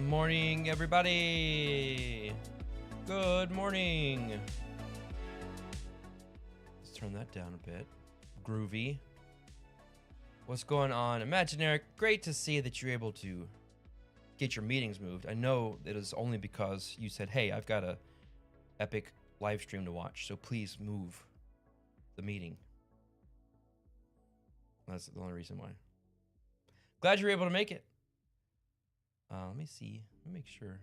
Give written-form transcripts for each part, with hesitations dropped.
morning, everybody. Good morning. Let's turn that down a bit. Groovy. What's going on? Imaginary, great to see that you're able to get your meetings moved. I know it is only because you said, hey, I've got a epic live stream to watch, so please move the meeting. That's the only reason why. Glad you're able to make it. Let me see. Let me make sure.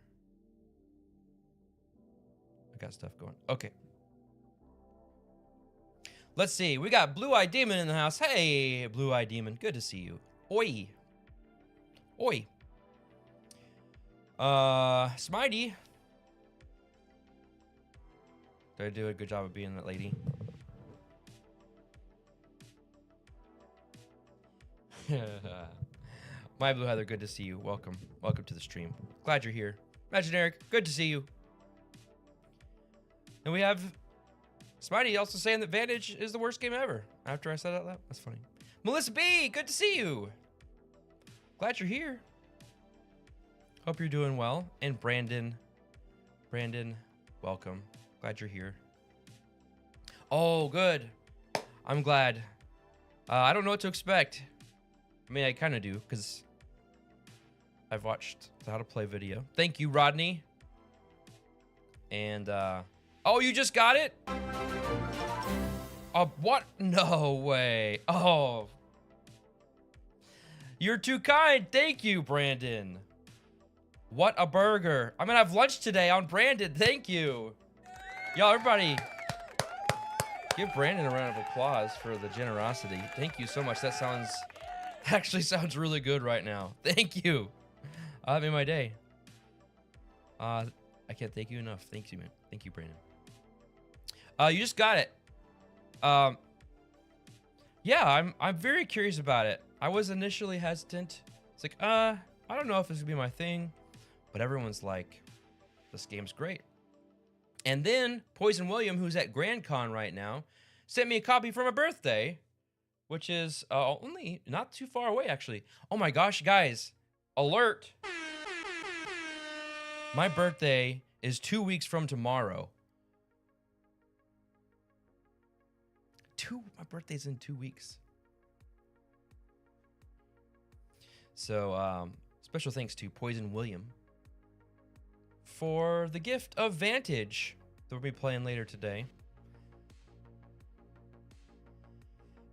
I got stuff going. Okay. Let's see. We got Blue Eye Demon in the house. Hey, Blue Eye Demon. Good to see you. Oi. Oi. Smitey. Did I do a good job of being that lady? My Blue Heather, good to see you. Welcome. Welcome to the stream. Glad you're here. Imaginary, good to see you. And we have Smitey also saying that Vantage is the worst game ever. After I said that out loud. That's funny. Melissa B, good to see you. Glad you're here. Hope you're doing well. And Brandon, welcome. Glad you're here. Oh, good. I'm glad. I don't know what to expect. I mean, I kind of do, because I've watched the How to Play video. Thank you, Rodney. And, oh, you just got it? What? No way. Oh. You're too kind. Thank you, Brandon. What a burger. I'm gonna have lunch today on Brandon. Thank you. Y'all, everybody, give Brandon a round of applause for the generosity. Thank you so much. That actually sounds really good right now. Thank you. That made my day. I can't thank you enough. Thank you, man. Thank you, Brandon. You just got it. Yeah, I'm very curious about it. I was initially hesitant. It's like, I don't know if this would be my thing, but everyone's like, this game's great. And then Poison William, who's at Grand Con right now, sent me a copy for my birthday, which is only not too far away, actually. Oh my gosh, guys, alert. My birthday is 2 weeks from tomorrow. My birthday's in 2 weeks. So, special thanks to Poison William for the gift of Vantage that we'll be playing later today.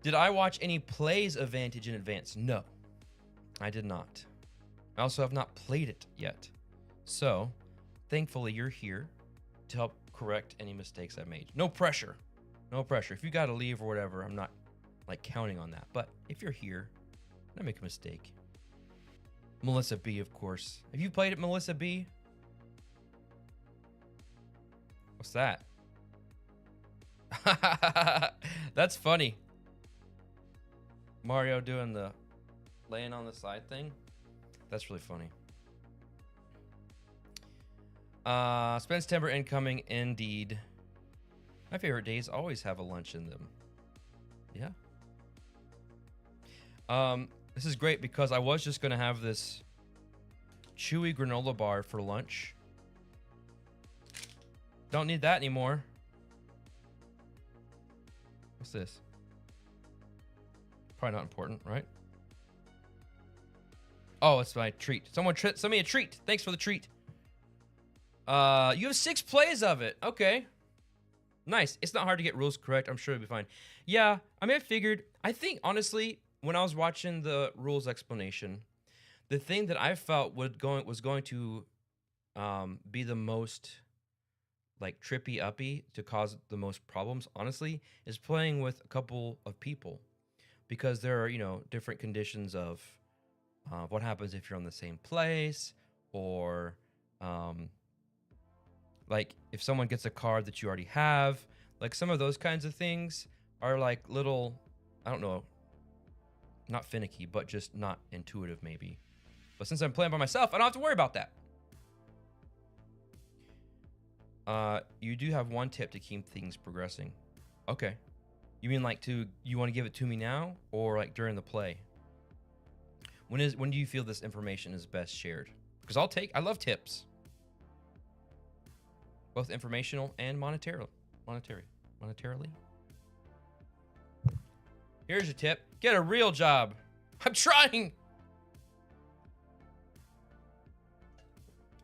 Did I watch any plays of Vantage in advance? No, I did not. I also have not played it yet. So, thankfully, you're here to help correct any mistakes I made. No pressure. No pressure. If you got to leave or whatever, I'm not like counting on that. But if you're here, I make a mistake. Melissa B, of course. Have you played it, Melissa B? What's that? That's funny. Mario doing the laying on the side thing. That's really funny. Spend September incoming, indeed. My favorite days always have a lunch in them. Yeah. This is great because I was just gonna have this chewy granola bar for lunch. Don't need that anymore. What's this? Probably not important, right? Oh, it's my treat. Someone send me a treat. Thanks for the treat. You have 6 plays of it. Okay. Nice. It's not hard to get rules correct. I'm sure it'll be fine. Yeah, I mean, I think, honestly, when I was watching the rules explanation, the thing that I felt was going to be the most, like, trippy-uppy to cause the most problems, honestly, is playing with a couple of people. Because there are, different conditions of what happens if you're on the same place, or like if someone gets a card that you already have, like some of those kinds of things are like little, I don't know, not finicky, but just not intuitive maybe. But since I'm playing by myself, I don't have to worry about that. You do have one tip to keep things progressing. Okay. You mean like you want to give it to me now, or like during the play? When do you feel this information is best shared? because I love tips. Both informational and monetarily. Here's your tip. Get a real job. I'm trying.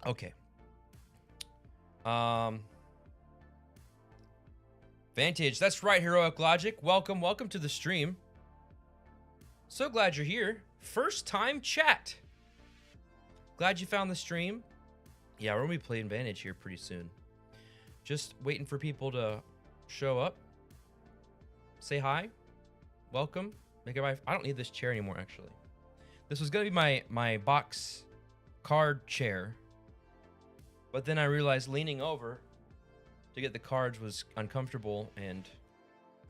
Okay. Vantage. That's right, Heroic Logic. Welcome to the stream. So glad you're here. First time chat. Glad you found the stream. Yeah, we're gonna be playing Vantage here pretty soon. Just waiting for people to show up. Say hi. Welcome. I don't need this chair anymore, actually. This was gonna be my box card chair, but then I realized leaning over to get the cards was uncomfortable and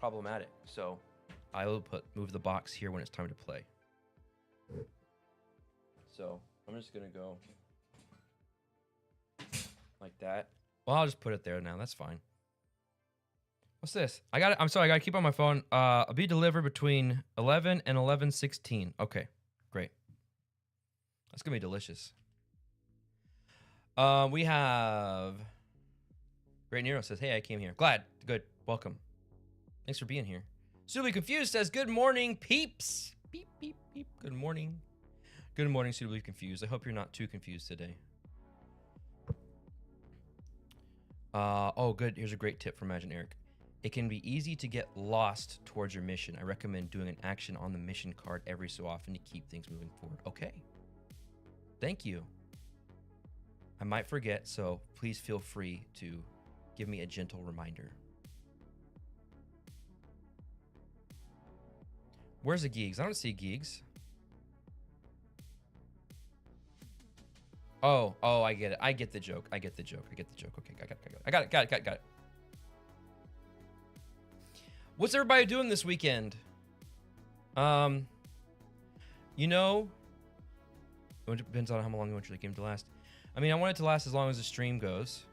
problematic. So I will move the box here when it's time to play. So I'm just gonna go like that. Well, I'll just put it there now. That's fine. What's this? I'm sorry, I gotta keep on my phone. I'll be delivered between 11 and 11:16. Okay, great. That's gonna be delicious. We have Great Nero says, "Hey, I came here. Glad. Good. Welcome. Thanks for being here." Suitably Confused says, "Good morning, peeps." Beep, beep, beep. Good morning. Good morning, Suitably Confused. I hope you're not too confused today. Oh, good. Here's a great tip from Imagine Eric. It can be easy to get lost towards your mission. I recommend doing an action on the mission card every so often to keep things moving forward. Okay. Thank you. I might forget, so please feel free to give me a gentle reminder. Where's the gigs? I don't see gigs. Oh, I get it. I get the joke. Okay, I got it. What's everybody doing this weekend? It depends on how long you want your game to last. I mean, I want it to last as long as the stream goes.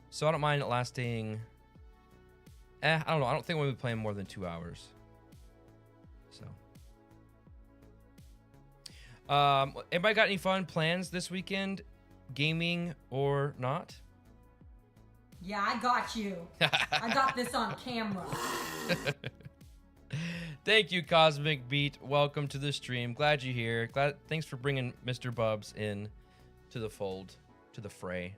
So I don't mind it lasting... I don't know. I don't think we'll be playing more than 2 hours. So... anybody got any fun plans this weekend? Gaming or not? Yeah, I got you. I got this on camera. Thank you, Cosmic Beat. Welcome to the stream. Glad you're here. Thanks for bringing Mr. Bubs in to the fold, to the fray.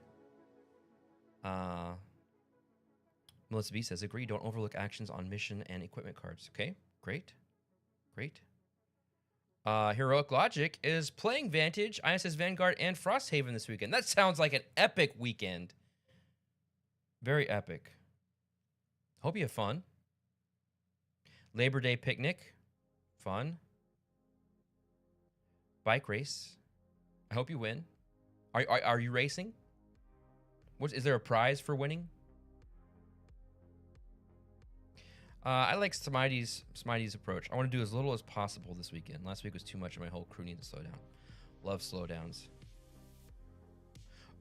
Melissa B says, "Agree. Don't overlook actions on mission and equipment cards." Okay, great. Heroic Logic is playing Vantage, ISS Vanguard, and Frosthaven this weekend. That sounds like an epic weekend. Very epic. Hope you have fun. Labor Day picnic. Fun. Bike race. I hope you win. Are you racing? Is there a prize for winning? I like Smitey's approach. I want to do as little as possible this weekend. Last week was too much, and my whole crew needs to slow down. Love slowdowns.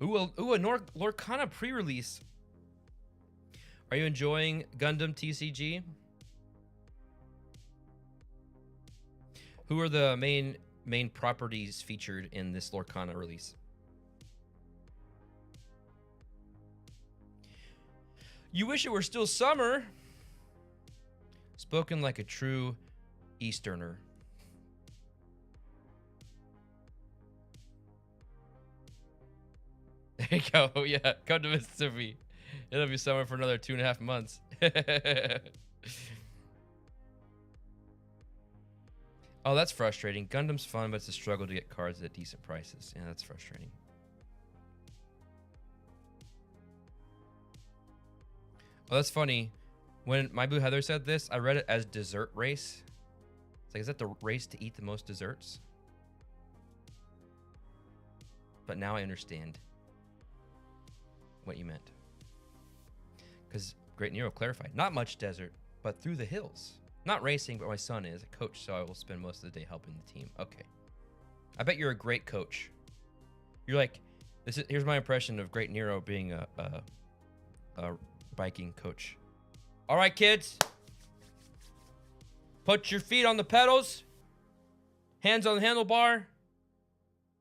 Ooh, a Lorcana pre-release. Are you enjoying Gundam TCG? Who are the main properties featured in this Lorcana release? You wish it were still summer. Spoken like a true Easterner. There you go. Yeah, come to Mississippi. It'll be summer for another 2.5 months. Oh, that's frustrating. Gundam's fun, but it's a struggle to get cards at decent prices. Yeah, that's frustrating. Oh, that's funny. When my Blue Heather said this, I read it as dessert race. It's like, is that the race to eat the most desserts? But now I understand what you meant. Because Great Nero clarified, not much desert, but through the hills. Not racing, but my son is a coach, so I will spend most of the day helping the team. Okay. I bet you're a great coach. You're like, here's my impression of Great Nero being a biking coach. All right, kids. Put your feet on the pedals. Hands on the handlebar.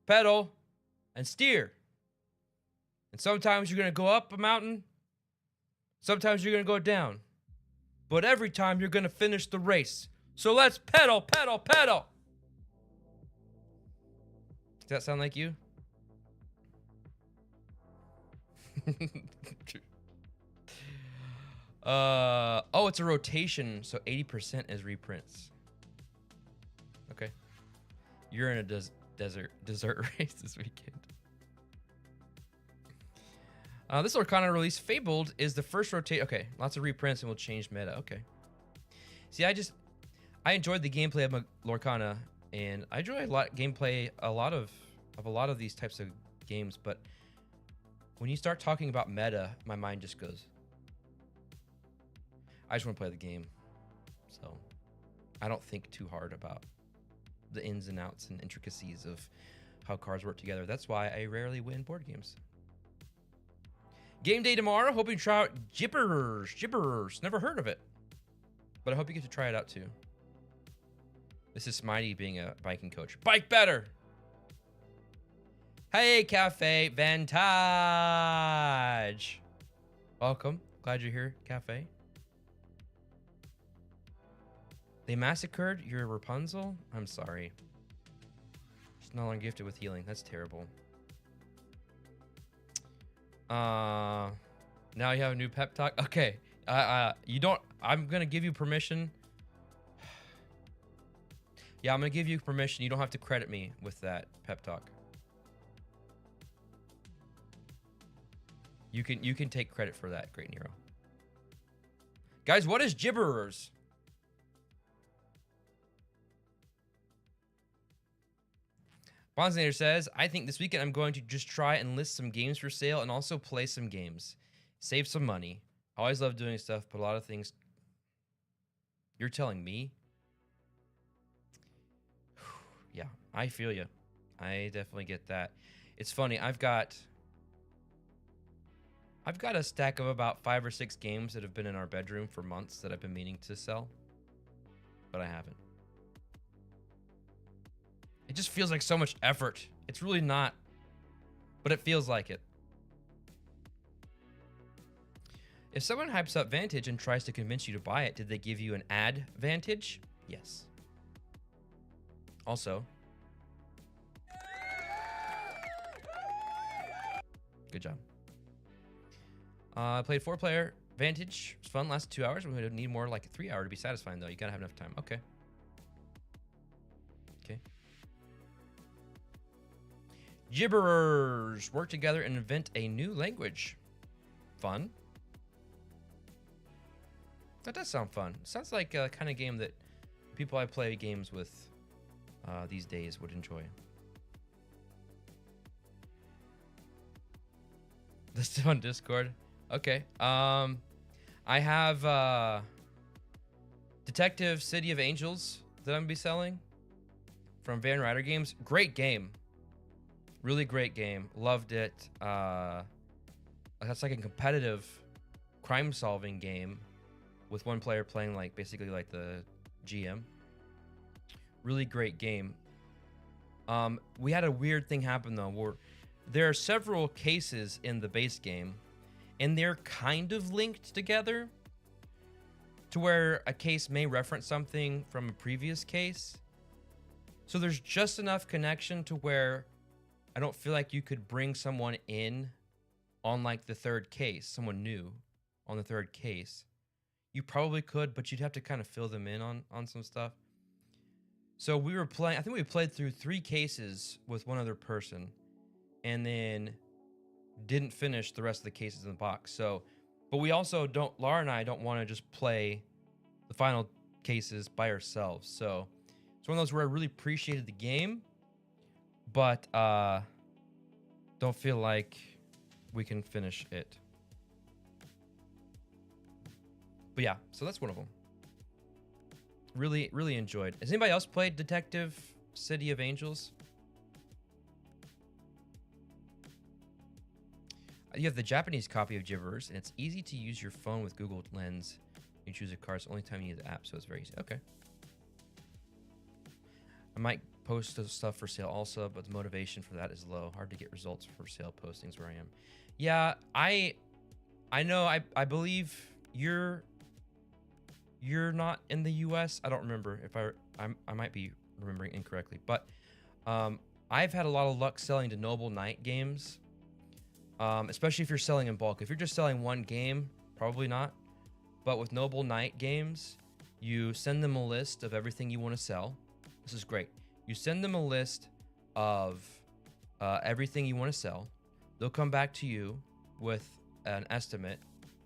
Pedal. and steer. And sometimes you're going to go up a mountain. Sometimes you're going to go down. But every time you're going to finish the race. So let's pedal, pedal, pedal. Does that sound like you? Oh, it's a rotation, so 80% is reprints. Okay. You're in a desert race this weekend. This Lorcana release, Fabled, is the first rotate. Okay, lots of reprints and will change meta. Okay. See, I enjoyed the gameplay of Lorcana, and I enjoy a lot of these types of games, but when you start talking about meta, my mind just goes. I just want to play the game. So I don't think too hard about the ins and outs and intricacies of how cards work together. That's why I rarely win board games. Game day tomorrow. Hoping to try out Gibberers. Never heard of it. But I hope you get to try it out too. This is Smitey being a biking coach. Bike better! Hey, Cafe Vantage! Welcome. Glad you're here, Cafe. They massacred your Rapunzel? I'm sorry. She's no longer gifted with healing. That's terrible. Now you have a new pep talk. Okay. You don't. I'm gonna give you permission. Yeah, I'm gonna give you permission. You don't have to credit me with that pep talk. You can take credit for that, Great Nero. Guys, what is Gibberers? Bonzinator says, I think this weekend I'm going to just try and list some games for sale and also play some games. Save some money. I always love doing stuff, but a lot of things... You're telling me? Yeah, I feel you. I definitely get that. It's funny, I've got a stack of about 5 or 6 games that have been in our bedroom for months that I've been meaning to sell, but I haven't. It just feels like so much effort. It's really not, but it feels like it. If someone hypes up Vantage and tries to convince you to buy it, did they give you an advantage? Yes. Also, good job. I played 4-player Vantage. It was fun, lasted 2 hours. We're going to need more like 3 hours to be satisfying though. You gotta have enough time. Okay. Okay. Gibberers work together and invent a new language. Fun. That does sound fun. Sounds like a kind of game that people I play games with these days would enjoy. Listed on Discord. Okay. I have Detective City of Angels that I'm gonna be selling from Van Ryder Games. Great game. Really great game. Loved it. That's like a competitive crime solving game with one player playing like basically like the GM. Really great game. We had a weird thing happen though, where there are several cases in the base game and they're kind of linked together to where a case may reference something from a previous case. So there's just enough connection to where I don't feel like you could bring someone in on like the third case, someone new on the third case. You probably could, but you'd have to kind of fill them in on some stuff. So we were playing, I think we played through 3 cases with one other person and then didn't finish the rest of the cases in the box. So, but we also don't, Laura and I don't want to just play the final cases by ourselves. So it's one of those where I really appreciated the game, but don't feel like we can finish it. But yeah, so that's one of them. Really, really enjoyed. Has anybody else played Detective City of Angels? You have the Japanese copy of Gibberers, and it's easy to use your phone with Google Lens. You choose a card, it's the only time you need the app, so it's very easy. Okay. I might post the stuff for sale also, but the motivation for that is low. Hard to get results for sale postings where I am. Yeah, I know. I believe you're not in the U.S. I don't remember if I might be remembering incorrectly, but I've had a lot of luck selling to Noble Knight games, especially if you're selling in bulk. If you're just selling one game, probably not. But with Noble Knight games, you send them a list of everything you want to sell. This is great. You send them a list of everything you want to sell. They'll come back to you with an estimate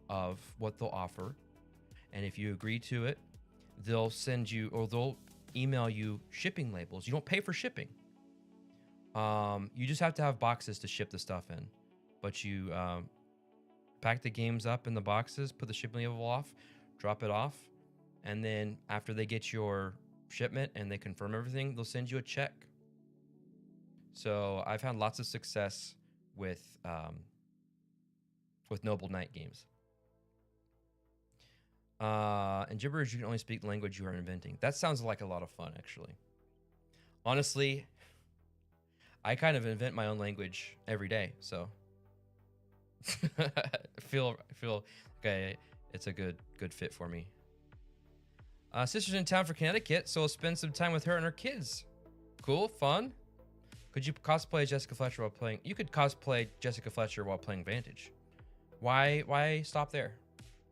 of what they'll offer. And if you agree to it, they'll send you, or they'll email you shipping labels. You don't pay for shipping. You just have to have boxes to ship the stuff in. But you pack the games up in the boxes, put the shipping label off, drop it off. And then after they get your shipment and they confirm everything, they'll send you a check. So I've had lots of success with Noble Knight games. In gibberish, you can only speak the language you are inventing. That sounds like a lot of fun, actually. Honestly, I kind of invent my own language every day, so I feel okay. It's a good fit for me. Sister's in town for Connecticut, so I'll spend some time with her and her kids. Cool, fun. Could you cosplay Jessica Fletcher while playing? You could cosplay Jessica Fletcher while playing Vantage. Why stop there?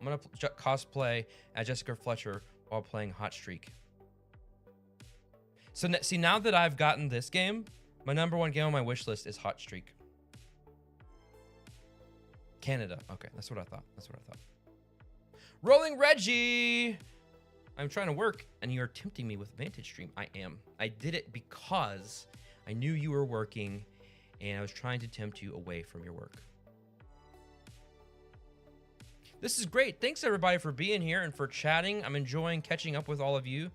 I'm gonna cosplay as Jessica Fletcher while playing Hot Streak. So see, now that I've gotten this game, my #1 game on my wish list is Hot Streak. Canada. Okay, that's what I thought. Rolling Reggie. I'm trying to work, and you're tempting me with Vantage Stream. I am. I did it because I knew you were working, and I was trying to tempt you away from your work. This is great. Thanks, everybody, for being here and for chatting. I'm enjoying catching up with all of you.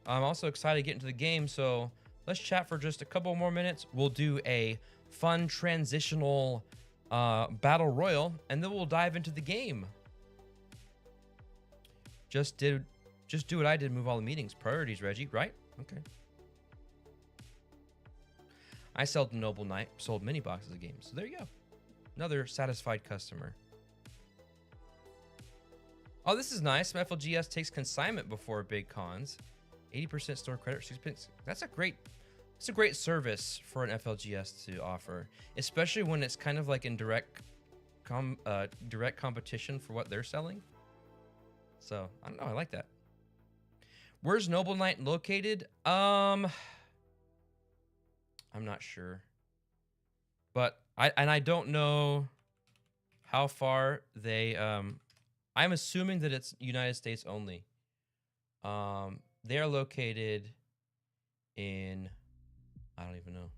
I'm also excited to get into the game, so let's chat for just a couple more minutes. We'll do a fun transitional battle royal, and then we'll dive into the game. Just do what I did, move all the meetings. Priorities, Reggie, right? Okay. I sold Noble Knight, sold many boxes of games. So there you go. Another satisfied customer. Oh, this is nice. Some FLGS takes consignment before big cons. 80% store credit. That's a great service for an FLGS to offer, especially when it's kind of like in direct competition for what they're selling. So I don't know. I like that. Where's Noble Knight located? I'm not sure, but I don't know how far they. I'm assuming that it's United States only. They are located in, I don't even know.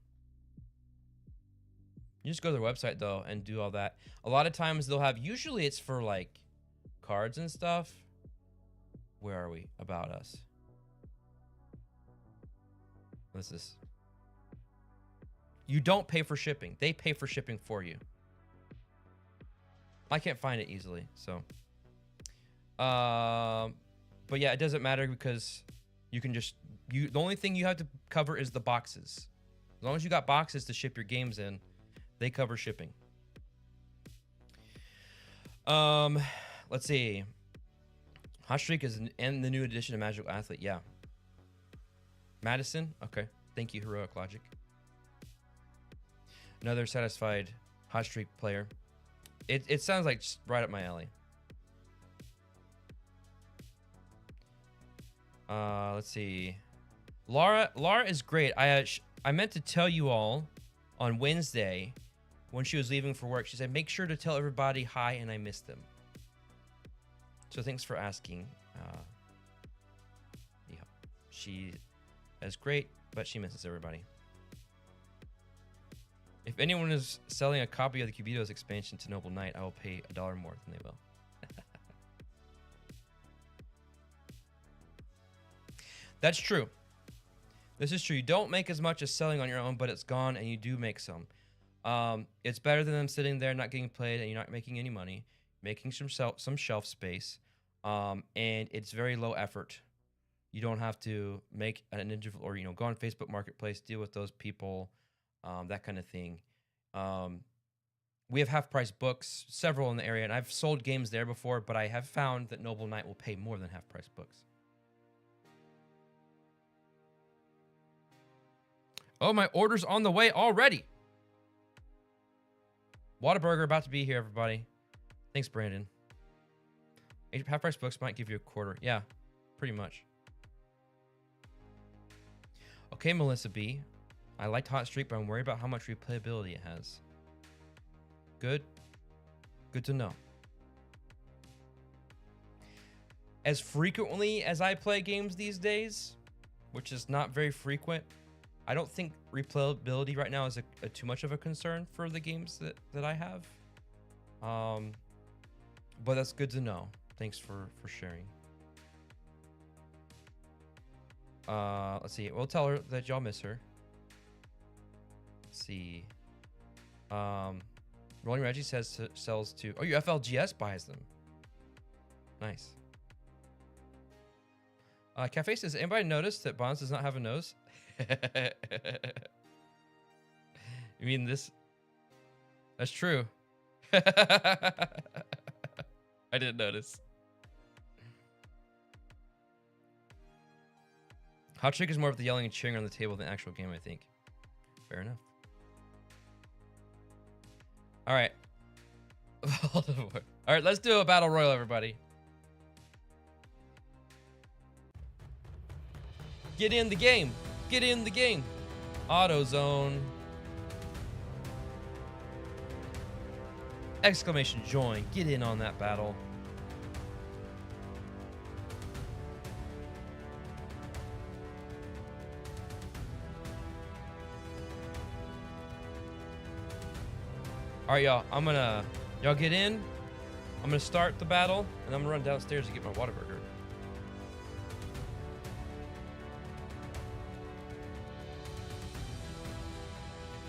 You just go to their website though and do all that. A lot of times they'll have, usually it's for like cards and stuff. Where are we? About us. What's this? You don't pay for shipping. They pay for shipping for you. I can't find it easily, so. But yeah, it doesn't matter because you can just, the only thing you have to cover is the boxes. As long as you got boxes to ship your games in, they cover shipping. Let's see. Hot Streak is in the new edition of Magical Athlete. Yeah. Madison. Okay. Thank you, Heroic Logic. Another satisfied Hot Streak player. It sounds like just right up my alley. Let's see. Laura is great. I meant to tell you all on Wednesday when she was leaving for work. She said, make sure to tell everybody hi and I missed them. So thanks for asking. Yeah, she is great, but she misses everybody. If anyone is selling a copy of the Cubitos expansion to Noble Knight, I will pay $1 more than they will. That's true. This is true. You don't make as much as selling on your own, but it's gone and you do make some. It's better than them sitting there not getting played and you're not making any money, making some shelf space, and it's very low effort You don't have to make an individual or, go on Facebook Marketplace, deal with those people, that kind of thing. We have half-price books, several in the area, and I've sold games there before, but I have found that Noble Knight will pay more than half-price books. Oh, my order's on the way already. Whataburger about to be here, everybody. Thanks, Brandon. Half-price books might give you a quarter. Yeah, pretty much. Okay, Melissa B. I liked Hot Streak, but I'm worried about how much replayability it has. Good. Good to know. As frequently as I play games these days, which is not very frequent, I don't think replayability right now is a too much of a concern for the games that I have. But that's good to know. Thanks for sharing. Let's see. We'll tell her that y'all miss her. Let's see. Rolling Reggie sells to... Oh, your FLGS buys them. Nice. Cafe says, anybody notice that Bonds does not have a nose? You mean this? That's true. I didn't notice. Hot Trick is more of the yelling and cheering on the table than the actual game, I think. Fair enough. All right. All right, let's do a battle royal, everybody. Get in the game. Get in the game. AutoZone. Exclamation join. Get in on that battle. All right, y'all. Y'all get in. I'm gonna start the battle, and I'm gonna run downstairs to get my Whataburger.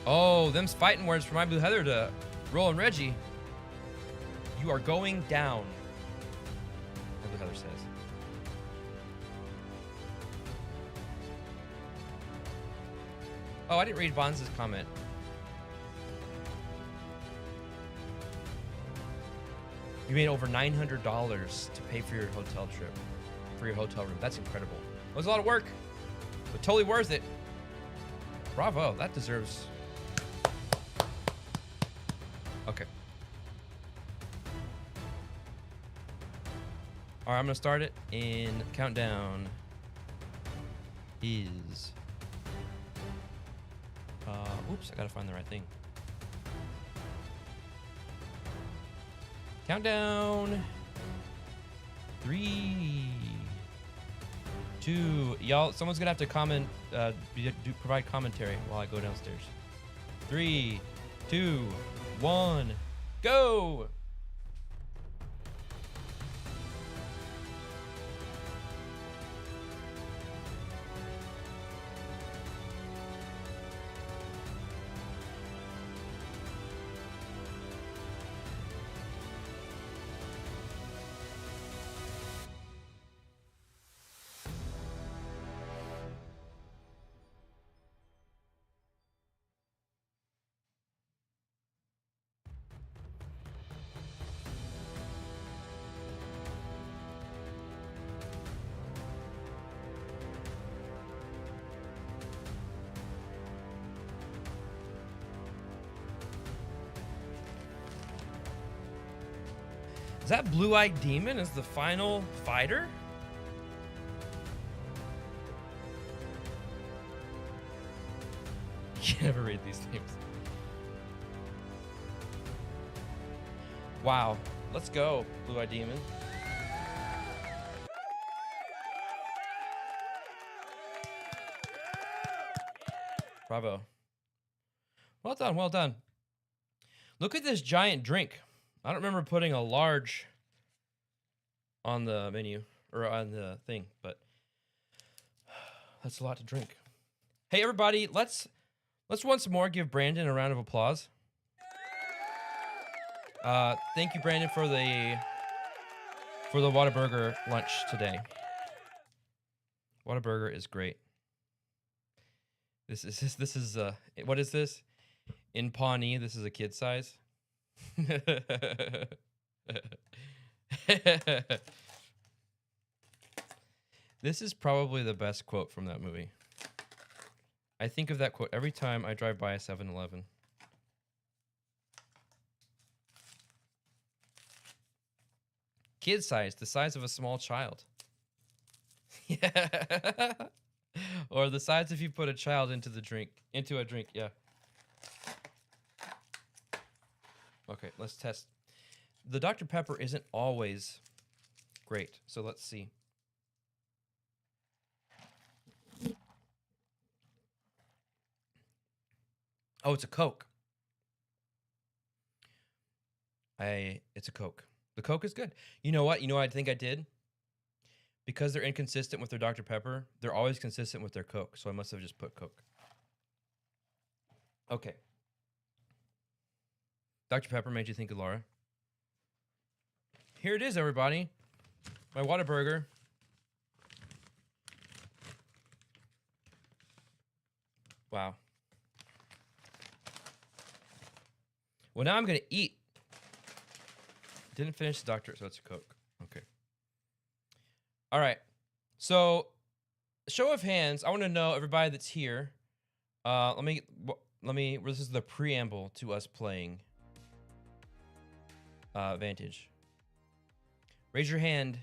Oh, them's fighting words for my Blue Heather to Roll and Reggie. You are going down. My Blue Heather says. Oh, I didn't read Bonds' comment. You made over $900 to pay for your hotel trip, for your hotel room. That's incredible. It was a lot of work, but totally worth it. Bravo, that deserves... Okay. All right, I'm gonna start it in countdown. Is... oops, I gotta find the right thing. Countdown. 3, 2. Y'all, someone's gonna have to comment, provide commentary while I go downstairs. 3, 2, 1, go! Is that Blue-Eyed Demon as the final fighter? You can never read these names. Wow. Let's go, Blue-Eyed Demon. Bravo. Well done, well done. Look at this giant drink. I don't remember putting a large on the menu or on the thing, but that's a lot to drink. Hey everybody, let's once more give Brandon a round of applause. Thank you, Brandon, for the Whataburger lunch today. Whataburger is great. This is what is this? In Pawnee, this is a kid size. This is probably the best quote from that movie. I think of that quote every time I drive by a 7-Eleven. Kid size, the size of a small child. Yeah. Or the size if you put a child into a drink, yeah. Okay, let's test. The Dr. Pepper isn't always great, so let's see. Oh, it's a Coke. It's a Coke. The Coke is good. You know what? You know what I think I did? Because they're inconsistent with their Dr. Pepper, they're always consistent with their Coke, so I must have just put Coke. Okay. Dr. Pepper made you think of Laura. Here it is, everybody. My Whataburger. Wow. Well, now I'm going to eat. Didn't finish the doctor, so it's a Coke. Okay. All right. So, show of hands. I want to know everybody that's here. Let me. This is the preamble to us playing Vantage. Raise your hand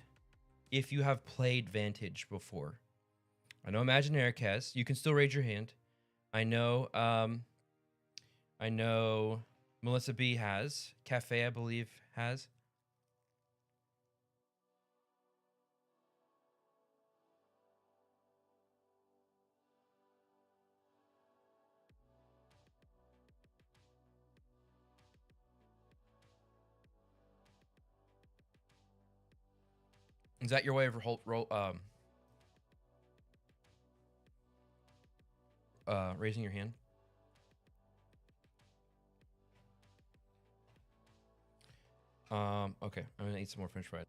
if you have played Vantage before. I know Imaginaric has. You can still raise your hand. I know. I know Melissa B has. Cafe, I believe, has. Is that your way of raising your hand? Okay. I'm gonna eat some more French fries.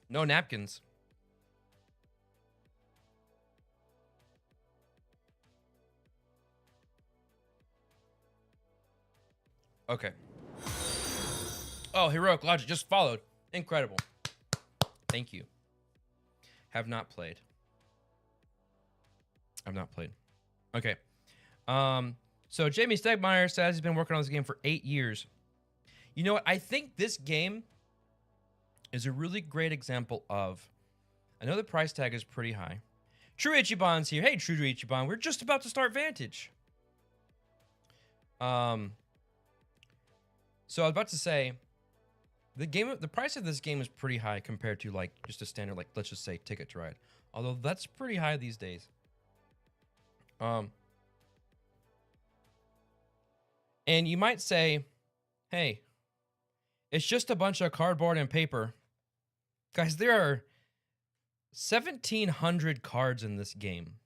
No napkins. Okay. Oh, heroic logic just followed. Incredible. Thank you. Have not played. I've not played. Okay. So Jamie Stegmeyer says he's been working on this game for 8 years. You know what? I think this game is a really great example of. I know the price tag is pretty high. True Ichiban's here. Hey, True Ichiban. We're just about to start Vantage. So I was about to say, the price of this game is pretty high compared to like just a standard, like let's just say Ticket to Ride. Although that's pretty high these days. And you might say, hey, it's just a bunch of cardboard and paper. Guys, there are 1,700 cards in this game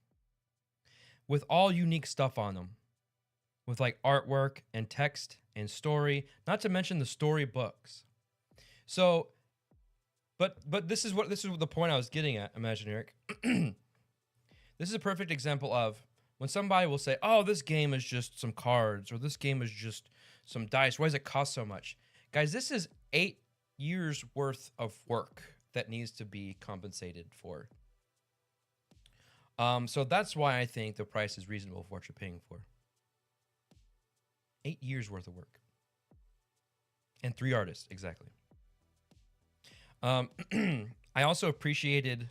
with all unique stuff on them, with like artwork and text and story, not to mention the story books. So, but this is the point I was getting at, Imaginaric. This is a perfect example of when somebody will say, "Oh, this game is just some cards," or "This game is just some dice. Why does it cost so much?" Guys, this is 8 years worth of work that needs to be compensated for. So that's why I think the price is reasonable for what you're paying for. 8 years worth of work. And 3 artists, exactly. I also appreciated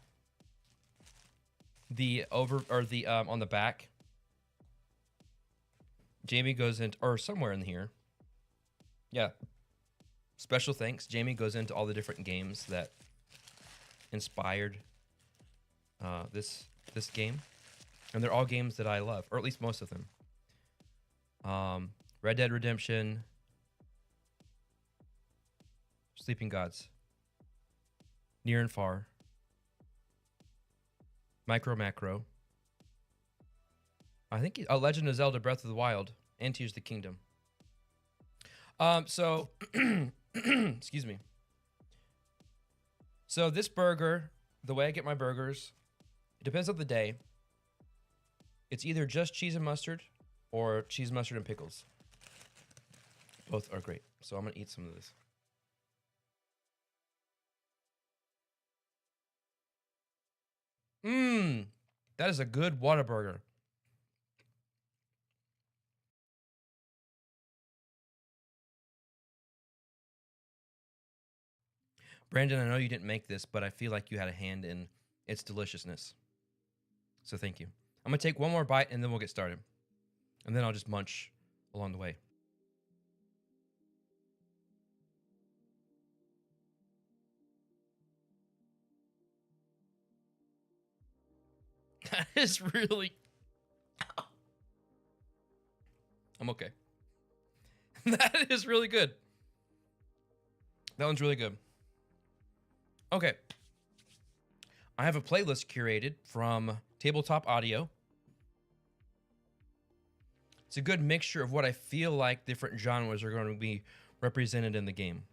the on the back. Jamie goes into, or somewhere in here. Yeah. Special thanks. Jamie goes into all the different games that inspired this game. And they're all games that I love, or at least most of them. Red Dead Redemption, Sleeping Gods, Near and Far, Micro Macro, I think A Legend of Zelda Breath of the Wild and Tears of the Kingdom. So, excuse me. So this burger, the way I get my burgers, it depends on the day. It's either just cheese and mustard or cheese, mustard, and pickles. Both are great. So I'm going to eat some of this. Mmm. That is a good Whataburger. Brandon, I know you didn't make this, but I feel like you had a hand in its deliciousness. So thank you. I'm going to take one more bite and then we'll get started. And then I'll just munch along the way. That is really... I'm okay. That is really good. That one's really good. Okay. I have a playlist curated from Tabletop Audio. It's a good mixture of what I feel like different genres are going to be represented in the game.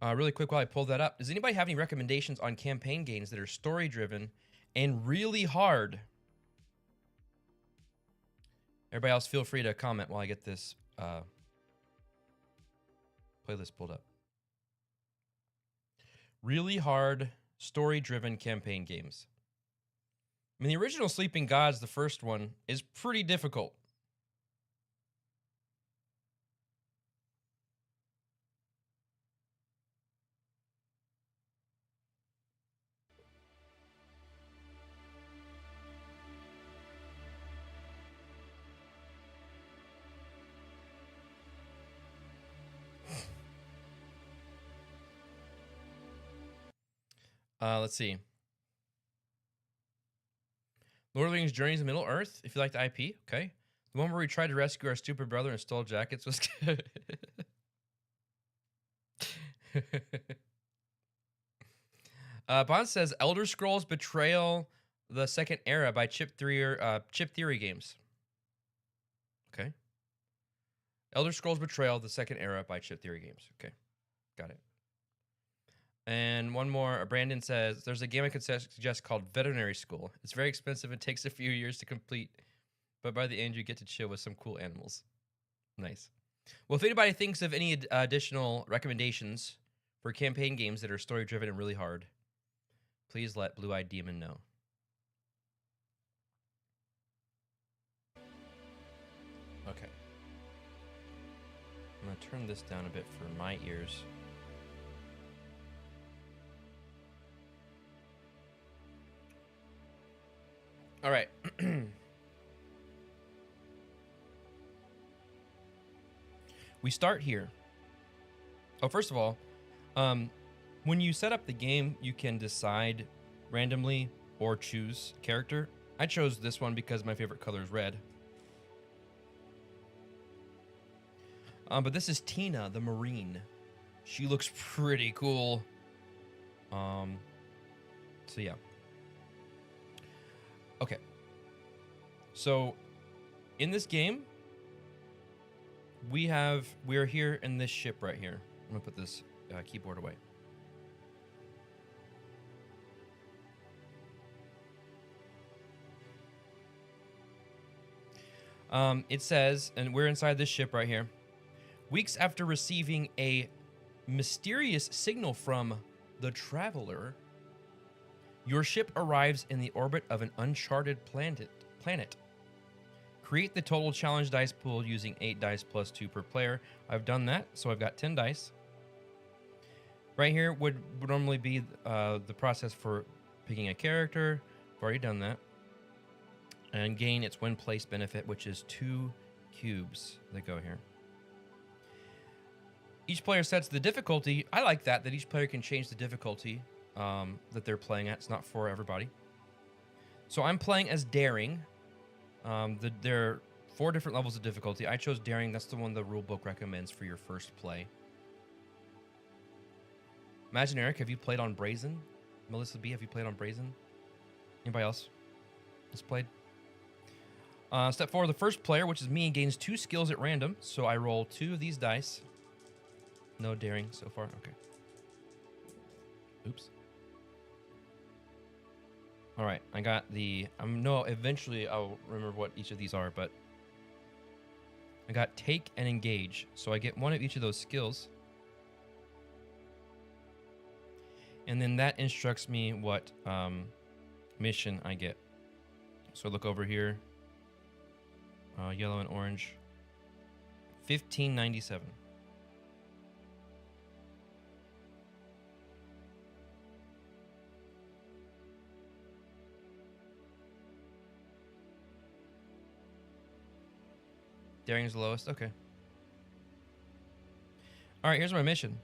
Really quick while I pull that up, does anybody have any recommendations on campaign games that are story-driven and really hard? Everybody else, feel free to comment while I get this playlist pulled up. Really hard, story-driven campaign games. I mean, the original Sleeping Gods, the first one, is pretty difficult. Let's see. Lord of the Rings Journeys to Middle-earth, if you like the IP, okay. The one where we tried to rescue our stupid brother and stole jackets was good. Bond says Elder Scrolls Betrayal: The Second Era by Chip Theory Games. Okay. Elder Scrolls Betrayal: The Second Era by Chip Theory Games. Okay. Got it. And one more, Brandon says, there's a game I could suggest called Veterinary School. It's very expensive and takes a few years to complete, but by the end you get to chill with some cool animals. Nice. Well, if anybody thinks of any additional recommendations for campaign games that are story-driven and really hard, please let Blue Eyed Demon know. Okay. I'm going to turn this down a bit for my ears. All right. We start here. Oh, first of all, when you set up the game, you can decide randomly or choose character. I chose this one because my favorite color is red. But this is Tina, the Marine. She looks pretty cool. So yeah. Okay. So, in this game, we are here in this ship right here. I'm gonna put this keyboard away. It says, and we're inside this ship right here. Weeks after receiving a mysterious signal from the Traveler, your ship arrives in the orbit of an uncharted planet. Create the total challenge dice pool using 8 dice plus 2 per player. I've done that, so I've got 10 dice. Right here would normally be the process for picking a character. I've already done that. And gain its win place benefit, which is 2 cubes that go here. Each player sets the difficulty. I like that each player can change the difficulty that they're playing at. It's not for everybody. So I'm playing as Daring. There are 4 different levels of difficulty. I chose Daring. That's the one the rulebook recommends for your first play. Imagine, Eric, have you played on Brazen? Melissa B, have you played on Brazen? Anybody else? displayed. Step 4, the first player, which is me, gains 2 skills at random. So I roll 2 of these dice. No daring so far. Okay. Oops. All right, I got the... no, eventually I'll remember what each of these are, but... I got take and engage. So I get 1 of each of those skills. And then that instructs me what mission I get. So look over here. Yellow and orange. 1597. Daring's the lowest. Okay. All right, here's my mission.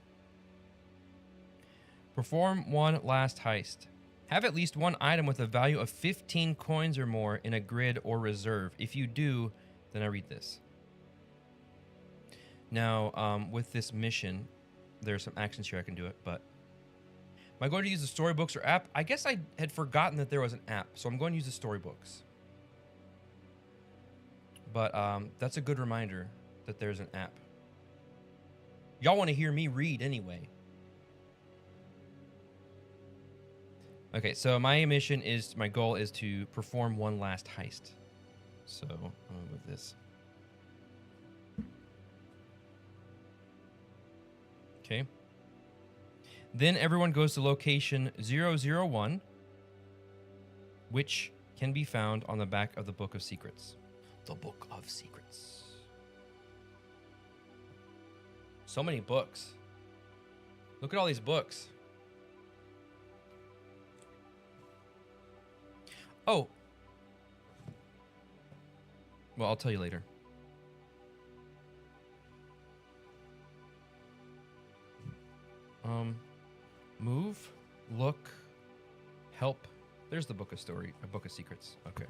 Perform 1 last heist. Have at least 1 item with a value of 15 coins or more in a grid or reserve. If you do, then I read this. Now, with this mission, there's some actions here I can do it, but... Am I going to use the storybooks or app? I guess I had forgotten that there was an app, so I'm going to use the storybooks. But that's a good reminder that there's an app. Y'all want to hear me read anyway. Okay, so my mission is, my goal is to perform 1 last heist. So I'm gonna move this. Okay. Then everyone goes to location 001, which can be found on the back of the Book of Secrets. The Book of Secrets. So many books. Look at all these books. Oh. Well, I'll tell you later. Move, look, help. There's the Book of Secrets. Okay.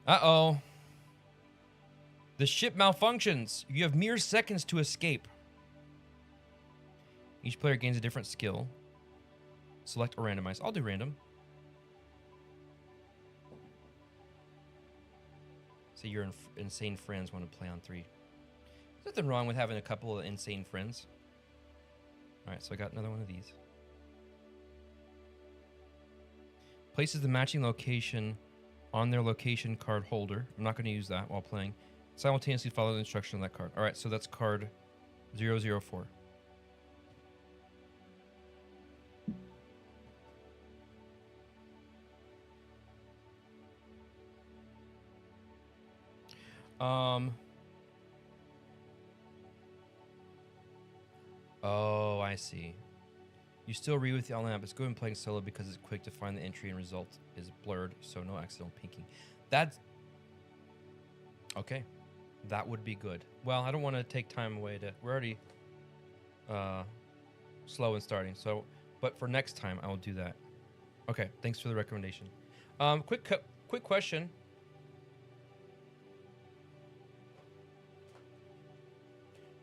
Uh-oh. The ship malfunctions. You have mere seconds to escape. Each player gains a different skill. Select or randomize. I'll do random. So your insane friends want to play on 3. There's nothing wrong with having a couple of insane friends. All right, so I got another one of these. Places the matching location on their location card holder. I'm not going to use that while playing. Simultaneously follow the instruction on that card. All right, so that's card 004. Oh, I see. You still read with the online app. It's good when playing solo because it's quick to find the entry and result is blurred, so no accidental peeking. That's... Okay. That would be good. Well, I don't want to take time away to... We're already slow in starting, so... But for next time, I will do that. Okay, thanks for the recommendation. Quick question.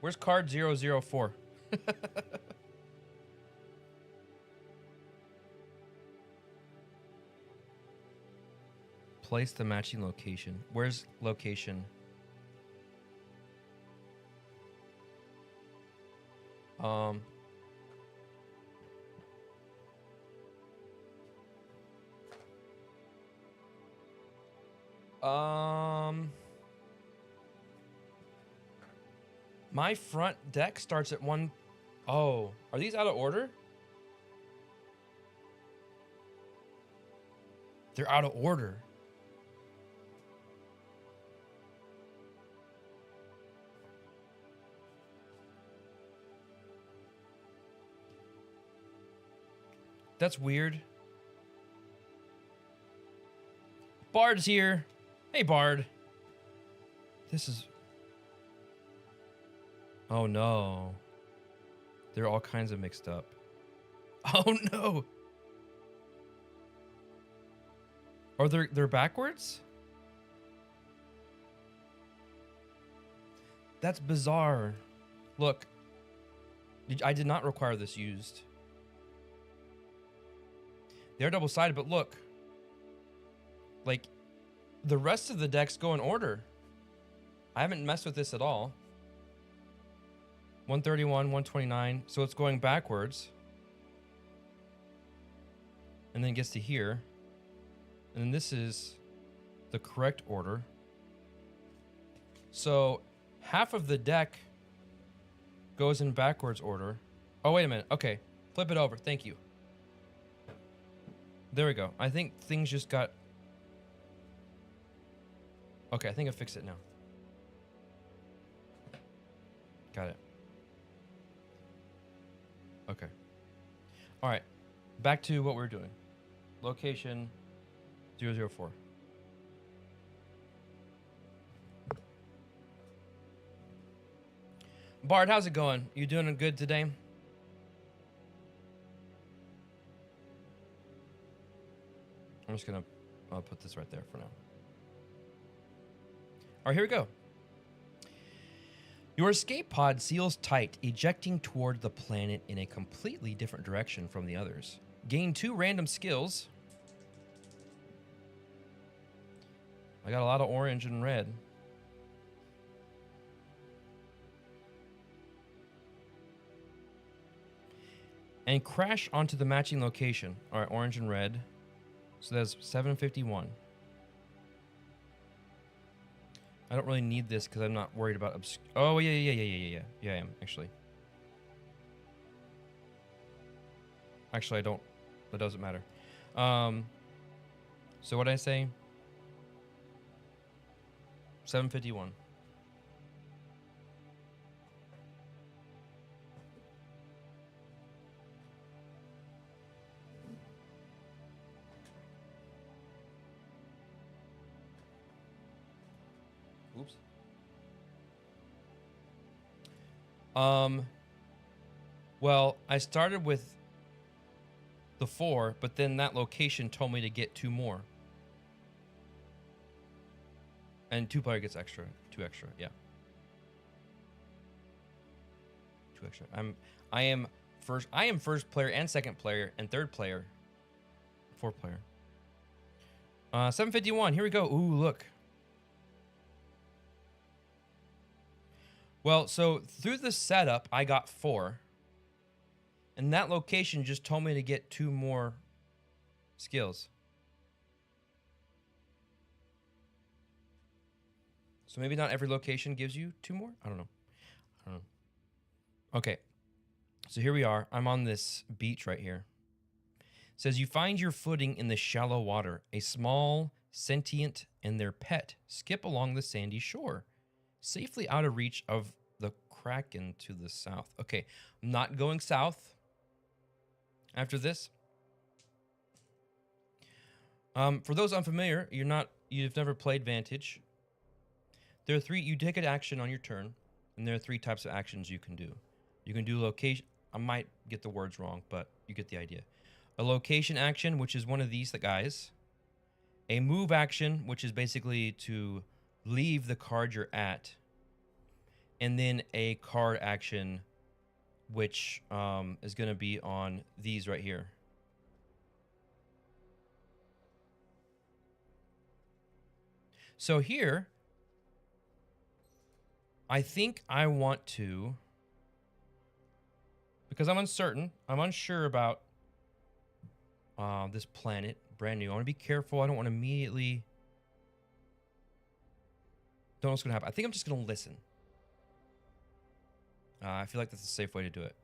Where's card 004? Place the matching location. Where's location? My front deck starts at 1. Oh, are these out of order? They're out of order. That's weird. Bard's here. Hey, Bard. This is... Oh, no. They're all kinds of mixed up. Oh, no. Or they're backwards? That's bizarre. Look. I did not require this used. They're double-sided, but look. Like, the rest of the decks go in order. I haven't messed with this at all. 131, 129. So it's going backwards. And then it gets to here. And then this is the correct order. So half of the deck goes in backwards order. Oh, wait a minute. Okay. Flip it over. Thank you. There we go. I think things just got... Okay, I think I fixed it now. Got it. Okay. All right. Back to what we're doing. Location 004. Bard, how's it going? You doing good today? I'm just gonna put this right there for now. All right, here we go. Your escape pod seals tight, ejecting toward the planet in a completely different direction from the others. Gain 2 random skills. I got a lot of orange and red. And crash onto the matching location. All right, orange and red. So that's 751. I don't really need this because I'm not worried about oh, yeah, I am, actually. Actually, I don't. That doesn't matter. So what did I say? 751. Oops. Well, I started with the 4, but then that location told me to get 2 more. And 2-player gets extra. 2 extra, yeah. 2 extra. I am first player and second player and third player. 4th player. 751, here we go. Ooh, look. Well, so through the setup, I got 4. And that location just told me to get 2 more skills. So maybe not every location gives you 2 more? I don't know. Okay. So here we are. I'm on this beach right here. It says you find your footing in the shallow water. A small, sentient, and their pet skip along the sandy shore, safely out of reach of the Kraken to the south. Okay, I'm not going south after this. For those unfamiliar, you've never played Vantage. There are 3, you take an action on your turn, and there are 3 types of actions you can do. You can do location, I might get the words wrong, but you get the idea. A location action, which is one of these guys. A move action, which is basically to leave the card you're at. And then a card action, which is going to be on these right here. So here, I think I want to, because I'm unsure about this planet, brand new. I want to be careful. I don't want to immediately, don't know what's going to happen. I think I'm just going to listen. I feel like that's a safe way to do it.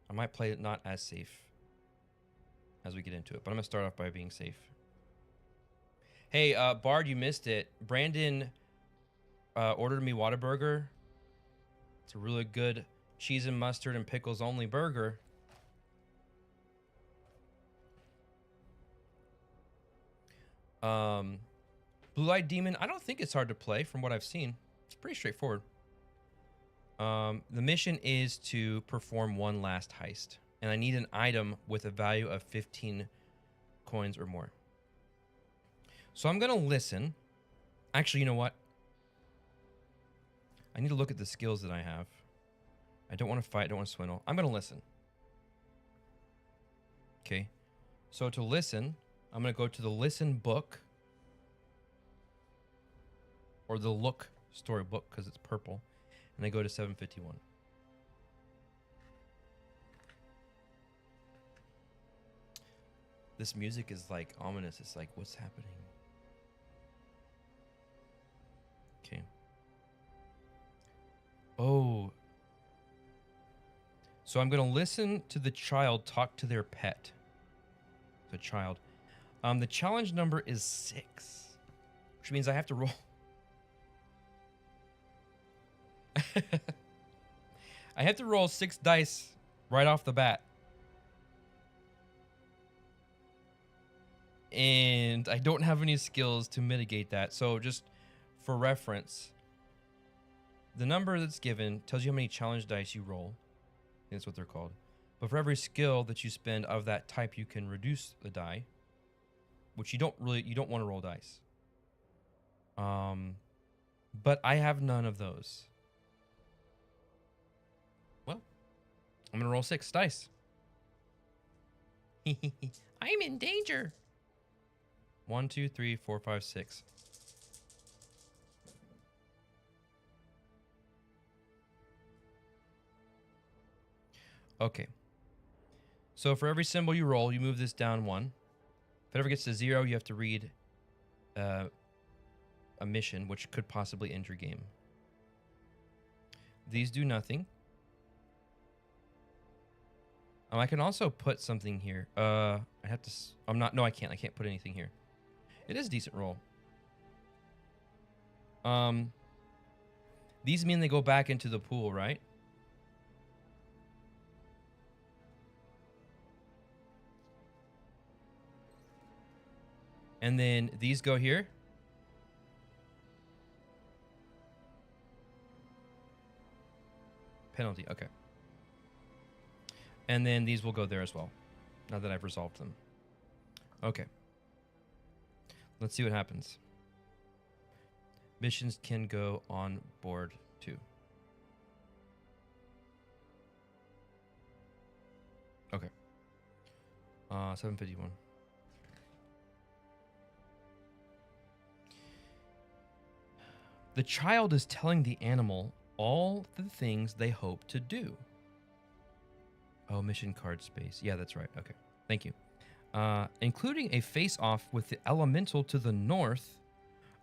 I might play it not as safe as we get into it, but I'm going to start off by being safe. Hey, Bard, you missed it. Brandon ordered me Whataburger. It's a really good cheese and mustard and pickles only burger. Blue-Eyed Demon, I don't think it's hard to play from what I've seen. It's pretty straightforward. The mission is to perform one last heist, and I need an item with a value of 15 coins or more. So I'm going to listen. Actually, you know what? I need to look at the skills that I have. I don't want to fight. I don't want to swindle. I'm going to listen. Okay. So to listen, I'm going to go to the listen book, or the look storybook because it's purple, and I go to 751. This music is like ominous. It's like, what's happening? Okay. Oh. So I'm going to listen to the child talk to their pet. The child. The challenge number is 6, which means I have to roll. I have to roll 6 dice right off the bat. And I don't have any skills to mitigate that. So just for reference, the number that's given tells you how many challenge dice you roll. I think that's what they're called. But for every skill that you spend of that type, you can reduce the die, which you don't want to roll dice. But I have none of those. Well, I'm going to roll 6 dice. I'm in danger. 1, 2, 3, 4, 5, 6. Okay. So for every symbol you roll, you move this down 1. If it ever gets to 0, you have to read a mission, which could possibly end your game. These do nothing. I can also put something here. I have to. I'm not. No, I can't. I can't put anything here. It is a decent roll. These mean they go back into the pool, right? And then these go here. Penalty, okay. And then these will go there as well, now that I've resolved them. Okay. Let's see what happens. Missions can go on board 2. Okay. 751. The child is telling the animal all the things they hope to do. Oh, mission card space. Yeah, that's right. Okay. Thank you. Including a face-off with the elemental to the north,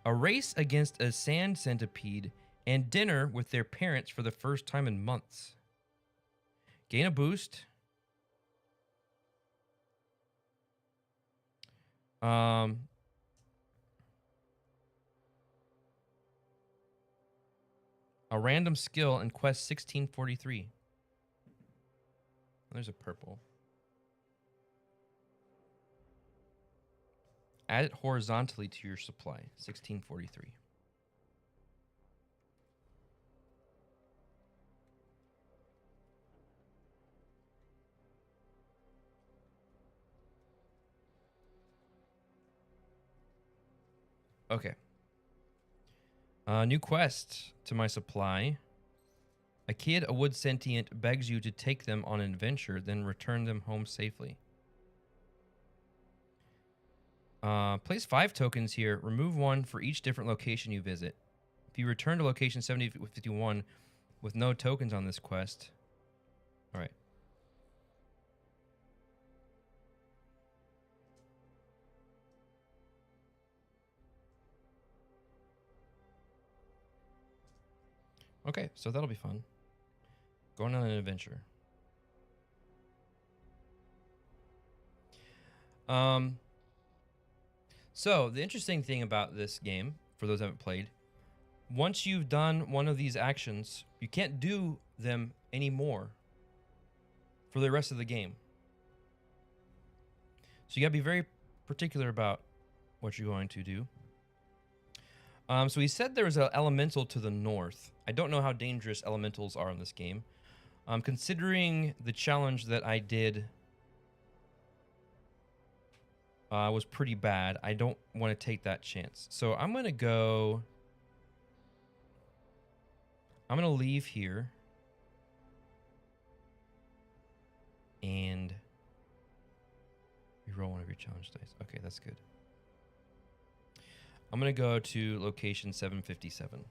a race against a sand centipede, and dinner with their parents for the first time in months. Gain a boost. A random skill in quest 1643. There's a purple. Add it horizontally to your supply. 1643. Okay. New quest to my supply. A kid, a wood sentient, begs you to take them on an adventure, then return them home safely. Place 5 tokens here. Remove 1 for each different location you visit. If you return to location 7051 with no tokens on this quest. All right. Okay, so that'll be fun. Going on an adventure. So the interesting thing about this game, for those who haven't played, once you've done one of these actions, you can't do them anymore for the rest of the game. So you gotta be very particular about what you're going to do. So he said there was an elemental to the north. I don't know how dangerous elementals are in this game. Considering the challenge that I did was pretty bad, I don't want to take that chance. So I'm going to go... I'm going to leave here. And be roll one of your challenge dice. Okay, that's good. I'm going to go to location 757.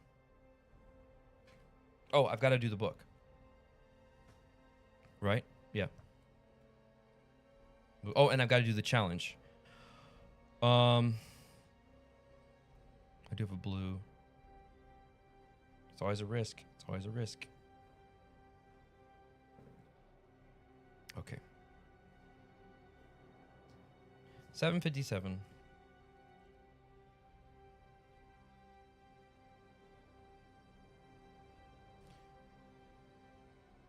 Oh, I've got to do the book. Right? Yeah. Oh, and I've got to do the challenge. I do have a blue. It's always a risk. It's always a risk. Okay. 757.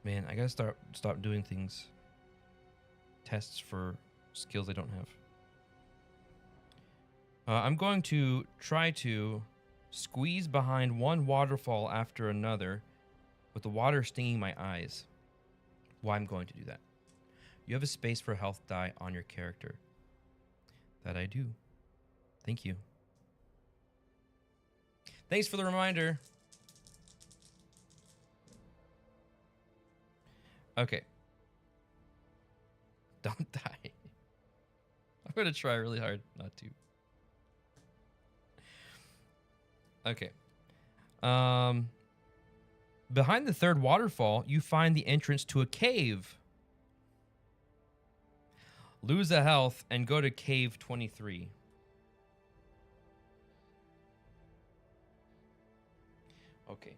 Man, I gotta stop doing things. Tests for skills I don't have. I'm going to try to squeeze behind one waterfall after another with the water stinging my eyes. Why I'm going to do that. You have a space for health die on your character. That I do. Thank you. Thanks for the reminder. Okay. Don't die. I'm going to try really hard not to. Okay. Behind the third waterfall, you find the entrance to a cave. Lose a health and go to cave 23. Okay.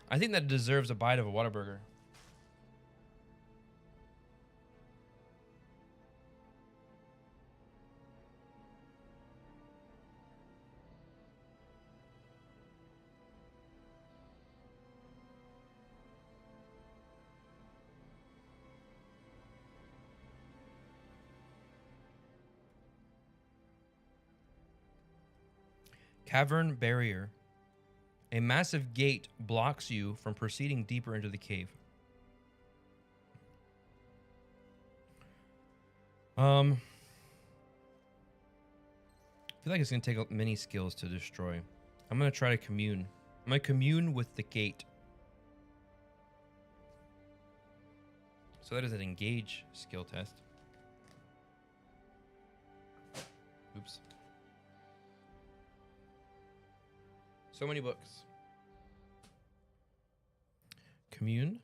I think that deserves a bite of a Whataburger. Cavern barrier. A massive gate blocks you from proceeding deeper into the cave. I feel like it's going to take many skills to destroy. I'm going to try to commune. I'm going to commune with the gate. So that is an engage skill test. Oops. So many books. Commune.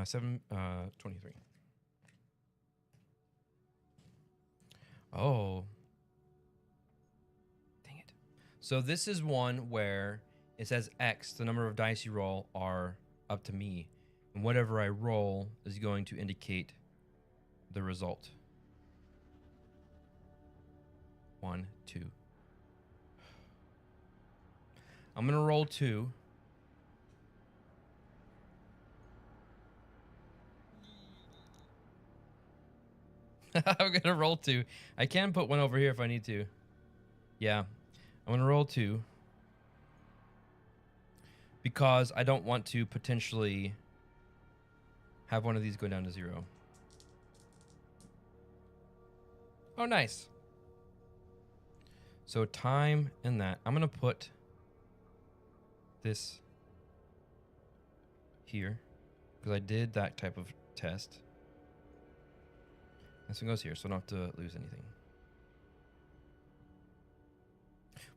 723. Oh. Dang it. So this is one where it says X, the number of dice you roll are up to me. And whatever I roll is going to indicate the result. 1, 2. I'm going to roll 2. I'm going to roll 2. I can put one over here if I need to. Yeah. I'm going to roll 2. Because I don't want to potentially have one of these go down to 0. Oh, nice. So time and that. I'm going to put this here because I did that type of test. This one goes here, so I don't have to lose anything.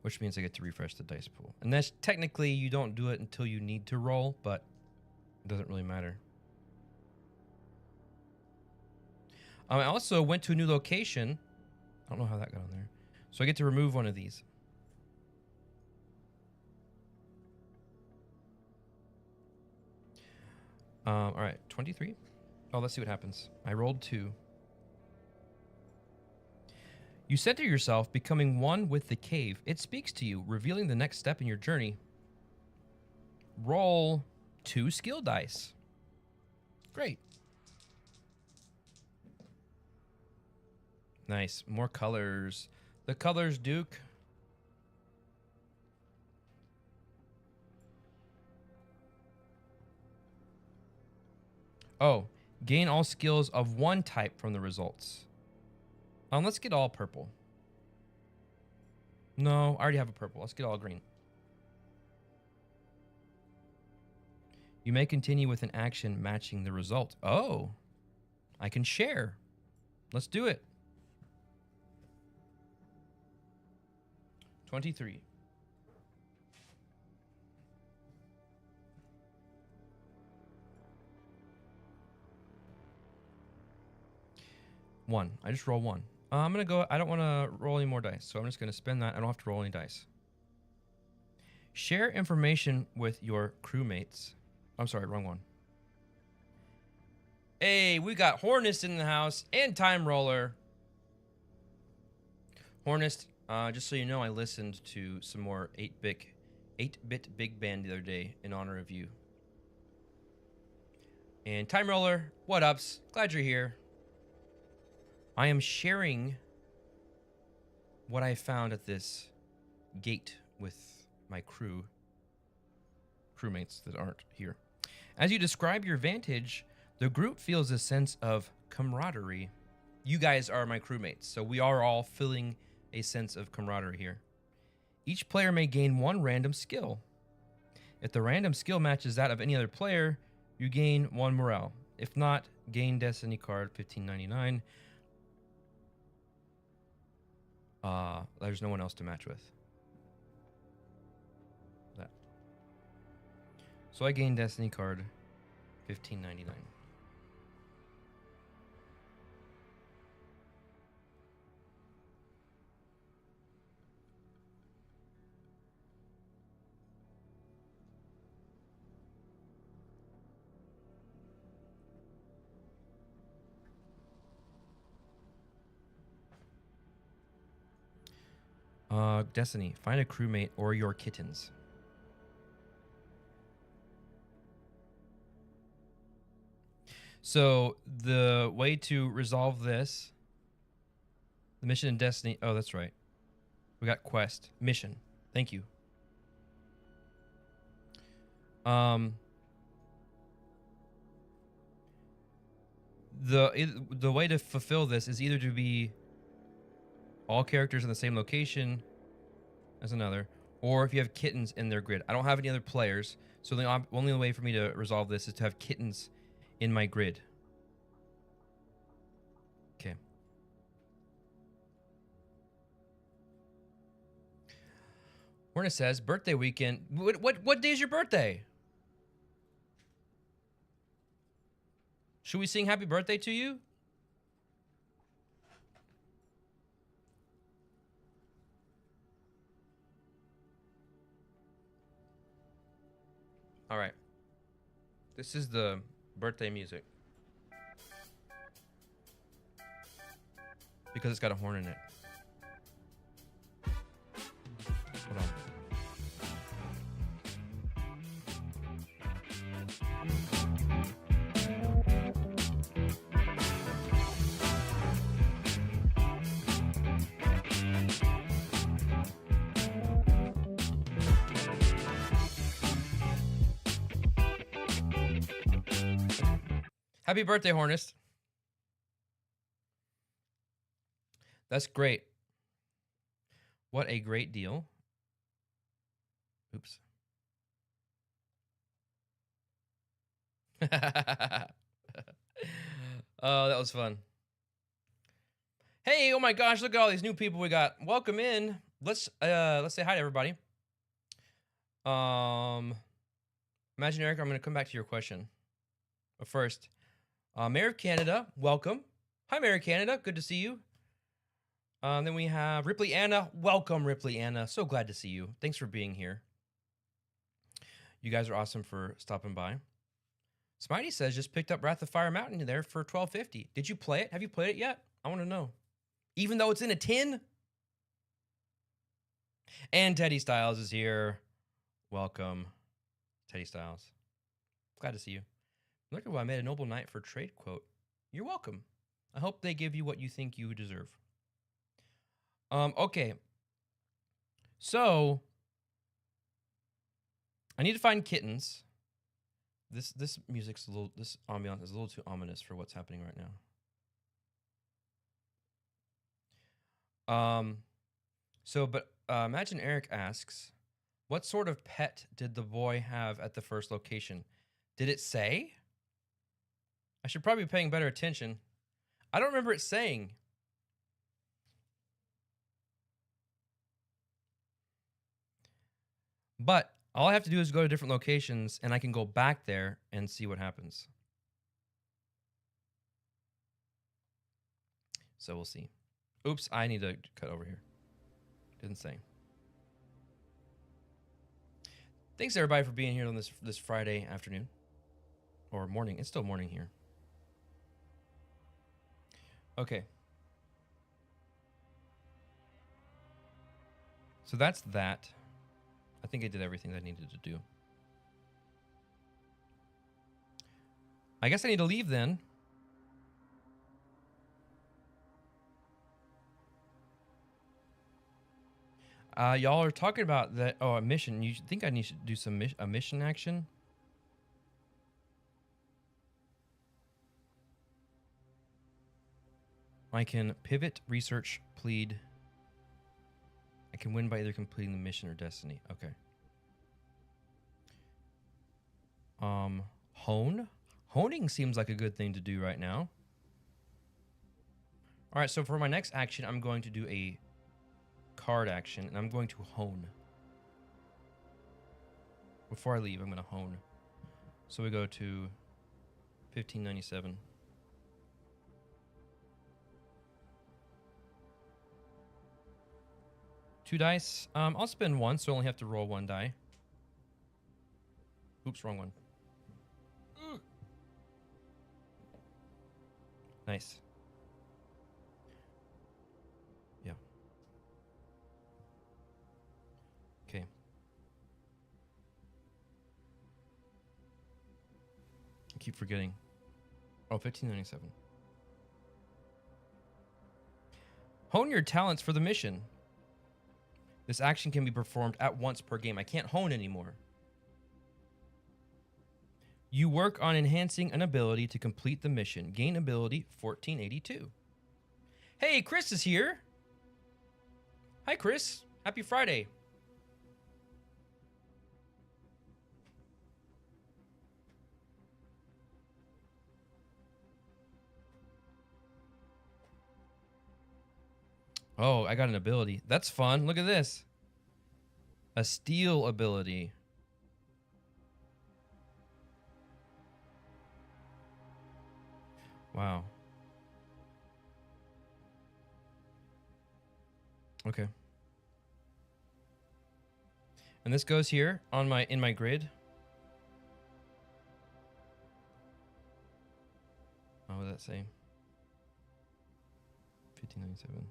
Which means I get to refresh the dice pool. And that's technically you don't do it until you need to roll, but it doesn't really matter. I also went to a new location. I don't know how that got on there. So I get to remove one of these. All right, 23. Oh, let's see what happens. I rolled 2. You center yourself, becoming one with the cave. It speaks to you, revealing the next step in your journey. Roll 2 skill dice. Great. Nice. More colors. The colors, Duke. Oh, gain all skills of one type from the results. Let's get all purple. No, I already have a purple. Let's get all green. You may continue with an action matching the result. Oh, I can share. Let's do it. 23. One. I just roll one. I'm going to go. I don't want to roll any more dice, so I'm just going to spend that. I don't have to roll any dice. Share information with your crewmates. I'm sorry, wrong one. Hey, we got Hornist in the house and Time Roller. Hornist, just so you know, I listened to some more 8-bit Big Band the other day in honor of you. And Time Roller, what ups? Glad you're here. I am sharing what I found at this gate with my crewmates that aren't here. As you describe your Vantage, the group feels a sense of camaraderie. You guys are my crewmates, so we are all feeling a sense of camaraderie here. Each player may gain one random skill. If the random skill matches that of any other player, you gain one morale. If not, gain Destiny card 1599. There's no one else to match with. That. So I gain Destiny card 1599. Destiny, find a crewmate or your kittens. So the way to resolve this, the mission in Destiny. Oh, that's right. We got quest mission. Thank you. The way to fulfill this is either to be all characters in the same location as another, or if you have kittens in their grid. I don't have any other players, so the only way for me to resolve this is to have kittens in my grid. Okay. Werner says, birthday weekend. What day is your birthday? Should we sing happy birthday to you? All right. This is the birthday music. Because it's got a horn in it. Hold on. Happy birthday, Hornist. That's great. What a great deal. Oops. Oh, that was fun. Hey, oh my gosh, look at all these new people we got. Welcome in. Let's say hi to everybody. Imagine Eric, I'm gonna come back to your question. But first, Mayor of Canada, welcome. Hi, Mayor of Canada, good to see you. Then we have Ripley Anna. Welcome, Ripley Anna. So glad to see you. Thanks for being here. You guys are awesome for stopping by. Smitey says just picked up Wrath of Fire Mountain there for $12.50. Did you play it? Have you played it yet? I want to know. Even though it's in a tin? And Teddy Styles is here. Welcome, Teddy Styles. Glad to see you. Look at what I made a noble knight for trade quote. You're welcome. I hope they give you what you think you deserve. Okay. So I need to find kittens. This music's this ambiance is a little too ominous for what's happening right now. But Imagine Eric asks, what sort of pet did the boy have at the first location? Did it say? I should probably be paying better attention. I don't remember it saying. But all I have to do is go to different locations, and I can go back there and see what happens. So we'll see. Oops, I need to cut over here. Didn't say. Thanks everybody for being here on this Friday afternoon. Or morning. It's still morning here. Okay. So that's that. I think I did everything that I needed to do. I guess I need to leave then. Y'all are talking about that. Oh, a mission. You think I need to do a mission action? I can pivot, research, plead. I can win by either completing the mission or destiny. Okay. Hone? Honing seems like a good thing to do right now. All right, so for my next action, I'm going to do a card action, and I'm going to hone. Before I leave, I'm going to hone. So we go to 1597. Two dice. I'll spend one, so I only have to roll one die. Oops, wrong one. Nice. Yeah. Okay. I keep forgetting. Oh, 1597. Hone your talents for the mission. This action can be performed at once per game. I can't hone anymore. You work on enhancing an ability to complete the mission. Gain ability 1482. Hey, Chris is here. Hi, Chris. Happy Friday. Oh, I got an ability. That's fun. Look at this. A steal ability. Wow. Okay. And this goes here on in my grid. Oh, what does that say? 1597.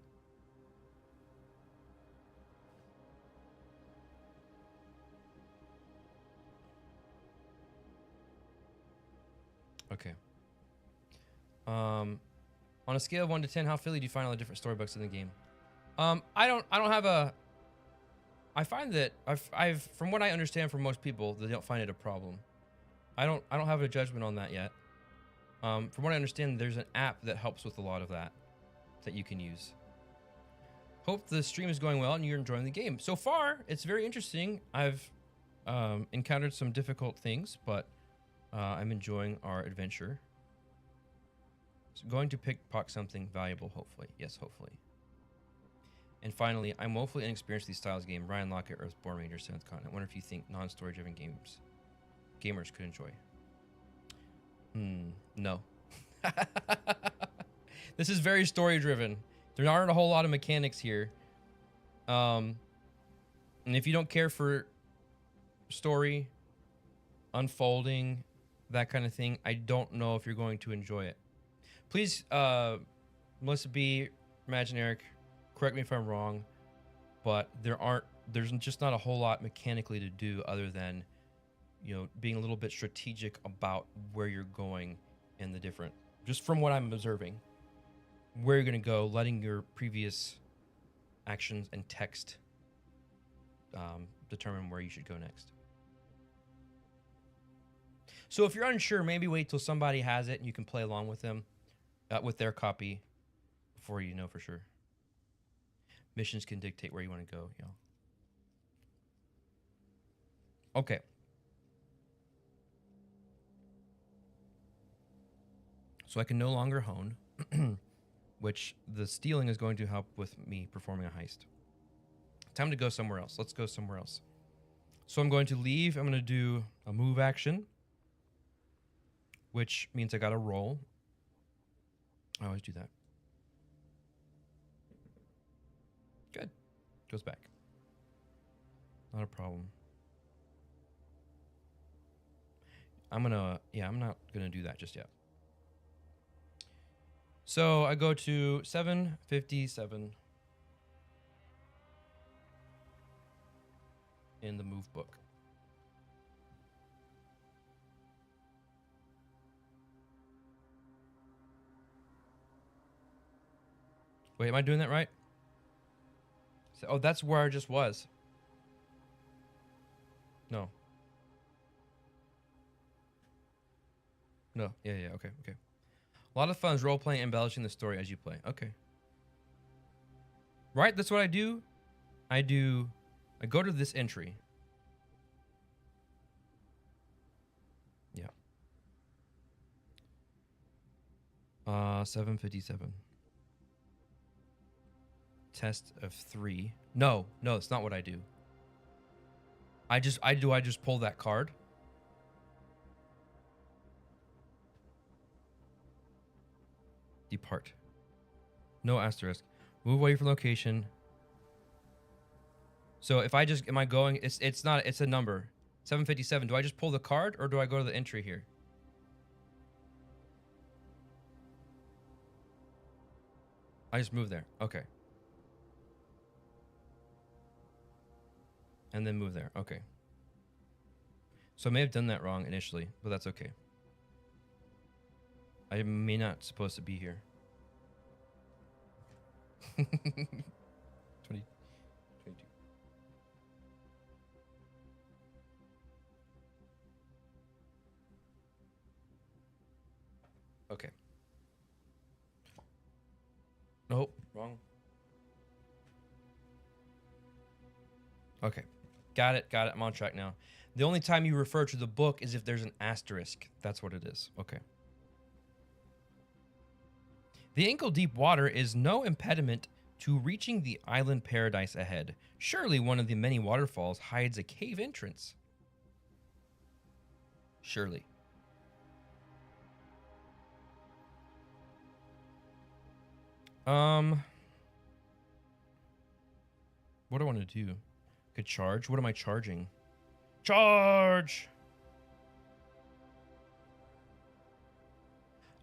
Okay. On a scale of 1 to 10, how Philly do you find all the different storybooks in the game? I don't have a. I find that I've from what I understand from most people, they don't find it a problem. I don't have a judgment on that yet. From what I understand, there's an app that helps with a lot of that you can use. Hope the stream is going well and you're enjoying the game. So far, it's very interesting. I've encountered some difficult things, but I'm enjoying our adventure. So going to pickpocket something valuable, hopefully. Yes, hopefully. And finally, I'm woefully inexperienced with these styles of game. Ryan Lockett, Earthborn Ranger, 7th Continent. Wonder if you think non-story driven gamers could enjoy. No. This is very story driven. There aren't a whole lot of mechanics here. And if you don't care for story, unfolding, that kind of thing, I don't know if you're going to enjoy it. Please, Melissa B, Imagine Eric, correct me if I'm wrong, but there's just not a whole lot mechanically to do other than, being a little bit strategic about where you're going and the different, just from what I'm observing, where you're going to go, letting your previous actions and text determine where you should go next. So if you're unsure, maybe wait till somebody has it and you can play along with them, with their copy, before you know for sure. Missions can dictate where you want to go, y'all. Okay. So I can no longer hone, which the stealing is going to help with me performing a heist. Time to go somewhere else. Let's go somewhere else. So I'm going to leave. I'm going to do a move action, which means I got to roll. I always do that. Good. Goes back. Not a problem. I'm not gonna do that just yet. So I go to 757 in the move book. Wait, am I doing that right? Oh, that's where I just was. No. No. Yeah. Okay. A lot of fun is role-playing and embellishing the story as you play. Okay. Right? That's what I do. I go to this entry. Yeah. 757. Test of 3. No, it's not what I do. I just pull that card? Depart. No asterisk. Move away from location. So if I just, am I going, it's a number. 757. Do I just pull the card or do I go to the entry here? I just move there. Okay. And then move there. Okay. So I may have done that wrong initially, but that's okay. I may not supposed to be here. 20, 22. Okay. Nope, wrong. Okay. Got it. I'm on track now. The only time you refer to the book is if there's an asterisk. That's what it is. Okay. The ankle-deep water is no impediment to reaching the island paradise ahead. Surely one of the many waterfalls hides a cave entrance. Surely. What do I want to do? Could charge? What am I charging? Charge!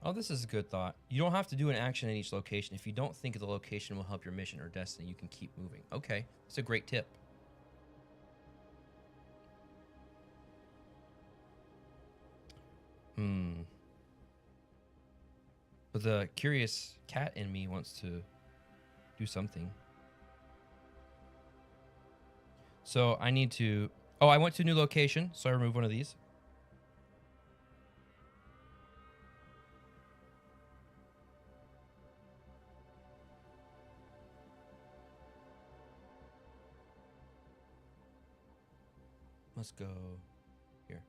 Oh, this is a good thought. You don't have to do an action in each location. If you don't think the location will help your mission or destiny, you can keep moving. Okay, that's a great tip. But the curious cat in me wants to do something. So I need to... Oh, I went to a new location, so I remove one of these. Let's go here.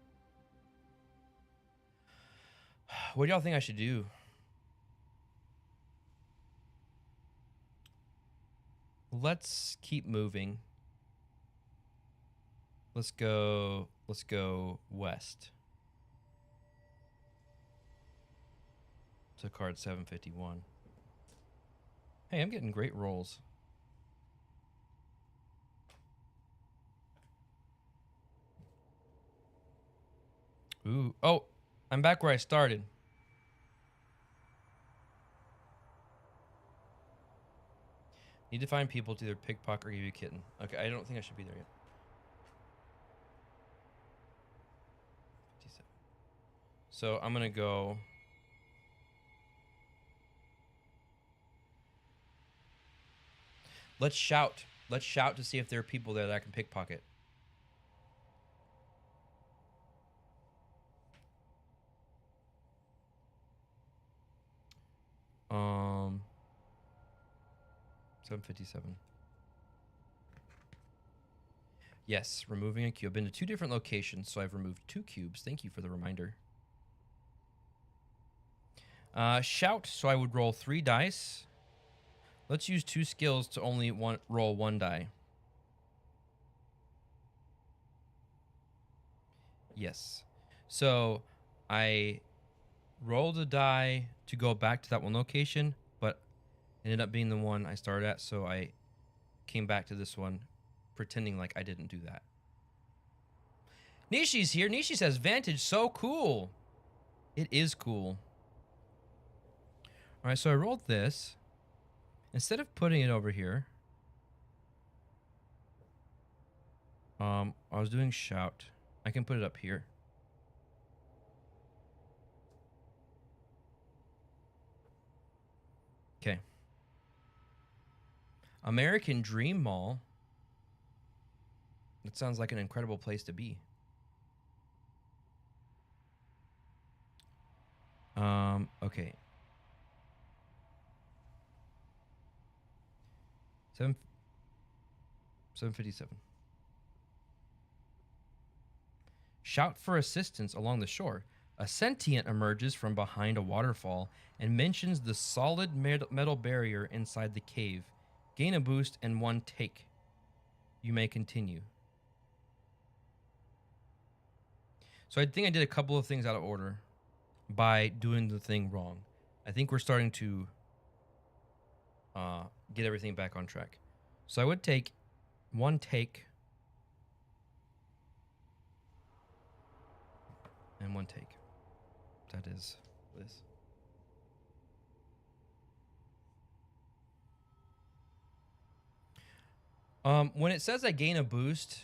What do y'all think I should do? Let's keep moving. Let's go west. To card 751. Hey, I'm getting great rolls. Ooh. Oh, I'm back where I started. Need to find people to either pickpocket or give you a kitten. Okay, I don't think I should be there yet. 57. So I'm gonna go. Let's shout. Let's shout to see if there are people there that I can pickpocket. Um. 757. Yes, removing a cube. I've been to 2 different locations, so I've removed 2 cubes. Thank you for the reminder. Shout, so I would roll 3 dice. Let's use 2 skills to only roll 1 die. Yes. So I rolled a die to go back to that one location, but it ended up being the one I started at, so I came back to this one, pretending like I didn't do that. Nishi's here. Nishi says, Vantage, so cool. It is cool. All right, so I rolled this. Instead of putting it over here, I was doing shout. I can put it up here. Okay. American Dream Mall. That sounds like an incredible place to be. Okay. 757. Shout for assistance along the shore. A sentient emerges from behind a waterfall and mentions the solid metal barrier inside the cave. Gain a boost and 1 take. You may continue. So I think I did a couple of things out of order by doing the thing wrong. I think we're starting to get everything back on track. So I would take 1 take and 1 take. That is this. When it says I gain a boost,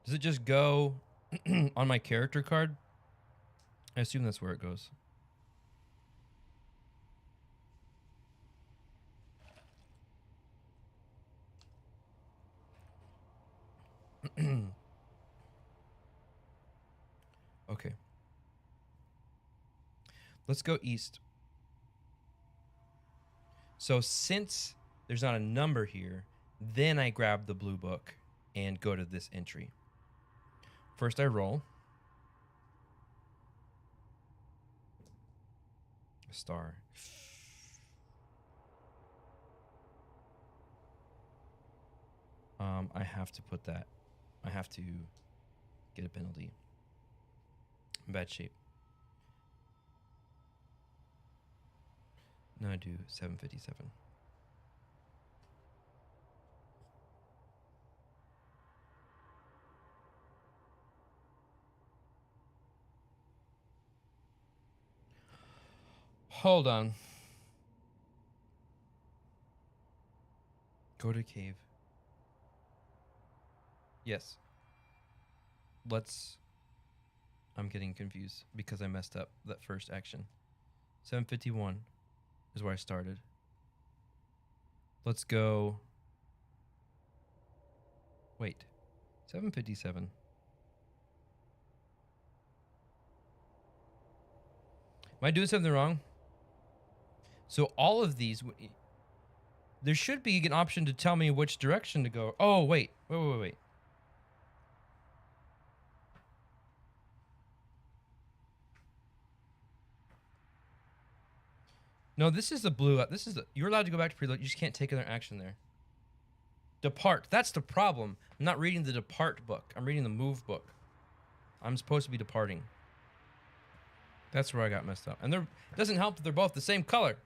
does it just go on my character card? I assume that's where it goes. Okay. Let's go east. So since there's not a number here, then I grab the blue book and go to this entry. First I roll. A star. I have to put that. I have to get a penalty. I'm bad shape. No, I do 757. Hold on. Go to cave. Yes. I'm getting confused because I messed up that first action. 751 is where I started. Let's go. Wait. 757. Am I doing something wrong? So all of these, there should be an option to tell me which direction to go. Oh, wait. Wait. No, this is the blue. You're allowed to go back to preload. You just can't take another action there. Depart. That's the problem. I'm not reading the depart book. I'm reading the move book. I'm supposed to be departing. That's where I got messed up. And it doesn't help that they're both the same color.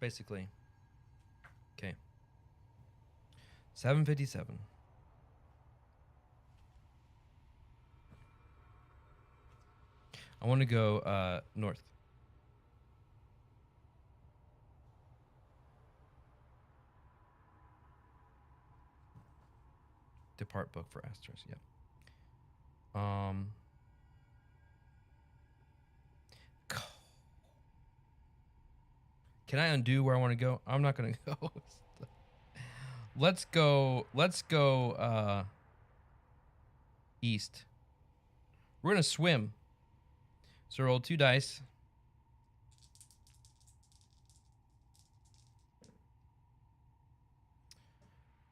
Basically. Okay. 757. I want to go north. Depart book for Astros, yep. Can I undo where I want to go? I'm not gonna go. Let's go east. We're gonna swim. So roll 2 dice.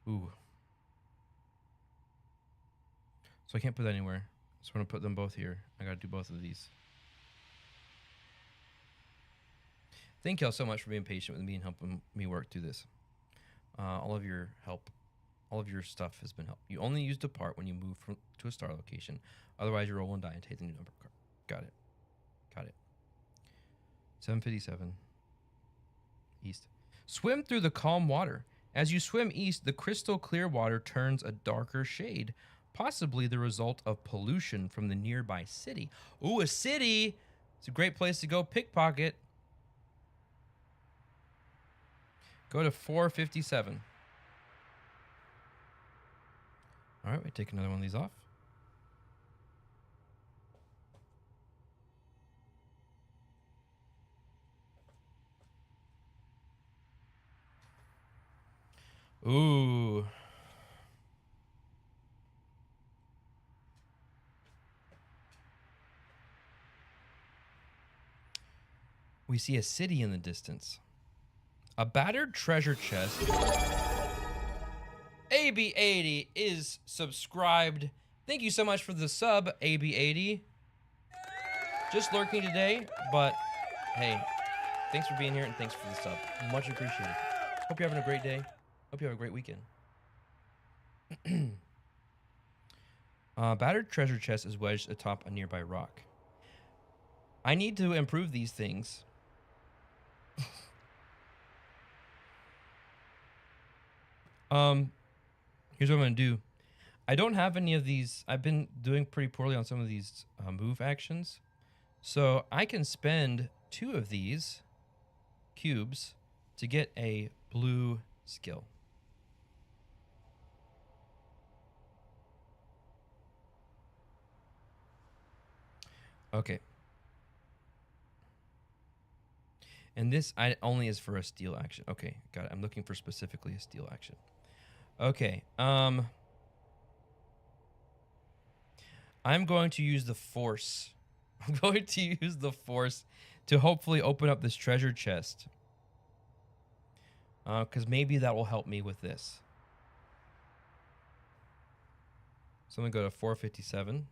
Ooh. So I can't put that anywhere. So I'm going to put them both here. I got to do both of these. Thank y'all so much for being patient with me and helping me work through this. All of your help, all of your stuff has been helped. You only use depart when you move to a star location. Otherwise, you roll 1 die and take the new number card. Got it. Got it. 757. East. Swim through the calm water. As you swim east, the crystal clear water turns a darker shade, possibly the result of pollution from the nearby city. Ooh, a city! It's a great place to go pickpocket. Go to 457. All right, we take another one of these off. Ooh. We see a city in the distance. A battered treasure chest. AB80 is subscribed. Thank you so much for the sub, AB80. Just lurking today, but hey, thanks for being here and thanks for the sub. Much appreciated. Hope you're having a great day. Hope you have a great weekend. Battered treasure chest is wedged atop a nearby rock. I need to improve these things. Here's what I'm gonna do. I don't have any of these. I've been doing pretty poorly on some of these move actions. So I can spend 2 of these cubes to get a blue skill. Okay. And this only is for a steal action. Okay, got it. I'm looking for specifically a steal action. Okay. I'm going to use the force. I'm going to use the force to hopefully open up this treasure chest. Because maybe that will help me with this. So I'm going to go to 457.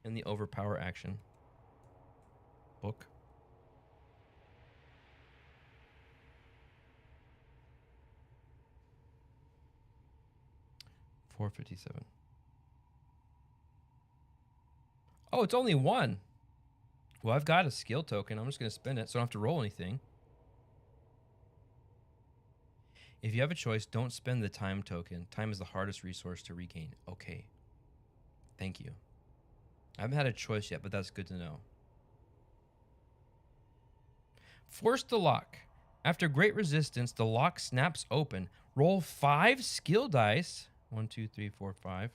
In the overpower action. Book. $457. Oh, it's only 1. Well, I've got a skill token. I'm just going to spend it so I don't have to roll anything. If you have a choice, don't spend the time token. Time is the hardest resource to regain. Okay. Thank you. I haven't had a choice yet, but that's good to know. Force the lock. After great resistance, the lock snaps open. Roll 5 skill dice. 1, 2, 3, 4, 5.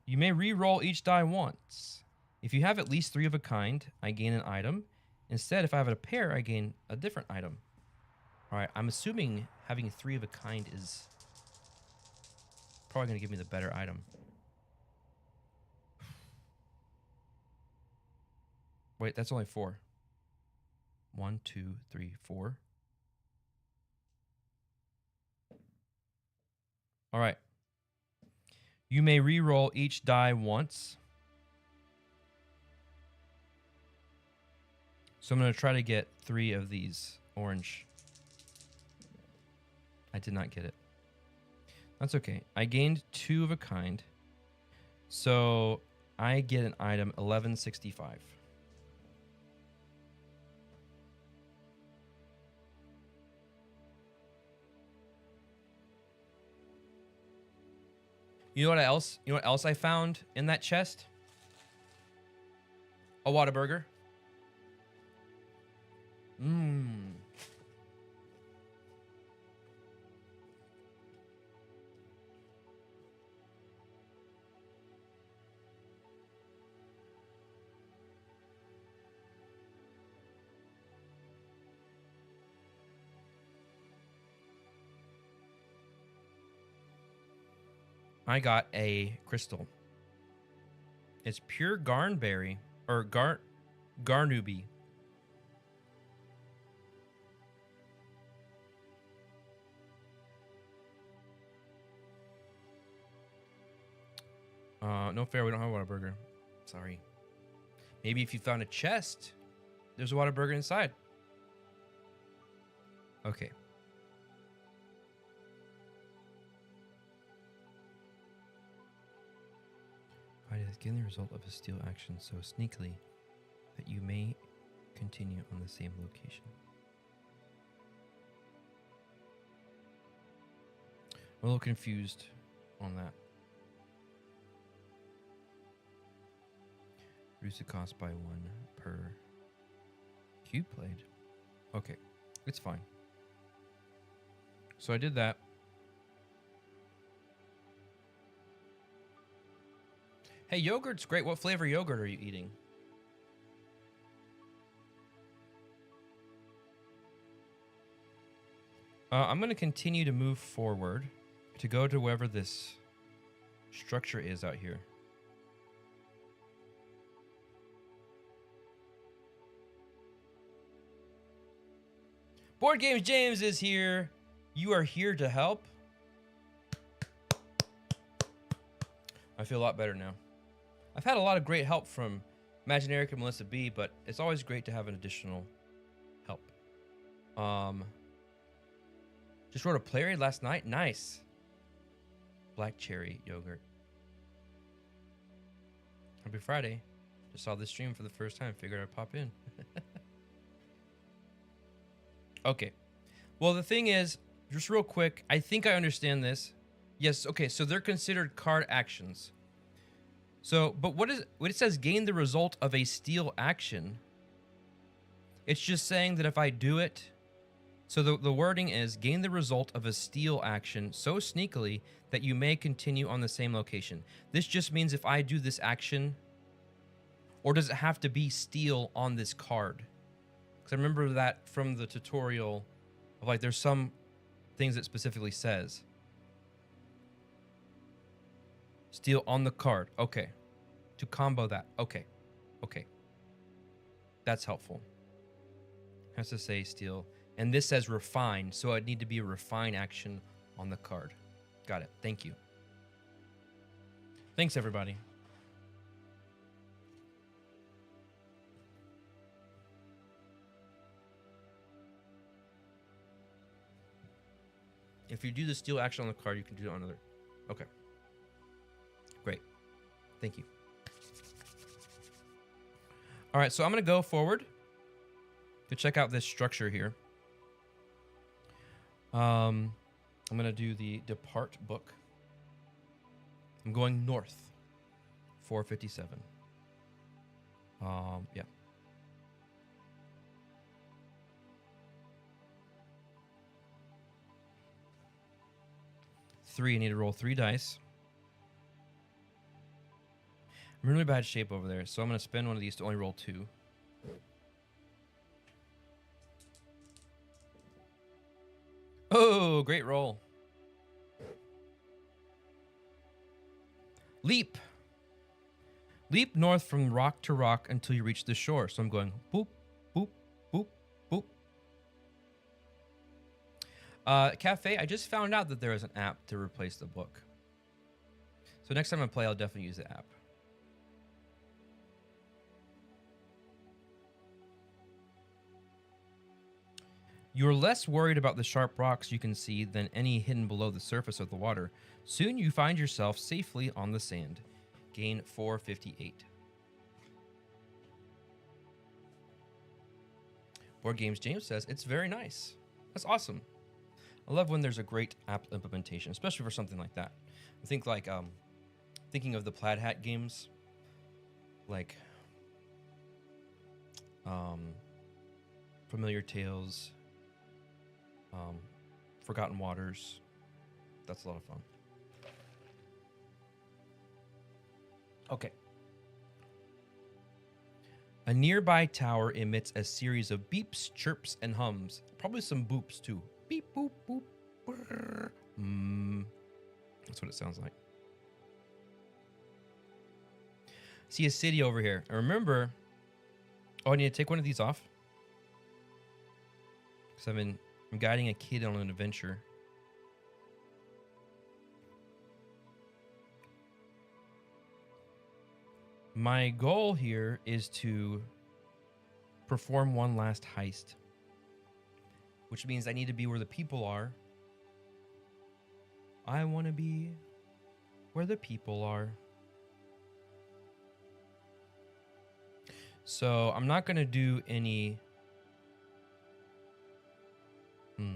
You may re-roll each die once. If you have at least 3 of a kind, I gain an item. Instead, if I have a pair, I gain a different item. All right, I'm assuming having 3 of a kind is probably going to give me the better item. Wait, that's only 4. 1, 2, 3, 4. All right. You may re-roll each die once. So I'm going to try to get 3 of these orange. I did not get it. That's okay. I gained 2 of a kind. So I get an item 1165. You know what else? You know what else I found in that chest? A Whataburger. Mmm. I got a crystal. It's pure garnberry or garnubi. No fair, we don't have a Whataburger. Sorry. Maybe if you found a chest, there's a Whataburger inside. Okay. Fight is getting the result of a steal action so sneakily that you may continue on the same location. I'm a little confused on that. Reduce the cost by 1 per cube played. Okay, it's fine. So I did that. Hey, yogurt's great. What flavor yogurt are you eating? I'm going to continue to move forward to go to wherever this structure is out here. Board Games James is here. You are here to help. I feel a lot better now. I've had a lot of great help from Imaginaric and Melissa B, but it's always great to have an additional help. Just wrote a play raid last night. Nice. Black cherry yogurt. Happy Friday. Just saw this stream for the first time. Figured I'd pop in. Okay. Well, the thing is, just real quick, I think I understand this. Yes, okay, so they're considered card actions. So, but when it says gain the result of a steal action, it's just saying that if I do it, so the wording is gain the result of a steal action so sneakily that you may continue on the same location. This just means if I do this action, or does it have to be steal on this card? Because I remember that from the tutorial of like there's some things it specifically says. Steal on the card. Okay. To combo that. Okay. Okay. That's helpful. Has to say steal. And this says refine, so it'd need to be a refine action on the card. Got it. Thank you. Thanks, everybody. If you do the steal action on the card, you can do it on another. Okay. Great. Thank you. All right, so I'm going to go forward to check out this structure here. I'm going to do the depart book. I'm going north. 457. Yeah. I need to roll 3 dice. I'm in really bad shape over there, so I'm going to spend one of these to only roll 2. Oh, great roll. Leap. Leap north from rock to rock until you reach the shore. So I'm going boop, boop, boop, boop. Cafe, I just found out that there is an app to replace the book. So next time I play, I'll definitely use the app. You're less worried about the sharp rocks you can see than any hidden below the surface of the water. Soon you find yourself safely on the sand. Gain 458. Board Games James says, it's very nice. That's awesome. I love when there's a great app implementation, especially for something like that. I think like, thinking of the Plaid Hat games, like Familiar Tales, Forgotten Waters. That's a lot of fun. Okay. A nearby tower emits a series of beeps, chirps, and hums. Probably some boops too. Beep, boop, boop. Brrr. That's what it sounds like. See a city over here. And remember, oh, I need to take one of these off. Because I'm guiding a kid on an adventure. My goal here is to perform one last heist, which means I need to be where the people are. I want to be where the people are. So I'm not going to do any... Ooh,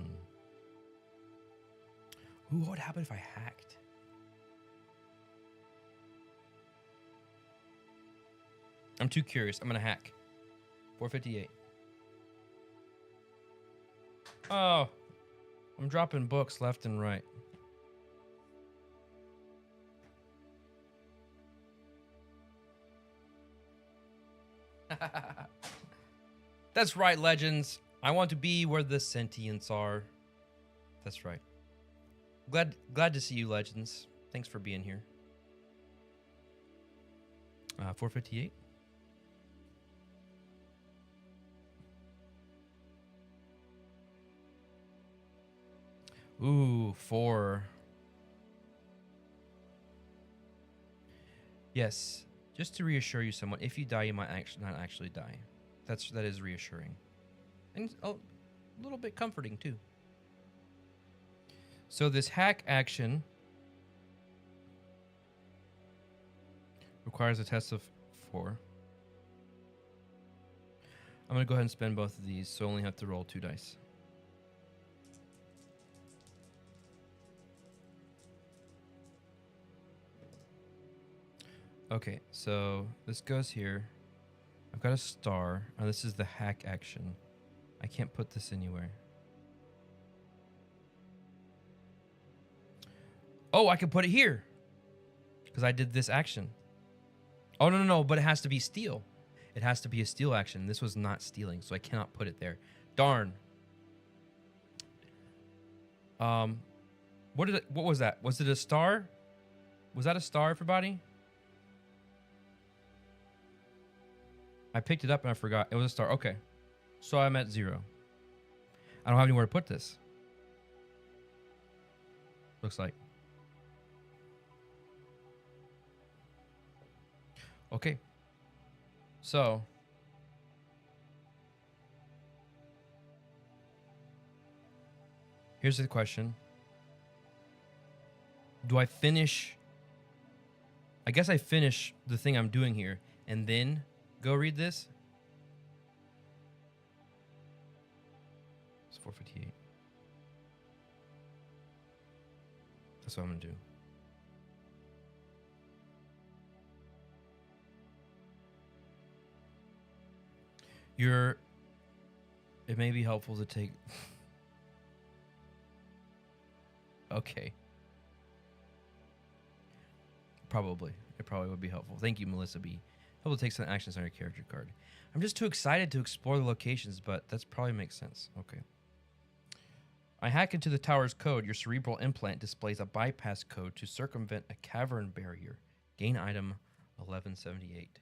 what would happen if I hacked? I'm too curious. I'm going to hack. 458. Oh, I'm dropping books left and right. That's right, legends. I want to be where the sentients are. That's right. Glad to see you, legends. Thanks for being here. 458. Ooh, 4. Yes, just to reassure you somewhat, if you die, you might not actually die. That is reassuring. And a little bit comforting, too. So this hack action requires a test of 4. I'm going to go ahead and spend both of these, so I only have to roll 2 dice. Okay, so this goes here. I've got a star. Oh, this is the hack action. I can't put this anywhere. Oh, I can put it here. Because I did this action. Oh, no, but it has to be steal. It has to be a steal action. This was not stealing, so I cannot put it there. Darn. What was that? Was it a star? Was that a star, everybody? I picked it up and I forgot. It was a star. Okay. So I'm at 0. I don't have anywhere to put this. Looks like. Okay. So. Here's the question. Do I finish? I guess I finish the thing I'm doing here and then go read this. It's 458. That's what I'm gonna do. It may be helpful to take. Okay. Probably. It probably would be helpful. Thank you, Melissa B. Helpful to take some actions on your character card. I'm just too excited to explore the locations, but that probably makes sense. Okay. I hack into the tower's code. Your cerebral implant displays a bypass code to circumvent a cavern barrier. Gain item 1178.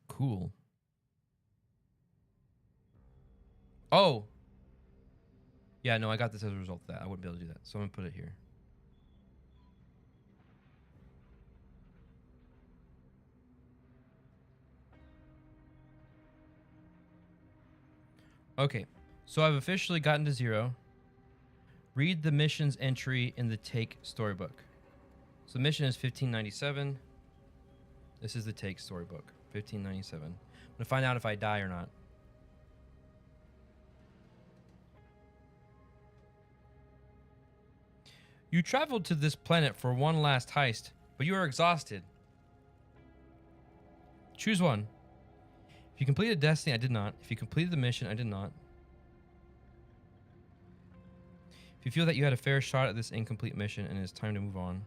Cool. Oh. Yeah, no, I got this as a result of that. I wouldn't be able to do that. So I'm going to put it here. Okay, so I've officially gotten to 0. Read the mission's entry in the Take storybook. So the mission is 1597. This is the Take storybook, 1597. I'm going to find out if I die or not. You traveled to this planet for one last heist, but you are exhausted. Choose one. If you completed Destiny, I did not. If you completed the mission, I did not. If you feel that you had a fair shot at this incomplete mission and it is time to move on.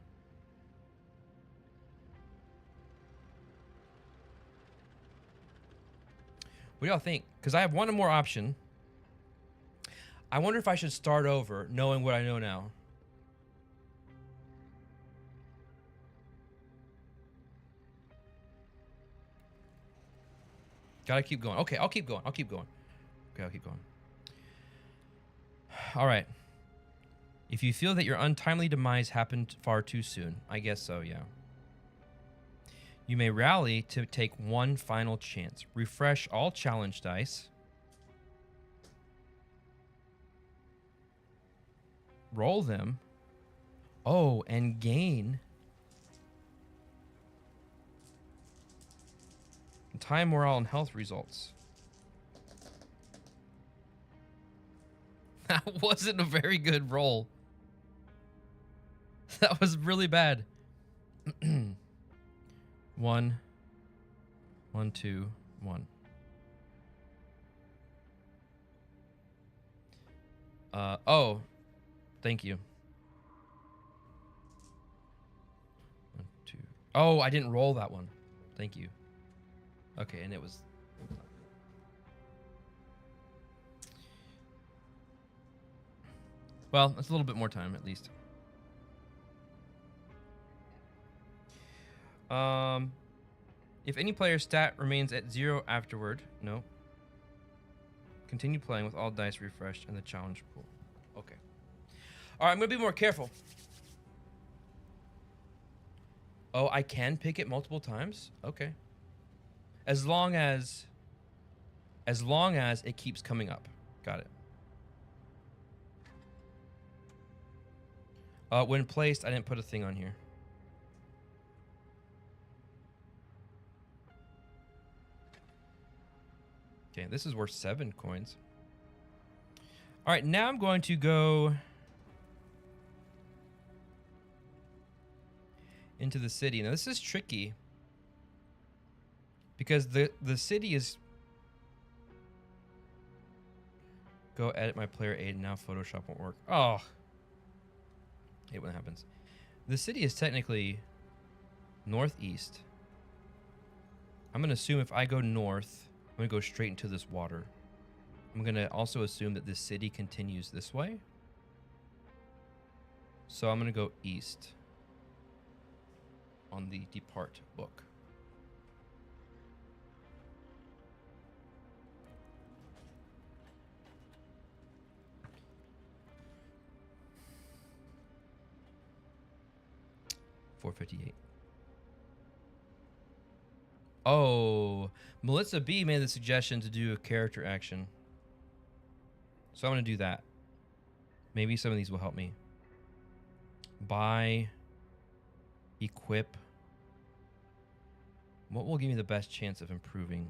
What do y'all think? Because I have one more option. I wonder if I should start over knowing what I know now. Gotta keep going. Okay, I'll keep going. Okay, I'll keep going. All right. If you feel that your untimely demise happened far too soon. I guess so, yeah. You may rally to take one final chance. Refresh all challenge dice. Roll them. Oh, and gain time, morale, and health results. That wasn't a very good roll. That was really bad. 1, 1, 2, 1. Oh, thank you. 1, 2. Oh, I didn't roll that one. Thank you. Okay, and it was. Well, it's a little bit more time at least. If any player's stat remains at 0 afterward, no. Continue playing with all dice refreshed in the challenge pool. Okay. All right, I'm gonna be more careful. Oh, I can pick it multiple times? Okay. As long as it keeps coming up. Got it. When placed, I didn't put a thing on here. Okay, this is worth 7 coins. All right, now I'm going to go into the city. Now, this is tricky because the city is... Go edit my player aid. Now Photoshop won't work. Oh. I hate when that happens. The city is technically northeast. I'm going to assume if I go north, I'm going to go straight into this water. I'm going to also assume that this city continues this way. So I'm going to go east on the depart book. $4.58. Oh, Melissa B made the suggestion to do a character action. So I'm going to do that. Maybe some of these will help me. Buy. Equip. What will give me the best chance of improving?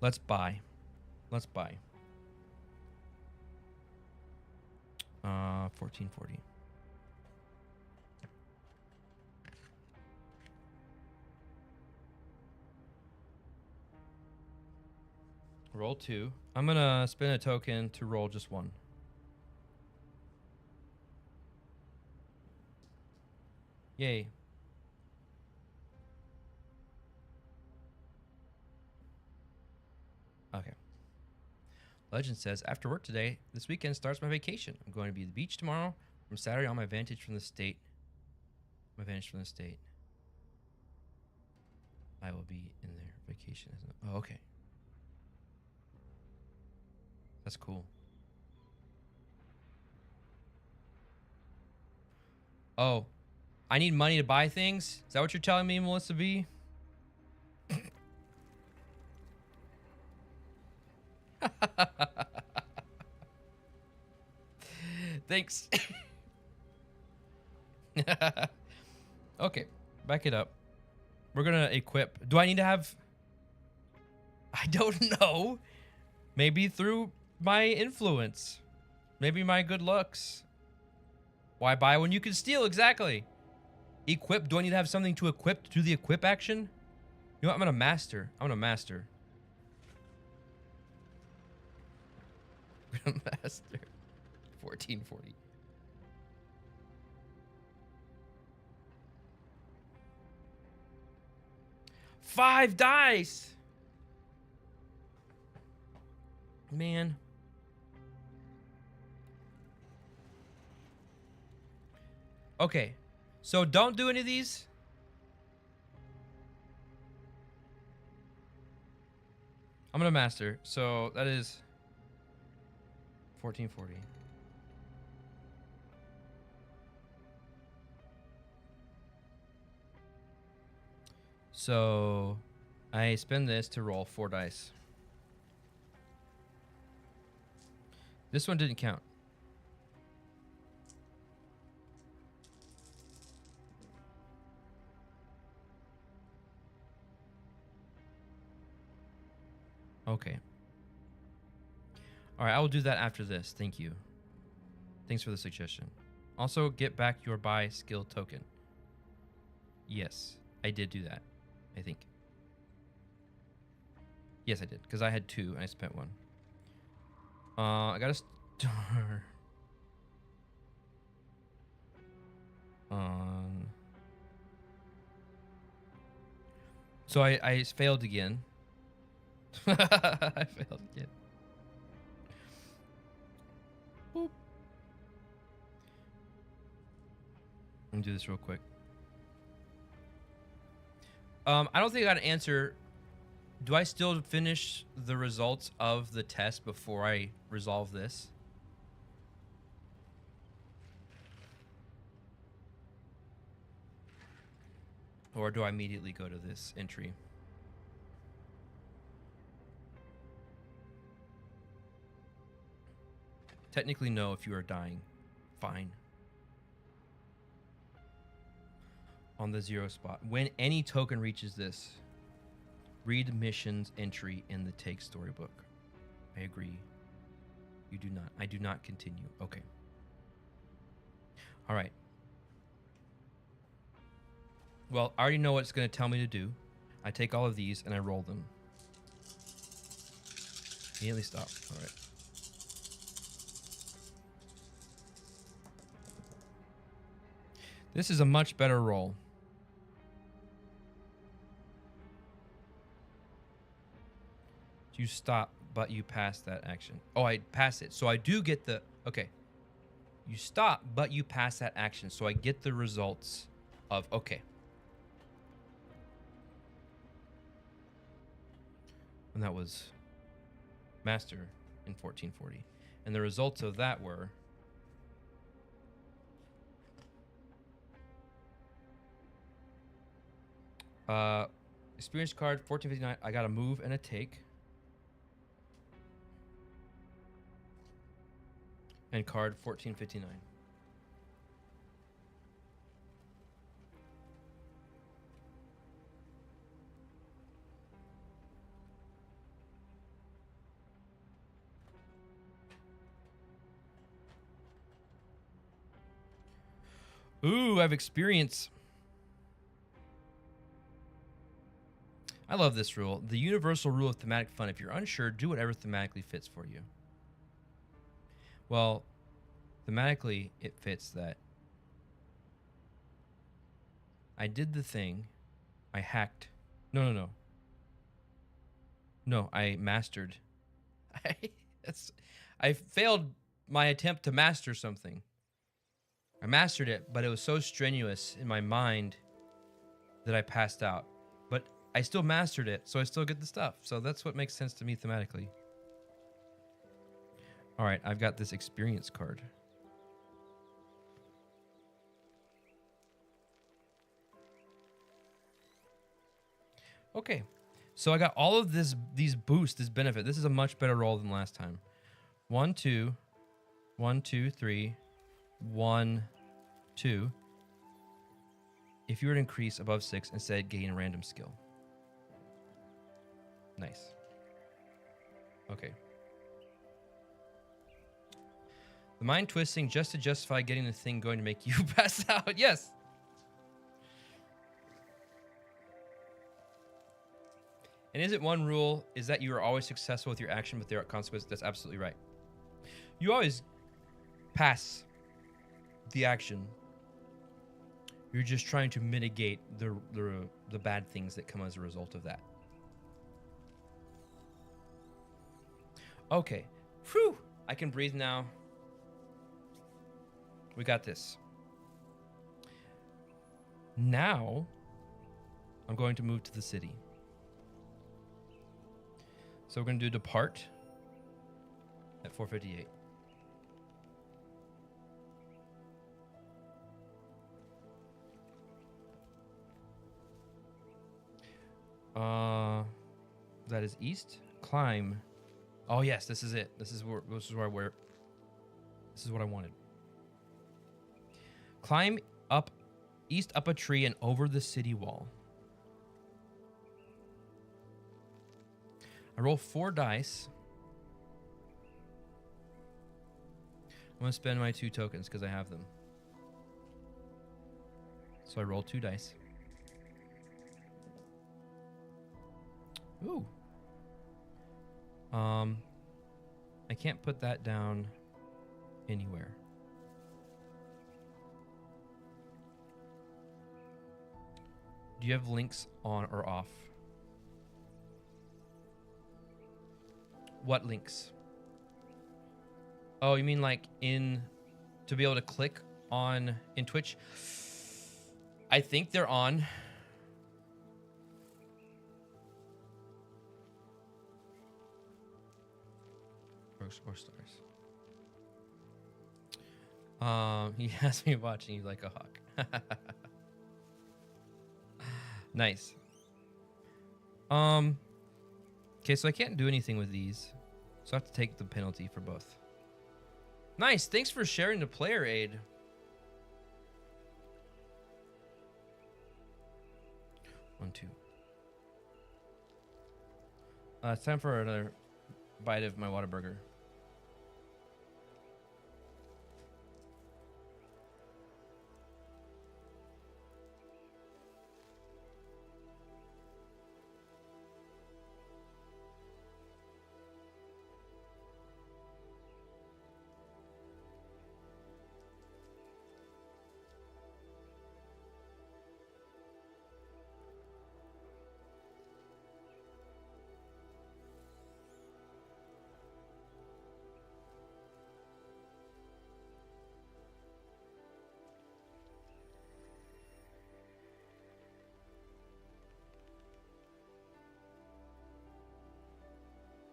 Let's buy. Let's buy. 1440. Roll 2. I'm gonna spin a token to roll just 1. Yay. Okay. Legend says, after work today, this weekend starts my vacation. I'm going to be at the beach tomorrow. From Saturday on my Vantage from the state. My Vantage from the state. I will be in their vacation. Oh, okay. That's cool. Oh, I need money to buy things? Is that what you're telling me, Melissa B? Thanks. Okay, back it up. We're gonna equip. Do I need to have... I don't know. Maybe through my influence. Maybe my good looks. Why buy when you can steal? Exactly. Equip. Do I need to have something to equip to do the equip action? You know what? I'm gonna master. I'm gonna master. I'm gonna master. 1440. Five dice. Man. Okay. So don't do any of these. I'm gonna master. So that is 1440. So I spend this to roll 4 dice. This one didn't count. Okay. All right, I will do that after this. Thank you. Thanks for the suggestion. Also, get back your buy skill token. Yes, I did do that, I think. Yes, I did, because I had 2 and I spent 1. I got a star on. So I failed again. I failed again. Boop. Let me do this real quick. I don't think I got an answer. Do I still finish the results of the test before I resolve this? Or do I immediately go to this entry? Technically, no, if you are dying. Fine. On the 0 spot. When any token reaches this, read missions entry in the take storybook. I agree. You do not. I do not continue. Okay. All right. Well, I already know what it's going to tell me to do. I take all of these and I roll them. Immediately stop. All right. This is a much better roll. You stop, but you pass that action. Oh, I pass it. So I do get the... Okay. You stop, but you pass that action. So I get the results of... Okay. And that was Master in 1440. And the results of that were... experience card 1459. I got a move and a take. And card 1459. Ooh, I have experience. I love this rule. The universal rule of thematic fun. If you're unsure, do whatever thematically fits for you. Well, thematically, it fits that I did the thing. I hacked. No. No, I mastered. I failed my attempt to master something. I mastered it, but it was so strenuous in my mind that I passed out. But I still mastered it, so I still get the stuff. So that's what makes sense to me thematically. All right, I've got this experience card. Okay, so I got all of these boosts, this benefit. This is a much better roll than last time. 1, 2, 1, 2, 3, 1, 2. If you were to increase above 6, instead gain a random skill. Nice. Okay. The mind twisting just to justify getting the thing going to make you pass out. Yes. And is it one rule is that you are always successful with your action, but there are consequences? That's absolutely right. You always pass the action. You're just trying to mitigate the bad things that come as a result of that. Okay. Whew. I can breathe now. We got this. Now, I'm going to move to the city. So we're gonna do depart at 4:58. That is east. Climb. Oh yes, this is it. This is what I wanted. Climb up east up a tree and over the city wall. I roll 4 dice. I'm gonna spend my 2 tokens because I have them. So I roll 2 dice. Ooh. I can't put that down anywhere. Do you have links on or off? What links? Oh, you mean like to be able to click on in Twitch? I think they're on. Or stars. He has me watching you like a hawk. Nice. Okay, so I can't do anything with these. So I have to take the penalty for both. Nice, thanks for sharing the player aid. One, two. It's time for another bite of my Whataburger.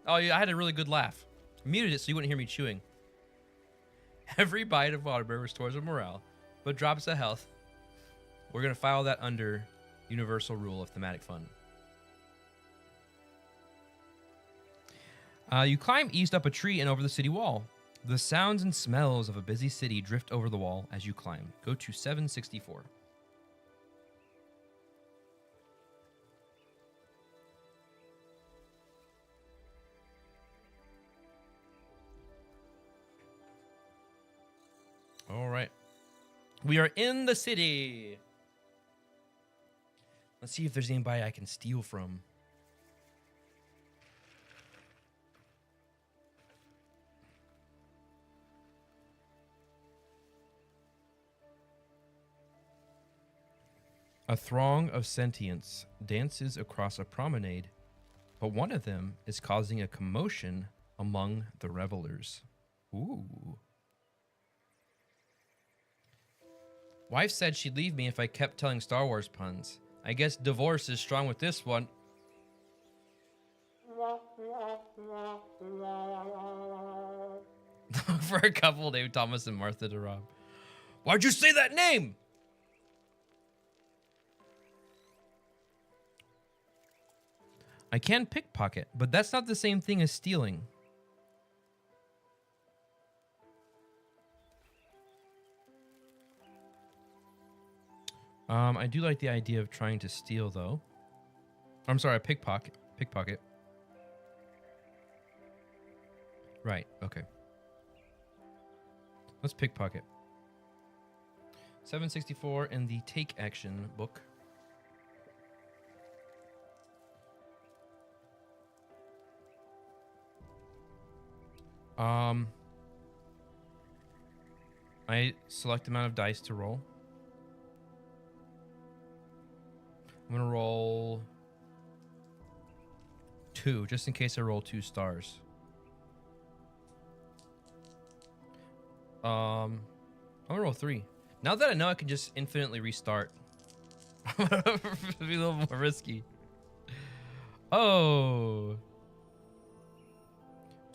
Oh, yeah, I had a really good laugh. I muted it so you wouldn't hear me chewing. Every bite of Whataburger restores a morale, but drops a health. We're going to file that under universal rule of thematic fun. You climb east up a tree and over the city wall. The sounds and smells of a busy city drift over the wall as you climb. Go to 764. All right. We are in the city. Let's see if there's anybody I can steal from. A throng of sentients dances across a promenade, but one of them is causing a commotion among the revelers. Ooh. Wife said she'd leave me if I kept telling Star Wars puns. I guess divorce is strong with this one. For a couple named Thomas and Martha to Rob. Why'd you say that name? I can pickpocket, but that's not the same thing as stealing. I do like the idea of trying to steal, though. I'm sorry, pickpocket. Pickpocket. Right, okay. Let's pickpocket. 764 in the take action book. I select the amount of dice to roll. I'm gonna roll 2, just in case I roll 2 stars. I'm gonna roll 3. Now that I know I can just infinitely restart, I'm gonna be a little more risky. Oh.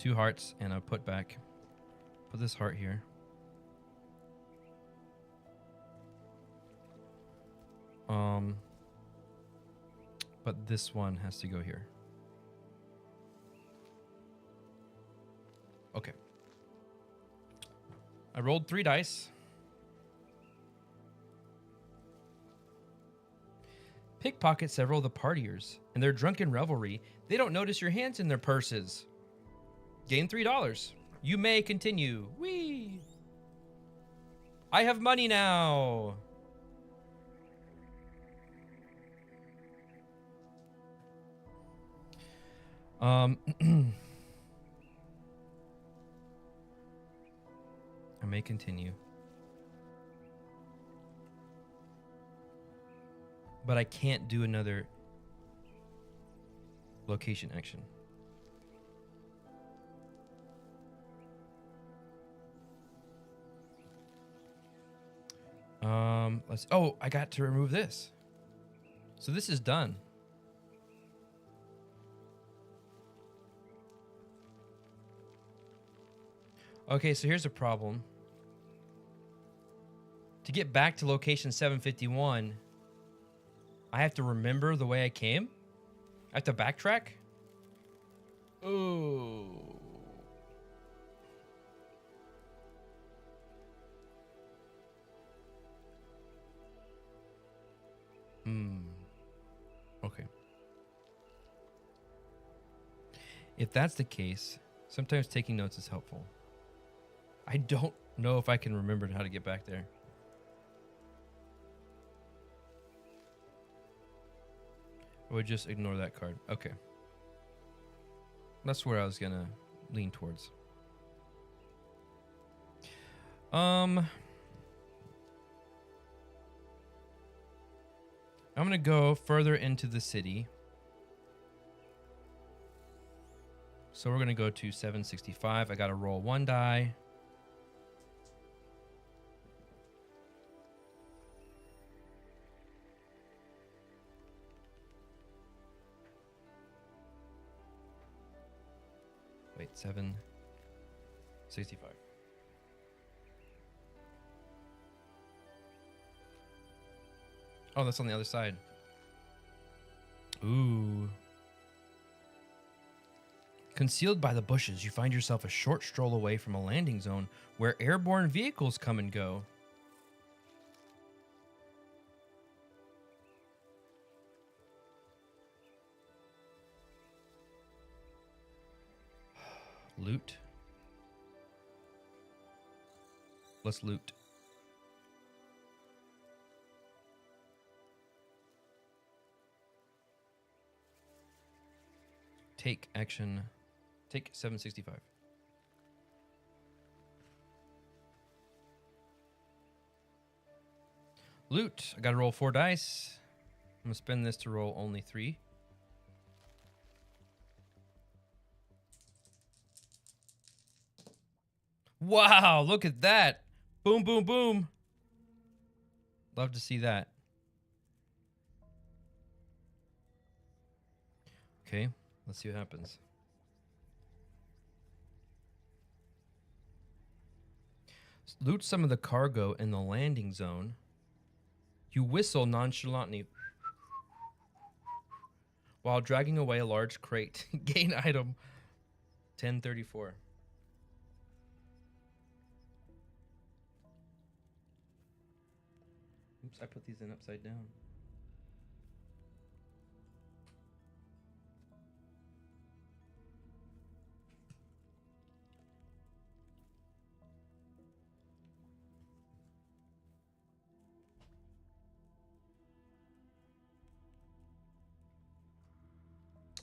2 hearts and a put back. Put this heart here. But this one has to go here. Okay. I rolled 3 dice. Pickpocket several of the partiers. In their drunken revelry, they don't notice your hands in their purses. Gain $3. You may continue. Whee! I have money now. I may continue. But I can't do another location action. Oh, I got to remove this. So this is done. Okay, so here's a problem. To get back to location 751, I have to remember the way I came? I have to backtrack? Ooh. Okay. If that's the case, sometimes taking notes is helpful. I don't know if I can remember how to get back there. I would just ignore that card. Okay. That's where I was gonna lean towards. I'm gonna go further into the city. So we're gonna go to 765. I gotta roll 1 die. Wait, 765. Oh, that's on the other side. Ooh. Concealed by the bushes, you find yourself a short stroll away from a landing zone where airborne vehicles come and go. Loot. Let's loot. Take action. Take 765. Loot. I gotta roll 4 dice. I'm gonna spend this to roll only 3. Wow, look at that. Boom, boom, boom. Love to see that. Okay, let's see what happens. Loot some of the cargo in the landing zone. You whistle nonchalantly while dragging away a large crate. Gain item 1034. Oops, I put these in upside down.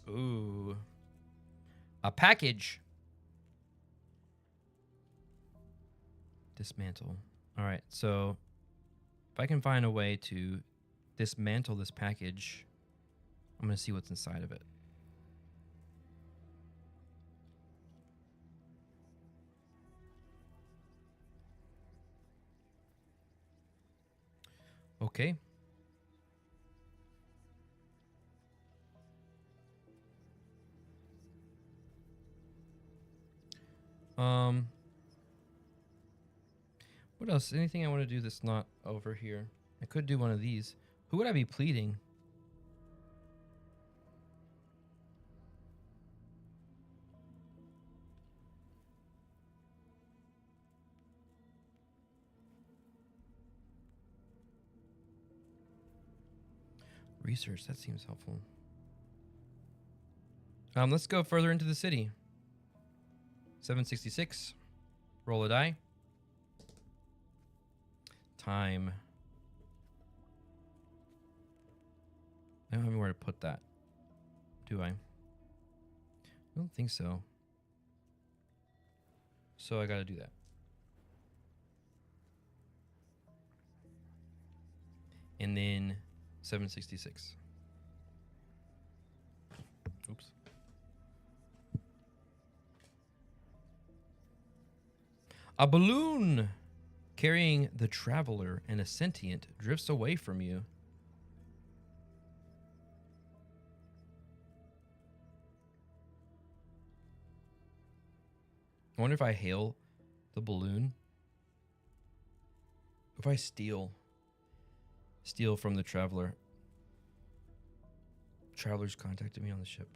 Ooh. A package. Dismantle. All right, so if I can find a way to dismantle this package, I'm going to see what's inside of it. Okay. Um, what else? Anything I want to do that's not over here? I could do one of these. Who would I be pleading? Research, that seems helpful. Let's go further into the city. 766. Roll a die. Time. I don't have anywhere to put that. Do I? I don't think so. So I gotta do that. And then 766. Oops. A balloon carrying the traveler and a sentient drifts away from you. I wonder if I hail the balloon. If I steal from the traveler. Travelers contacted me on the ship.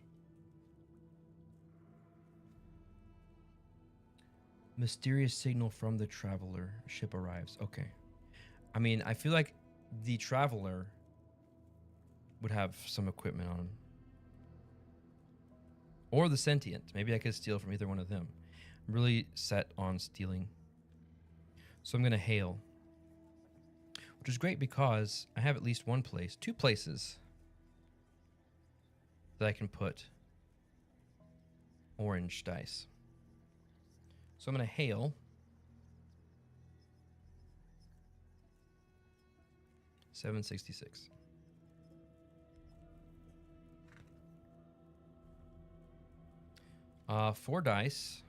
Mysterious signal from the traveler. Ship arrives. Okay. I mean, I feel like the traveler would have some equipment on him. Or the sentient. Maybe I could steal from either one of them. I'm really set on stealing. So I'm going to hail. Which is great because I have at least one place, two places that I can put orange dice. So I'm going to hail. 766. Four dice.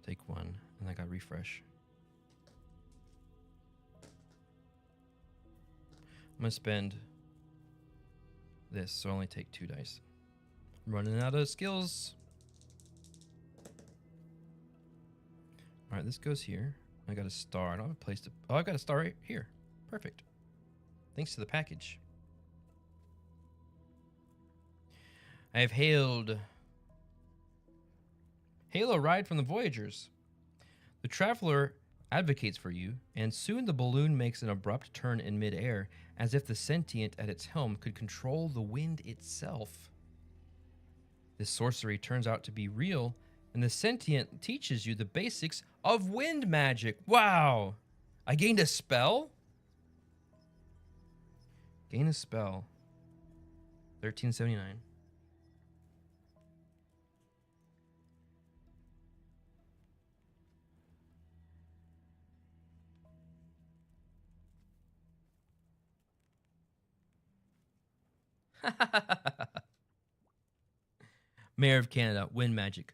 Take one, and I got refresh. I'm gonna spend this, so I only take two dice. I'm running out of skills. All right, this goes here. I got a star. I don't have a place to. Oh, I've got a star right here. Perfect. Thanks to the package. I have hailed. Hail a ride from the Voyagers. The traveler advocates for you, and soon the balloon makes an abrupt turn in midair, as if the sentient at its helm could control the wind itself. This sorcery turns out to be real, and the sentient teaches you the basics of wind magic. Wow! I gained a spell? Gain a spell. 1379. Mayor of Canada, wind magic.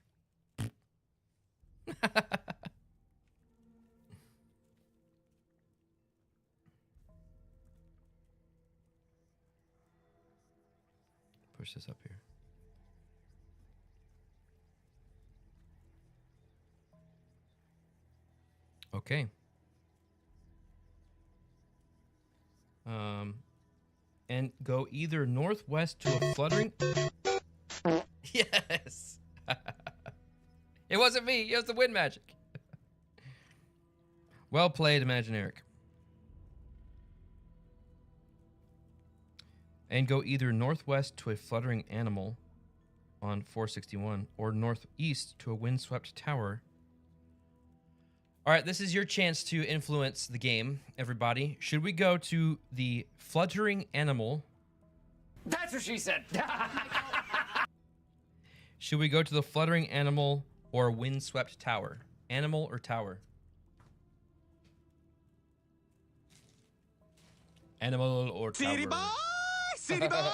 Push this up here. Okay. And go either northwest to a fluttering. Yes. It wasn't me. It was the wind magic. Well played, Imaginaric. And go either northwest to a fluttering animal on 461 or northeast to a windswept tower. All right, this is your chance to influence the game, everybody. Should we go to the fluttering animal? That's what she said. Should we go to the fluttering animal or windswept tower? Animal or tower? Animal or tower? City boy! City boy!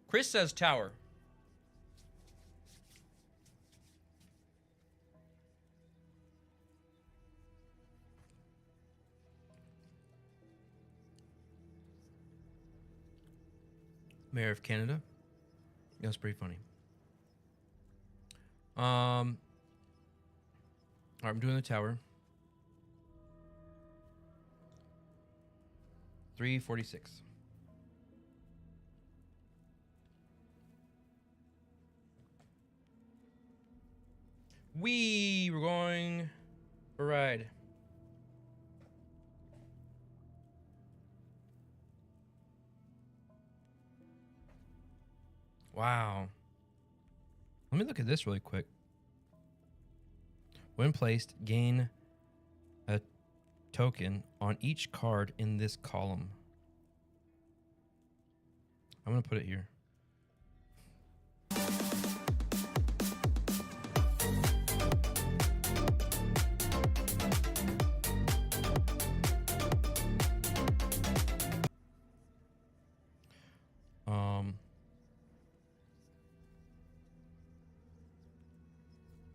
Chris says tower. Mayor of Canada, That's pretty funny. All right, I'm doing the tower. 346. We're going for a ride. Wow. Let me look at this really quick. When placed, gain a token on each card in this column. I'm going to put it here.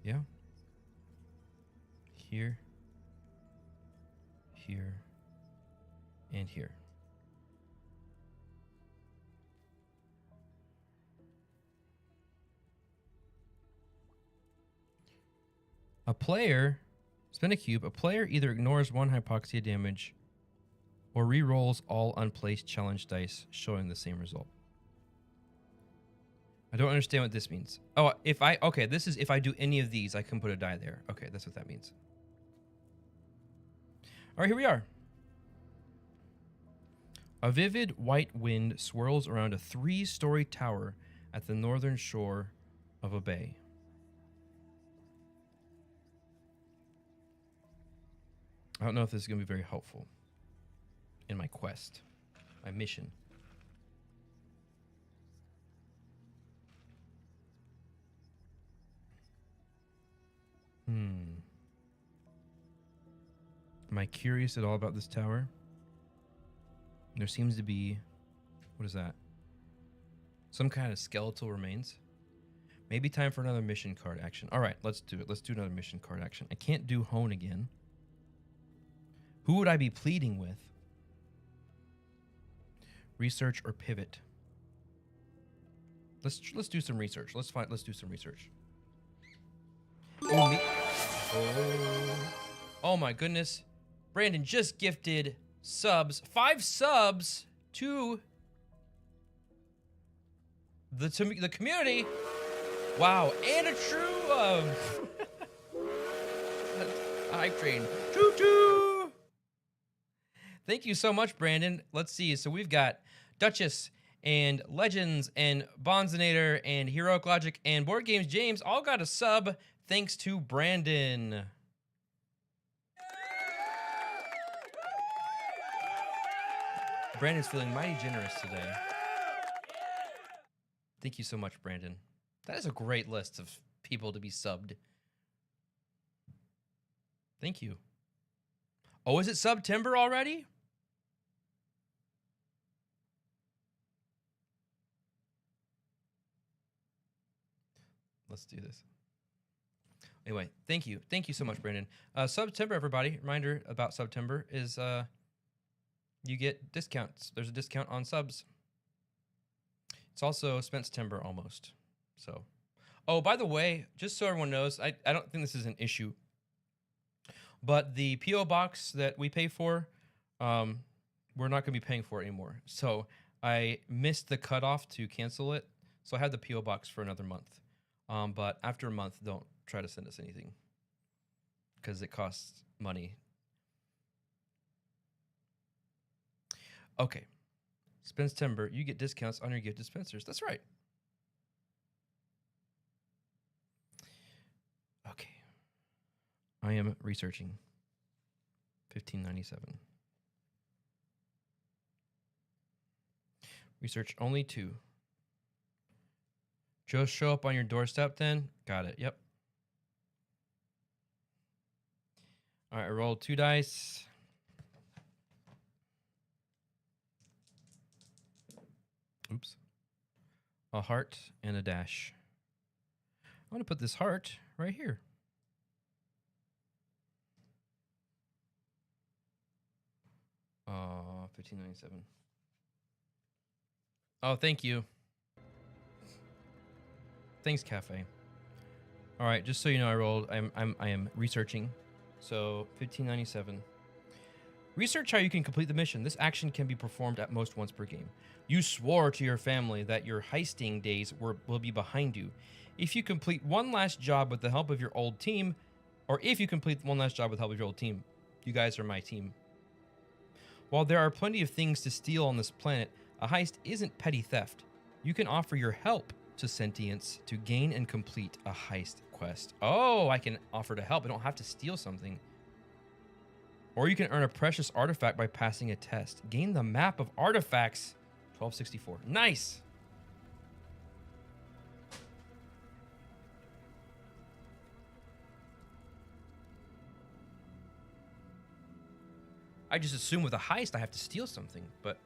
Yeah. Here, here, and here. A player, spin a cube, a player either ignores one hypoxia damage or re-rolls all unplaced challenge dice, showing the same result. I don't understand what this means. Oh, okay, this is if I do any of these, I can put a die there. Okay, that's what that means. All right, here we are. A vivid white wind swirls around a 3-story tower at the northern shore of a bay. I don't know if this is going to be very helpful in my quest, my mission. Am I curious at all about this tower? There seems to be, what is that? Some kind of skeletal remains. Maybe time for another mission card action. All right, let's do it. Let's do another mission card action. I can't do hone again. Who would I be pleading with? Research or pivot? Let's do some research. Let's do some research. Oh my goodness. Brandon just gifted 5 subs to the community. Wow, and a true hype train. Choo-choo! Thank you so much, Brandon. Let's see. So we've got Duchess and Legends and Bonzinator and Heroic Logic and Board Games James all got a sub thanks to Brandon. Brandon's feeling mighty generous today. Thank you so much, Brandon. That is a great list of people to be subbed. Thank you. Oh, is it September already? Let's do this. Anyway, thank you. Thank you so much, Brandon. September, everybody. Reminder about September is you get discounts. There's a discount on subs. It's also spent September almost. So, oh, by the way, just so everyone knows, I don't think this is an issue, but the P.O. box that we pay for, we're not going to be paying for it anymore. So I missed the cutoff to cancel it. So I have the P.O. box for another month. But after a month, don't try to send us anything because it costs money. Okay. Spend September, you get discounts on your gift dispensers. That's right. Okay. I am researching. 1597. Research only 2. Just show up on your doorstep then? Got it. Yep. All right, I rolled 2 dice. Oops. A heart and a dash. I'm going to put this heart right here. Oh, 1597. Oh, thank you. Thanks, Cafe. All right, just so you know, I am researching. So 1597. Research how you can complete the mission. This action can be performed at most once per game. You swore to your family that your heisting days will be behind you. If you complete one last job with the help of your old team, or if you complete one last job with the help of your old team, you guys are my team. While there are plenty of things to steal on this planet, a heist isn't petty theft. You can offer your help to sentience to gain and complete a heist quest. Oh, I can offer to help. I don't have to steal something. Or you can earn a precious artifact by passing a test. Gain the map of artifacts. 1264. Nice. I just assume with a heist I have to steal something, but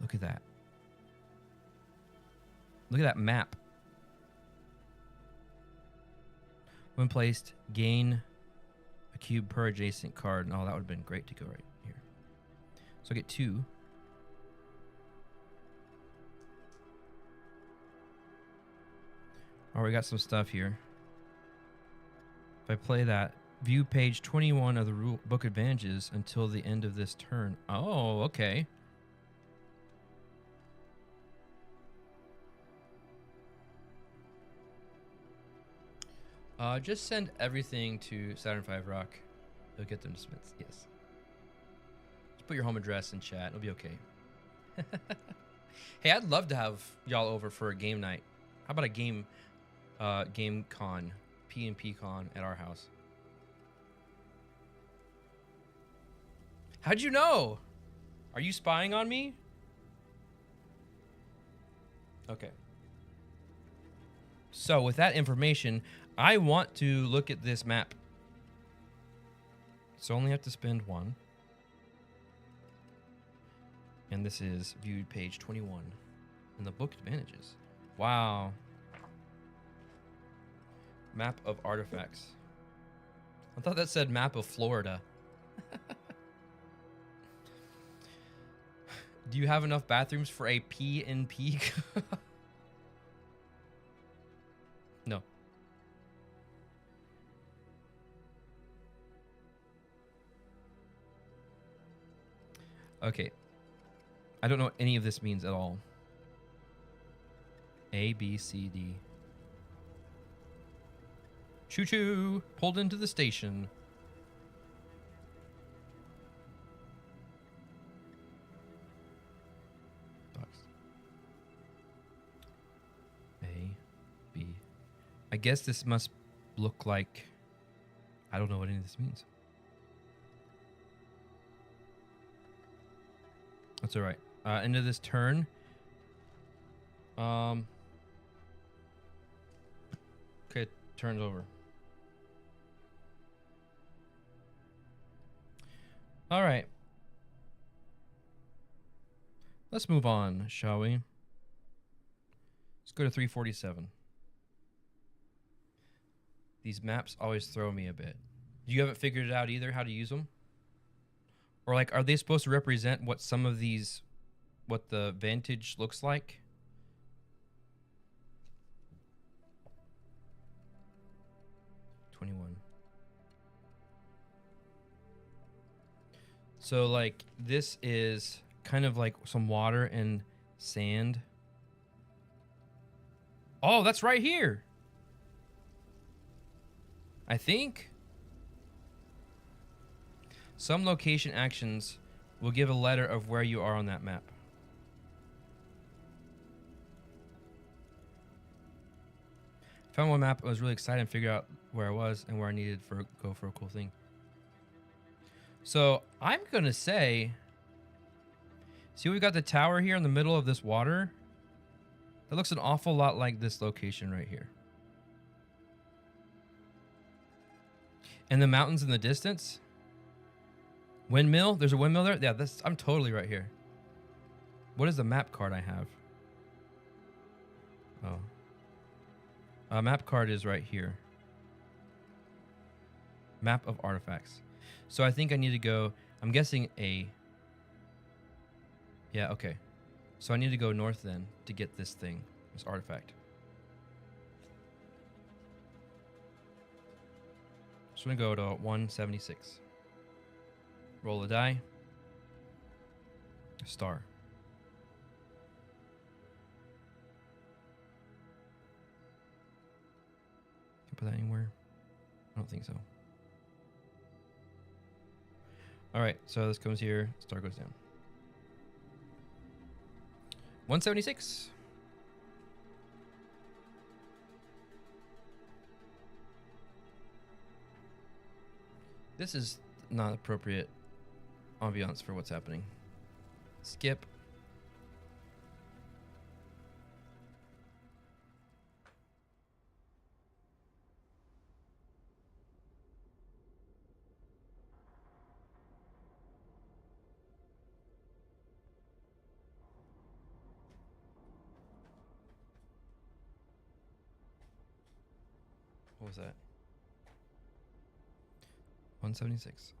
look at that. Look at that map. When placed, gain a cube per adjacent card. Oh, that would have been great to go right here. So I get 2. Oh, we got some stuff here. If I play that, view page 21 of the rule book advantages until the end of this turn. Oh, okay. Just send everything to Saturn V Rock. You'll get them to Smiths. Yes. Just put your home address in chat. It'll be okay. Hey, I'd love to have y'all over for a game night. How about a game con, P&P con at our house? How'd you know? Are you spying on me? Okay. So with that information, I want to look at this map. So only have to spend 1. And this is viewed page 21 in the book advantages. Wow. Map of artifacts. I thought that said map of Florida. Do you have enough bathrooms for a P&P? No. Okay. I don't know what any of this means at all. A, B, C, D. Choo-choo! Pulled into the station. A, B. I guess this must look like... I don't know what any of this means. That's all right. End of this turn. Okay, turns over. All right. Let's move on, shall we? Let's go to 347. These maps always throw me a bit. You haven't figured it out either, how to use them? Or like, are they supposed to represent what some of these, what the Vantage looks like? So like this is kind of like some water and sand. Oh, that's right here. I think. Some location actions will give a letter of where you are on that map. Found one map. I was really excited and figured out where I was and where I needed for go for a cool thing. So I'm gonna say, see, we got the tower here in the middle of this water. That looks an awful lot like this location right here. And the mountains in the distance. Windmill. There's a windmill there. Yeah, this. I'm totally right here. What is the map card I have? Oh. Map card is right here. Map of artifacts. So I think I need to go, I'm guessing A. Yeah, okay. So I need to go north then to get this thing. This artifact. So we're gonna go to 176. Roll a die. A star. Can I put that anywhere? I don't think so. All right, so this comes here. Star goes down. 176. This is not appropriate ambiance for what's happening. Skip. What was that? 176.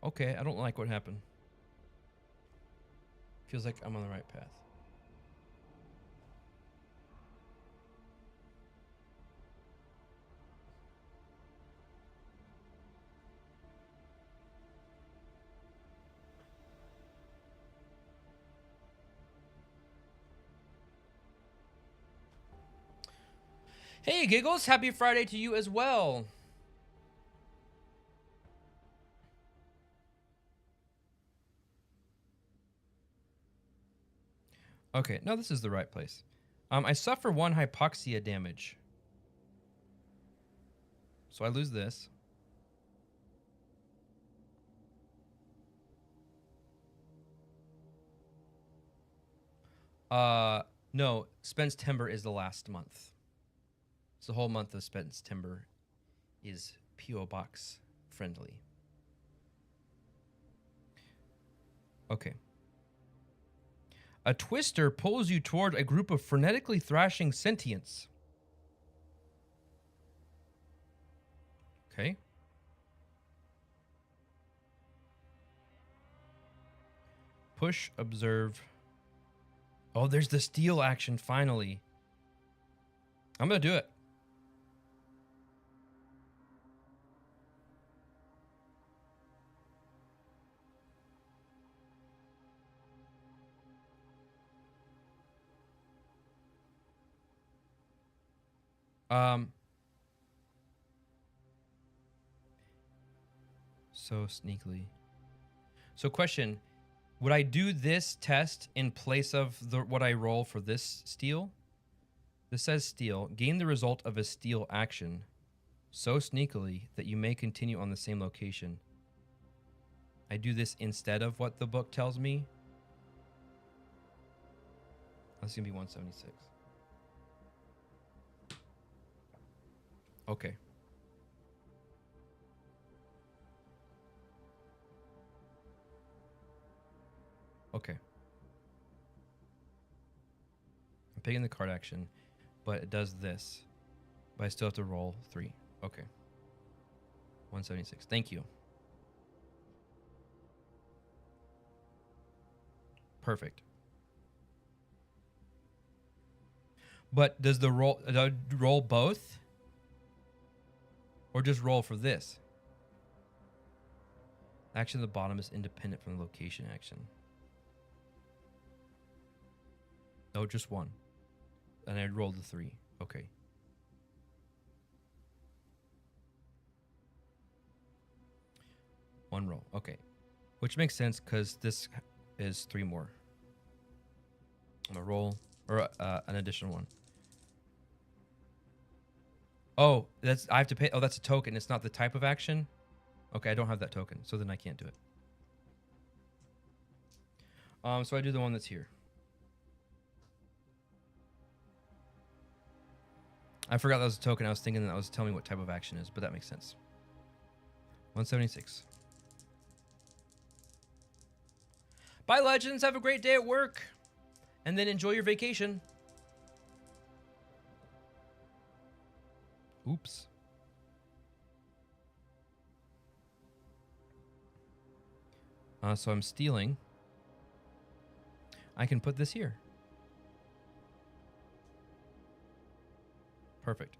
Okay, I don't like what happened. Feels like I'm on the right path. Hey, Giggles, happy Friday to you as well. Okay, no, this is the right place. I suffer 1 hypoxia damage. So I lose this. No, Spence Timber is the last month. So the whole month of Spence Timber is P.O. Box friendly. Okay. A twister pulls you toward a group of frenetically thrashing sentients. Okay. Push, observe. Oh, there's the steal action finally. I'm going to do it. So sneakily. So question, would I do this test in place of what I roll for this steal? This says steal. Gain the result of a steal action so sneakily that you may continue on the same location. I do this instead of what the book tells me. That's going to be 176. Okay. Okay. I'm picking the card action, but it does this. But I still have to roll 3. Okay. 176. Thank you. Perfect. But does the roll both? Or just roll for this? Action at the bottom is independent from the location action. No, just 1. And I rolled the 3. Okay. One roll. Okay. Which makes sense because this is 3 more. I'm going to roll, or an additional 1. Oh, I have to pay. Oh, that's a token. It's not the type of action. Okay, I don't have that token, so then I can't do it. So I do the one that's here. I forgot that was a token. I was thinking that was telling me what type of action is, but that makes sense. 176. Bye, legends. Have a great day at work, and then enjoy your vacation. Oops. So I'm stealing. I can put this here. Perfect.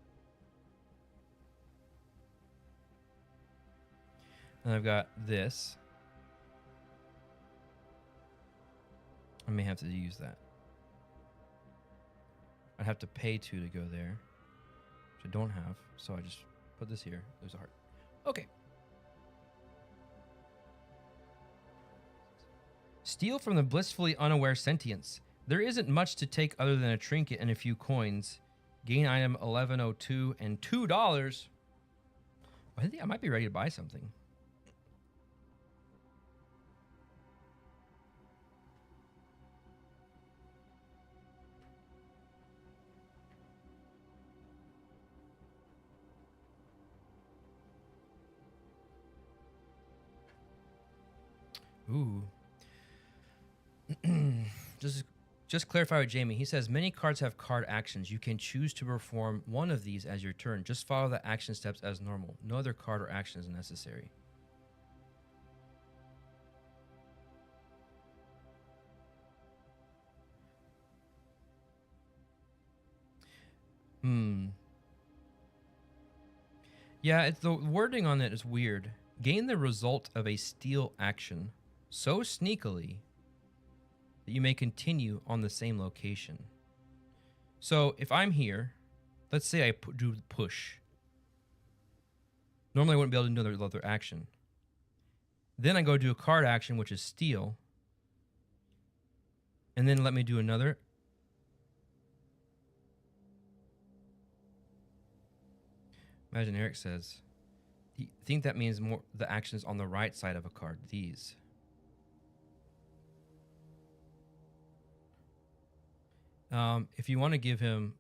And I've got this. I may have to use that. I'd have to pay 2 to go there, which I don't have. So I just put this here. There's a heart. Okay. Steal from the blissfully unaware sentience. There isn't much to take other than a trinket and a few coins. Gain item 1102 and $2. I think I might be ready to buy something. Ooh. Just clarify with Jamie. He says many cards have card actions. You can choose to perform one of these as your turn. Just follow the action steps as normal. No other card or action is necessary. Yeah, the wording on it is weird. Gain the result of a steal action so sneakily that you may continue on the same location. So if I'm here, let's say I do the push. Normally I wouldn't be able to do another action. Then I go do a card action, which is steal. And then let me do another. Imagine Eric says, I think that means more the actions on the right side of a card, these. If you want to give him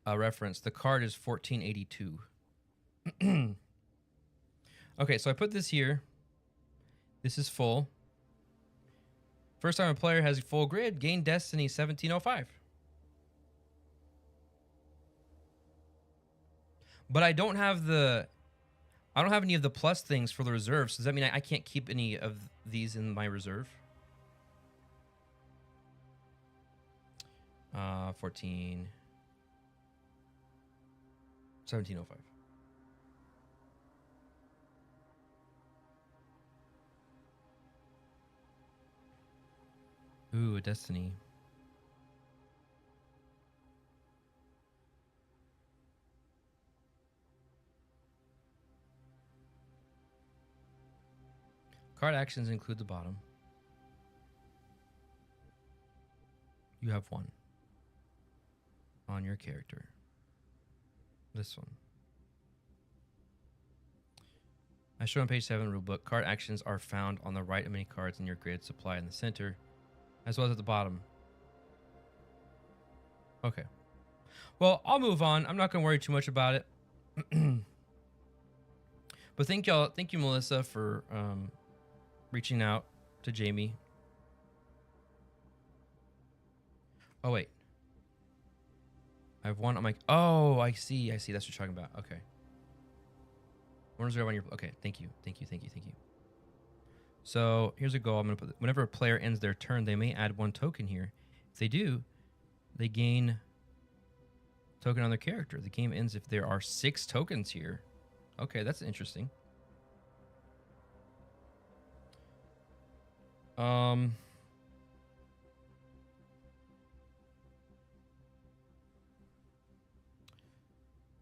a reference, the card is 1482. Okay, so I put this here. This is full. First time a player has a full grid, gain Destiny 1705. But I don't have any of the plus things for the reserves. Does that mean I can't keep any of these in my reserve? 1705. Ooh, a Destiny. Card actions include the bottom. You have one on your character. This one. As shown on page 7 of the rulebook, card actions are found on the right of many cards in your grid supply in the center, as well as at the bottom. Okay. Well, I'll move on. I'm not going to worry too much about it. But thank you, Melissa, for reaching out to Jamie. Oh, wait. I have one. I'm like, oh, I see. That's what you're talking about. Okay. One reserve on your. Okay. Thank you. So here's a goal. I'm going to put, whenever a player ends their turn, they may add 1 token here. If they do, they gain token on their character. The game ends if there are 6 tokens here. Okay. That's interesting.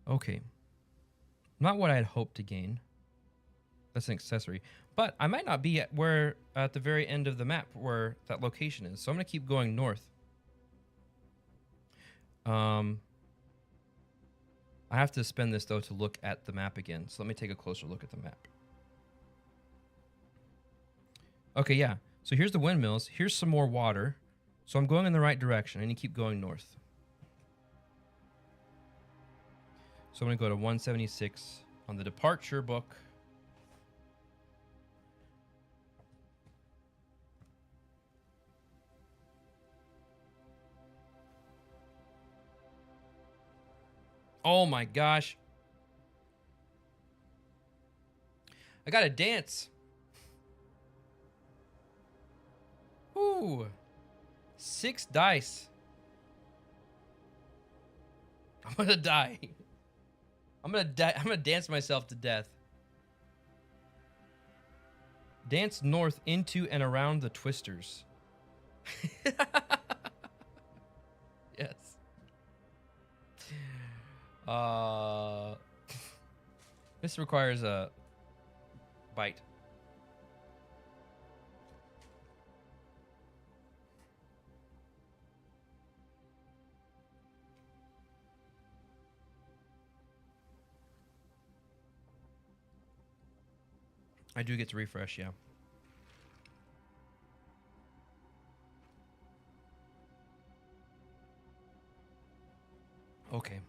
Okay. Not what I had hoped to gain. That's an accessory. But I might not be at the very end of the map where that location is. So I'm going to keep going north. I have to spend this, though, to look at the map again. So let me take a closer look at the map. Okay, yeah. So here's the windmills. Here's some more water. So I'm going in the right direction. I need to keep going north. So I'm going to go to 176 on the departure book. Oh my gosh. I got to dance. Ooh. 6 dice. I'm gonna die. I'm gonna die. I'm gonna dance myself to death. Dance north into and around the twisters. Yes. This requires a bite. I do get to refresh, yeah. Okay.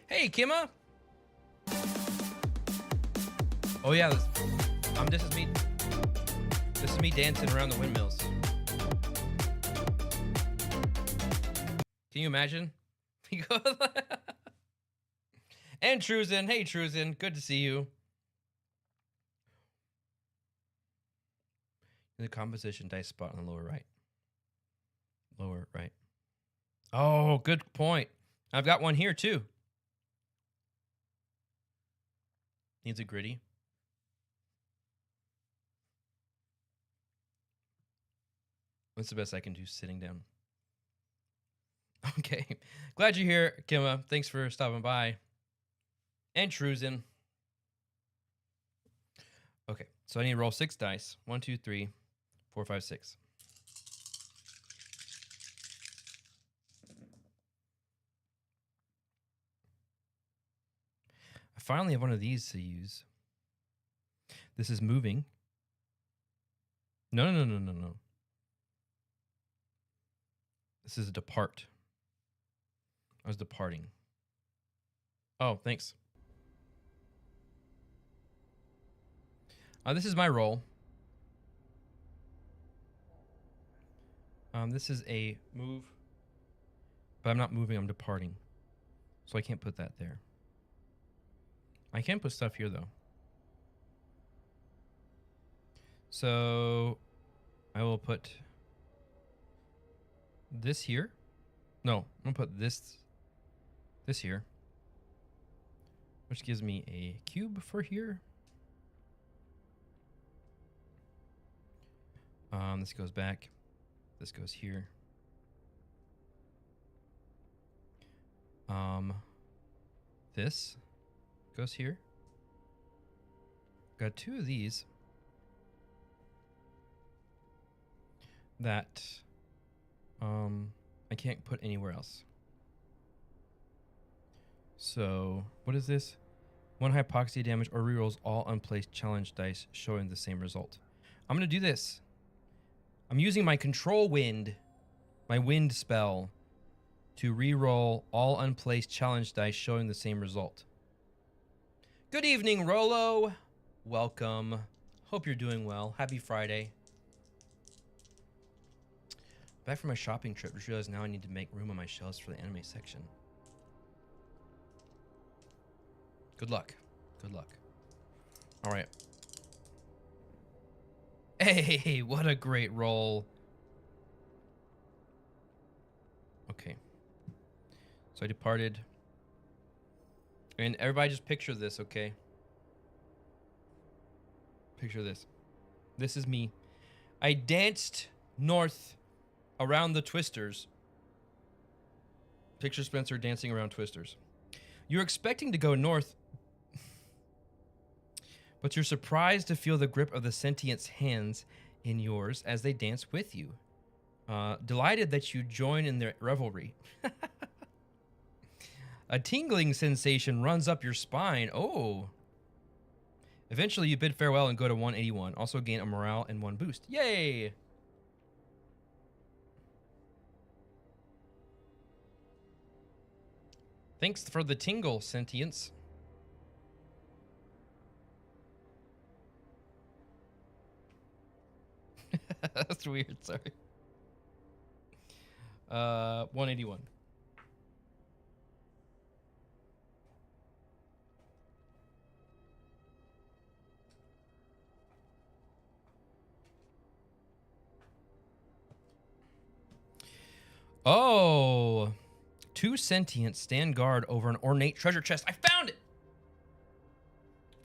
Hey, Kimma. Oh yeah, this is me. This is me dancing around the windmills. Can you imagine? And Truzen, hey Truzen, good to see you. In the composition dice spot on the lower right. Lower right. Oh, good point. I've got one here too. Needs a gritty. What's the best I can do sitting down? Okay. Glad you're here, Kimma. Thanks for stopping by. And Truzen. Okay, so I need to roll 6 dice. 1, 2, 3, 4, 5, 6. I finally have one of these to use. This is moving. No. This is a depart. I was departing. Oh, thanks. This is my roll. This is a move, but I'm not moving, I'm departing. So I can't put that there. I can put stuff here, though. So I will put this here. No, I'm going to put this here, which gives me a cube for here. This goes back. This goes here. This goes here. Got 2 of these that I can't put anywhere else. So what is this? 1 hypoxia damage or rerolls all unplaced challenge dice showing the same result. I'm gonna do this. I'm using my control wind, my wind spell, to reroll all unplaced challenge dice showing the same result. Good evening, Rolo. Welcome. Hope you're doing well. Happy Friday. Back from my shopping trip. Just realized now I need to make room on my shelves for the anime section. Good luck. Good luck. All right. Hey, what a great roll. Okay. So I departed. And everybody just picture this, okay? Picture this. This is me. I danced north around the twisters. Picture Spencer dancing around twisters. You're expecting to go north, but you're surprised to feel the grip of the sentient's hands in yours as they dance with you. Delighted that you join in their revelry. A tingling sensation runs up your spine. Oh. Eventually, you bid farewell and go to 181. Also gain a morale and 1 boost. Yay! Thanks for the tingle, sentience. That's weird, sorry. 181. Oh, 2 sentients stand guard over an ornate treasure chest. I found it.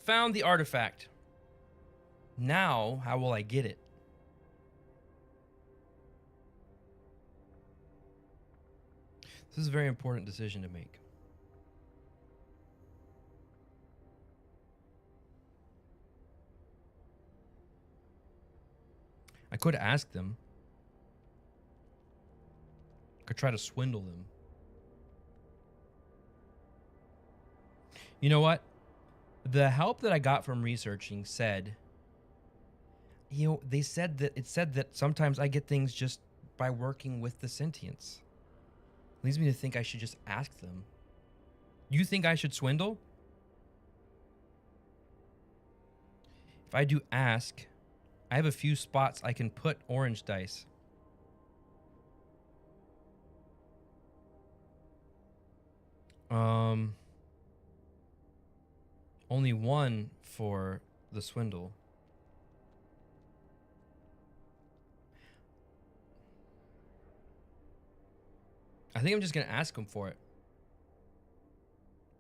Found the artifact. Now, how will I get it? This is a very important decision to make. I could ask them. I could try to swindle them. You know what? The help that I got from researching said, they said that sometimes I get things just by working with the sentients. Leads me to think I should just ask them. You think I should swindle? If I do ask, I have a few spots I can put orange dice. Only one for the swindle. I think I'm just going to ask him for it.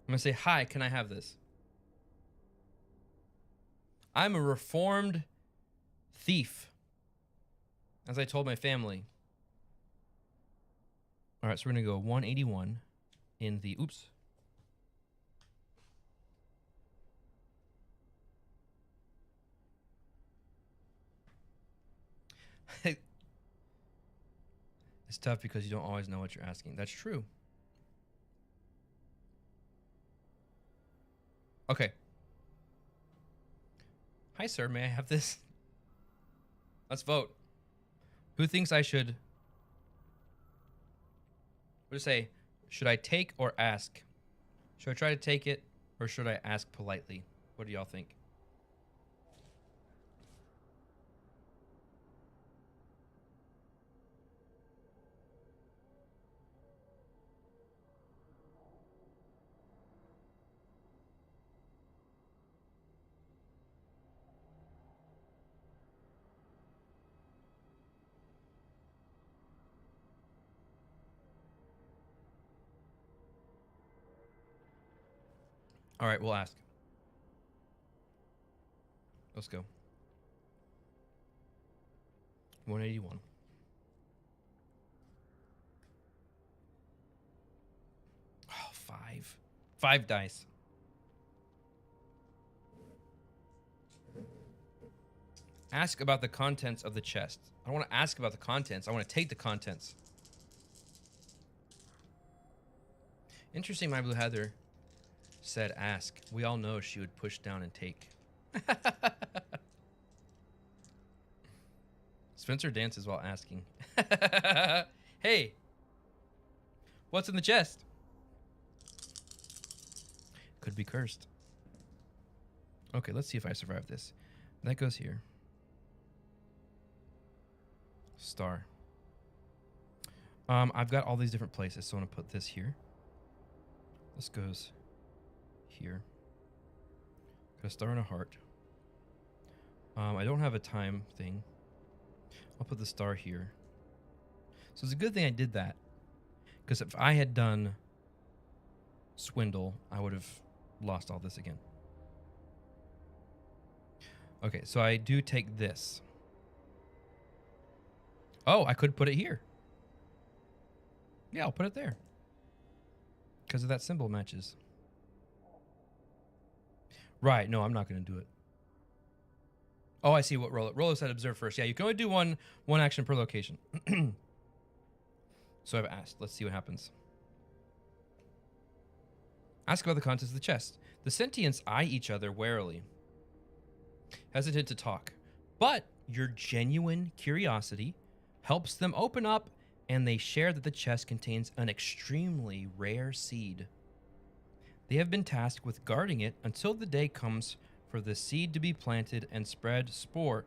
I'm going to say, "Hi, can I have this?" I'm a reformed thief, as I told my family. All right, so we're going to go 181 in the... Oops. It's tough because you don't always know what you're asking. That's true. Okay. Hi, sir. May I have this? Let's vote. Who thinks I should... What do you say? Should I take or ask? Should I try to take it or should I ask politely? What do y'all think? All right, we'll ask. Let's go. 181. Oh, 5. 5 dice. Ask about the contents of the chest. I don't want to ask about the contents. I want to take the contents. Interesting, my blue heather said ask. We all know she would push down and take. Spencer dances while asking. Hey, what's in the chest? Could be cursed. Okay, let's see if I survive this. That goes here. Star. I've got all these different places, so I'm gonna put this here. This goes here. Got a star and a heart. I don't have a time thing. I'll put the star here. So it's a good thing I did that, because if I had done swindle, I would have lost all this again. Okay, so I do take this. Oh, I could put it here. Yeah, I'll put it there, because of that symbol matches. Right, no, I'm not going to do it. Oh, I see what Rolo said observe first. Yeah, you can only do one action per location. So I've asked. Let's see what happens. Ask about the contents of the chest. The sentients eye each other warily, hesitant to talk. But your genuine curiosity helps them open up, and they share that the chest contains an extremely rare seed. They have been tasked with guarding it until the day comes for the seed to be planted and spread spore.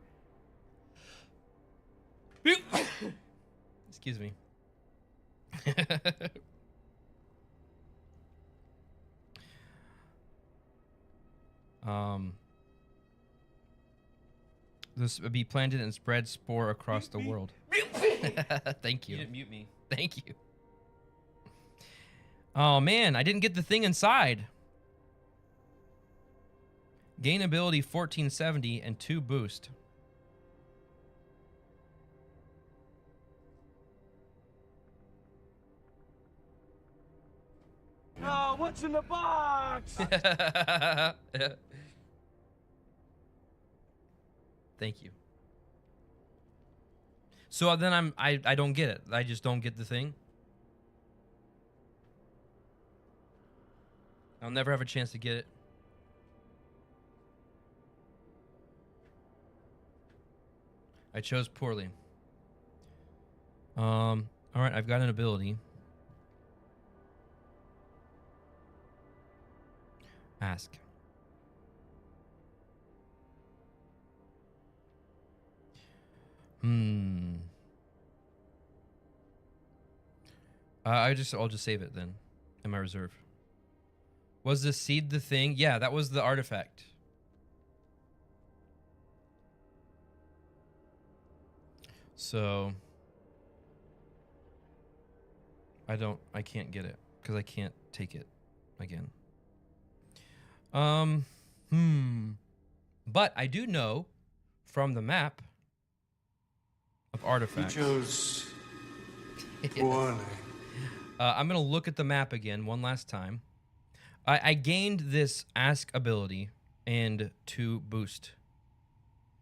Excuse me. This would be planted and spread spore across the world. Thank you. You didn't mute me. Thank you. Oh man, I didn't get the thing inside. Gain ability 1470 and 2 boost. Oh, what's in the box? Thank you. So then I don't get it. I just don't get the thing. I'll never have a chance to get it. I chose poorly. All right, I've got an ability. Ask. I'll just save it then in my reserve. Was the seed the thing? Yeah, that was the artifact. So I can't get it because I can't take it again. But I do know from the map of artifacts. You chose one. I'm gonna look at the map again one last time. I gained this ask ability and 2 boost.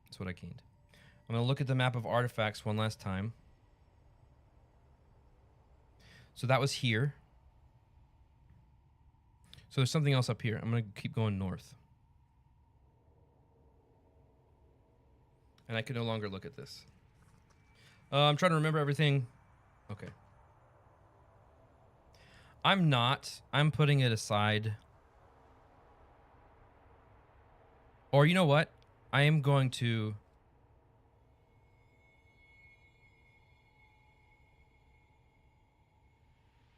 That's what I gained. I'm gonna look at the map of artifacts one last time. So that was here. So there's something else up here. I'm gonna keep going north. And I can no longer look at this. I'm trying to remember everything. Okay. I'm not. I'm putting it aside. Or you know what? I am going to...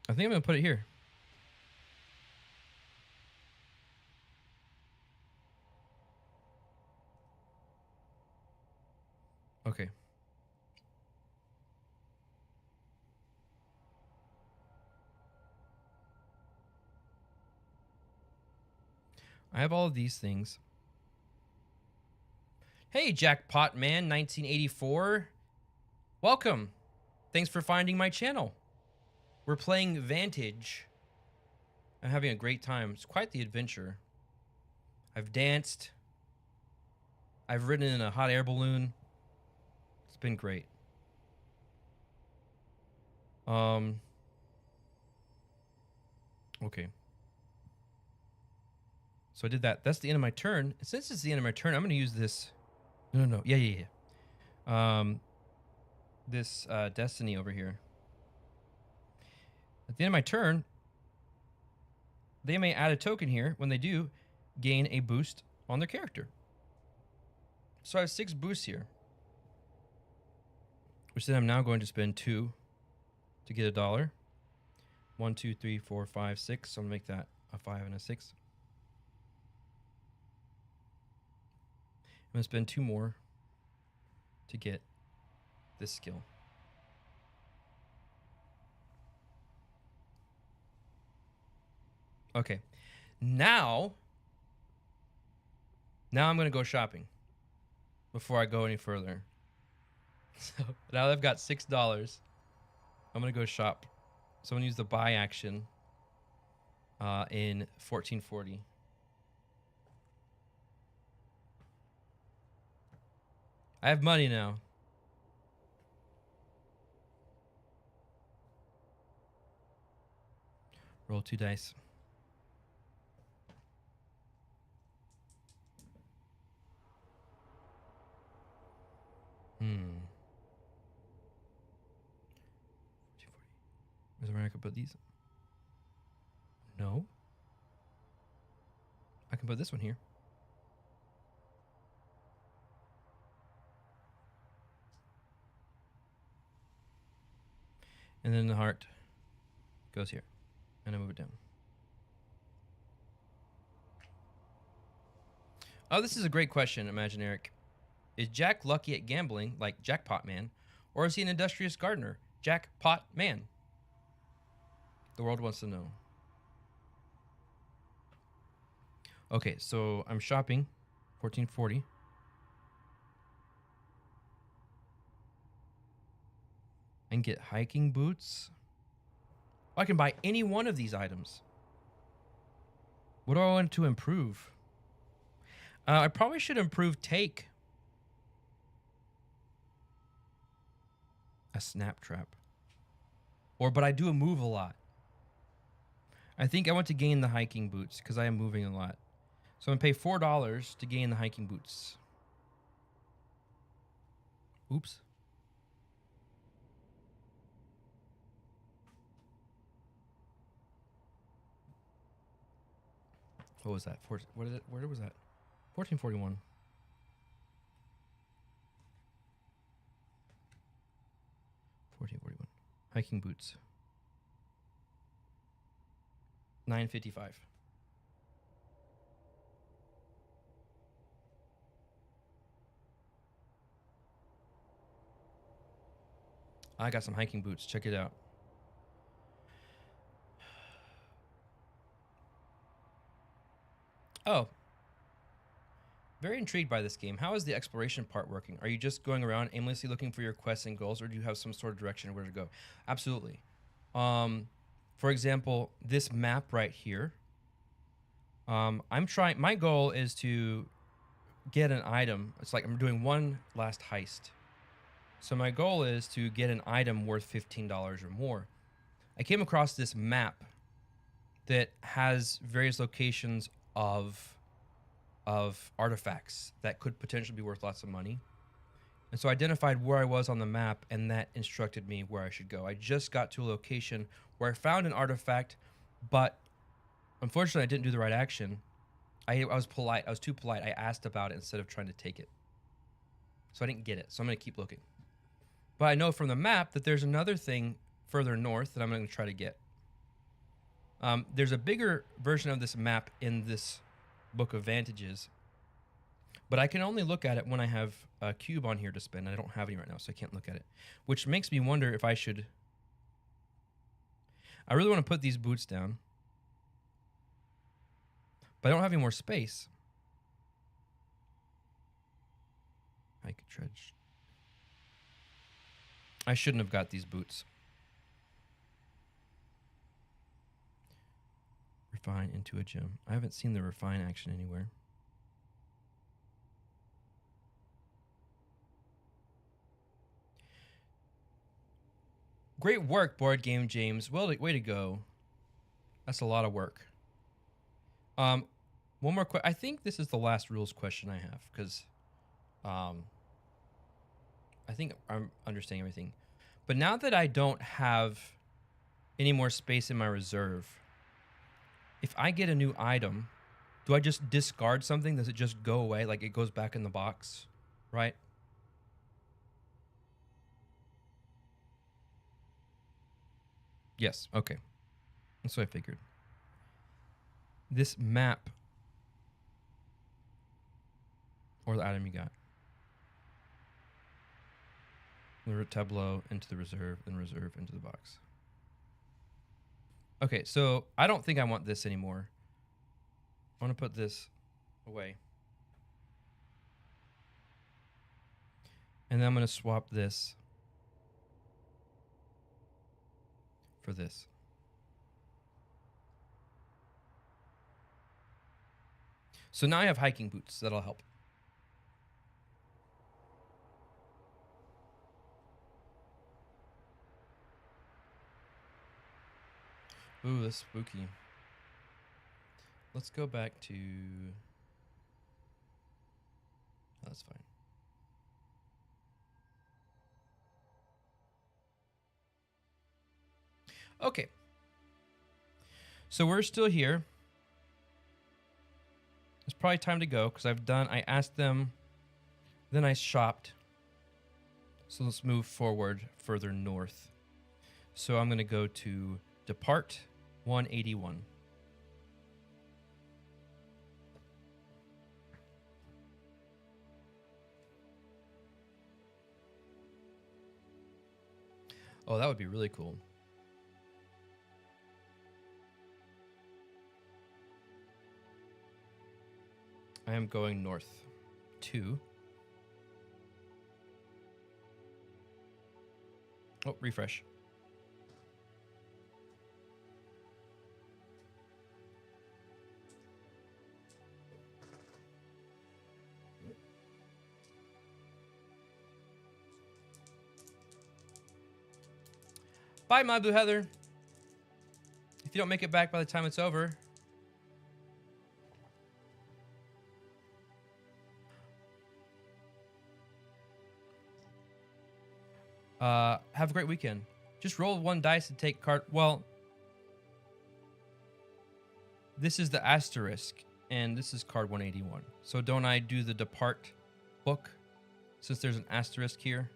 I think I'm going to put it here. Okay. I have all of these things. Hey, Jackpot Man 1984. Welcome. Thanks for finding my channel. We're playing Vantage. I'm having a great time. It's quite the adventure. I've danced. I've ridden in a hot air balloon. It's been great. Okay. So I did that. That's the end of my turn. And since it's the end of my turn, I'm going to use this. No. Yeah. This Destiny over here. At the end of my turn, they may add a token here. When they do, gain a boost on their character. So I have 6 boosts here. Which then I'm now going to spend 2 to get $1. 1, 2, 3, 4, 5, 6. So I'm going to make that a 5 and a 6. I'm going to spend 2 more to get this skill. Okay. Now I'm going to go shopping before I go any further. So now that I've got $6, I'm going to go shop. So I'm going to use the buy action in 1440. I have money now. Roll 2 dice. Is there where I could put these? No. I can put this one here. And then the heart goes here. And I move it down. Oh, this is a great question, Imaginaric. Is Jack lucky at gambling, like Jackpot Man, Or is he an industrious gardener? Jackpot man. The world wants to know. Okay, so I'm shopping. 1440. And get hiking boots. I can buy any one of these items. What do I want to improve? I probably should improve take. A snap trap. But I do move a lot. I think I want to gain the hiking boots because I am moving a lot. So I'm going to pay $4 to gain the hiking boots. Oops. What was that? What is it? Where was that? 1441. Hiking boots. $9.55. I got some hiking boots. Check it out. Oh. Very intrigued by this game. How is the exploration part working? Are you just going around aimlessly looking for your quests and goals, or do you have some sort of direction where to go? Absolutely. For example, this map right here. My goal is to get an item. It's like I'm doing one last heist. So my goal is to get an item worth $15 or more. I came across this map that has various locations of artifacts that could potentially be worth lots of money. And so I identified where I was on the map, and that instructed me where I should go. I just got to a location where I found an artifact, but unfortunately I didn't do the right action. I was polite. I was too polite. I asked about it instead of trying to take it. So I didn't get it. So I'm going to keep looking. But I know from the map that there's another thing further north that I'm going to try to get. There's a bigger version of this map in this book of Vantages, but I can only look at it when I have a cube on here to spend. I don't have any right now, so I can't look at it, which makes me wonder if I should. I really want to put these boots down, but I don't have any more space. I could trudge. I shouldn't have got these boots. Refine into a gem. I haven't seen the refine action anywhere. Great work, Board Game James. Well, way to go. That's a lot of work. One more question. I think this is the last rules question I have, because I think I'm understanding everything. But now that I don't have any more space in my reserve, if I get a new item, do I just discard something? Does it just go away? Like it goes back in the box, right? Yes, okay. That's what I figured. This map, or the item you got. The tableau into the reserve, then reserve into the box. Okay, so I don't think I want this anymore. I want to put this away. And then I'm going to swap this for this. So now I have hiking boots. That'll help. Ooh, that's spooky. Let's go back to... Oh, that's fine. Okay. So we're still here. It's probably time to go because I asked them, then I shopped. So let's move forward further north. So I'm going to go to Depart 181. Oh, that would be really cool. I am going north 2. Oh, refresh. Bye, my blue heather. If you don't make it back by the time it's over. Have a great weekend. Just roll 1 dice and take card. Well, this is the asterisk, and this is card 181. So don't I do the depart book since there's an asterisk here?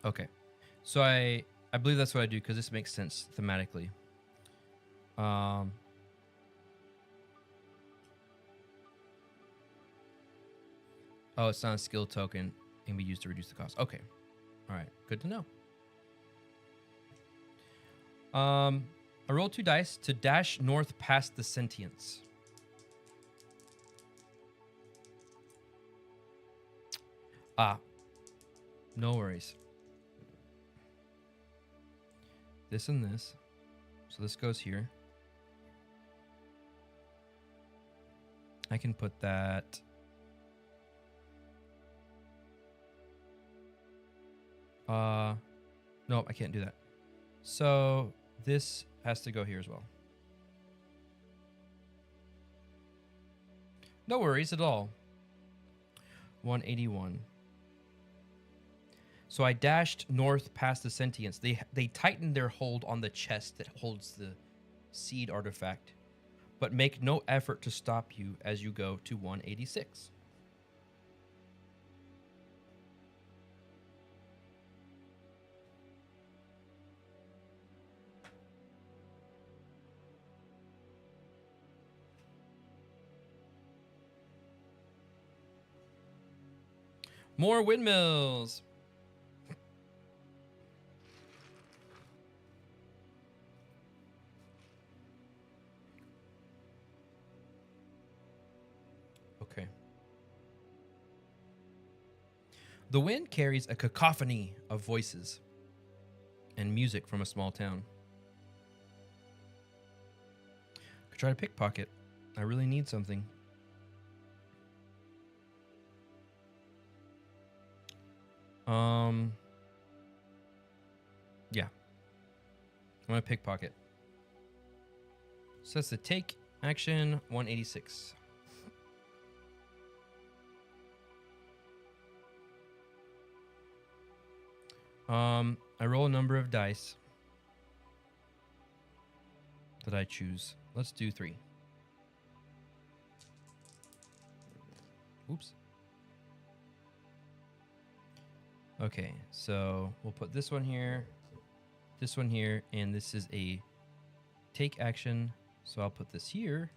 Okay, so I believe that's what I do because this makes sense thematically. Oh, it's not a skill token. It can be used to reduce the cost. Okay, all right, good to know. I rolled 2 dice to dash north past the sentience. No worries. This and this. So this goes here. I can put that. No, I can't do that. So this has to go here as well. No worries at all. 181. So I dashed north past the sentience. They tightened their hold on the chest that holds the seed artifact, but make no effort to stop you as you go to 186. More windmills. Okay. The wind carries a cacophony of voices and music from a small town. Could try to pickpocket. I really need something. Yeah. I'm gonna pickpocket. So that's the take action 186. I roll a number of dice that I choose. Let's do 3. Oops. Okay, so we'll put this one here, and this is a take action. So I'll put this here,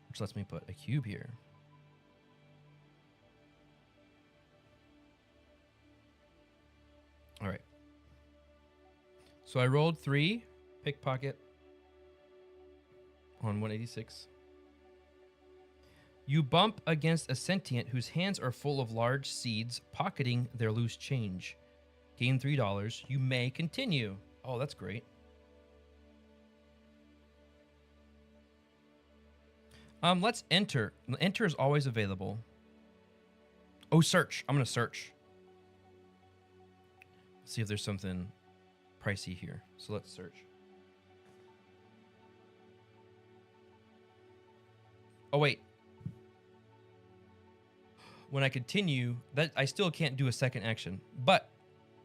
which lets me put a cube here. All right. So I rolled 3, pickpocket on 186. You bump against a sentient whose hands are full of large seeds, pocketing their loose change. Gain $3. You may continue. Oh, that's great. Let's enter. Enter is always available. Oh, search. I'm gonna search. See if there's something pricey here. So let's search. Oh, wait. When I continue, that I still can't do a second action, but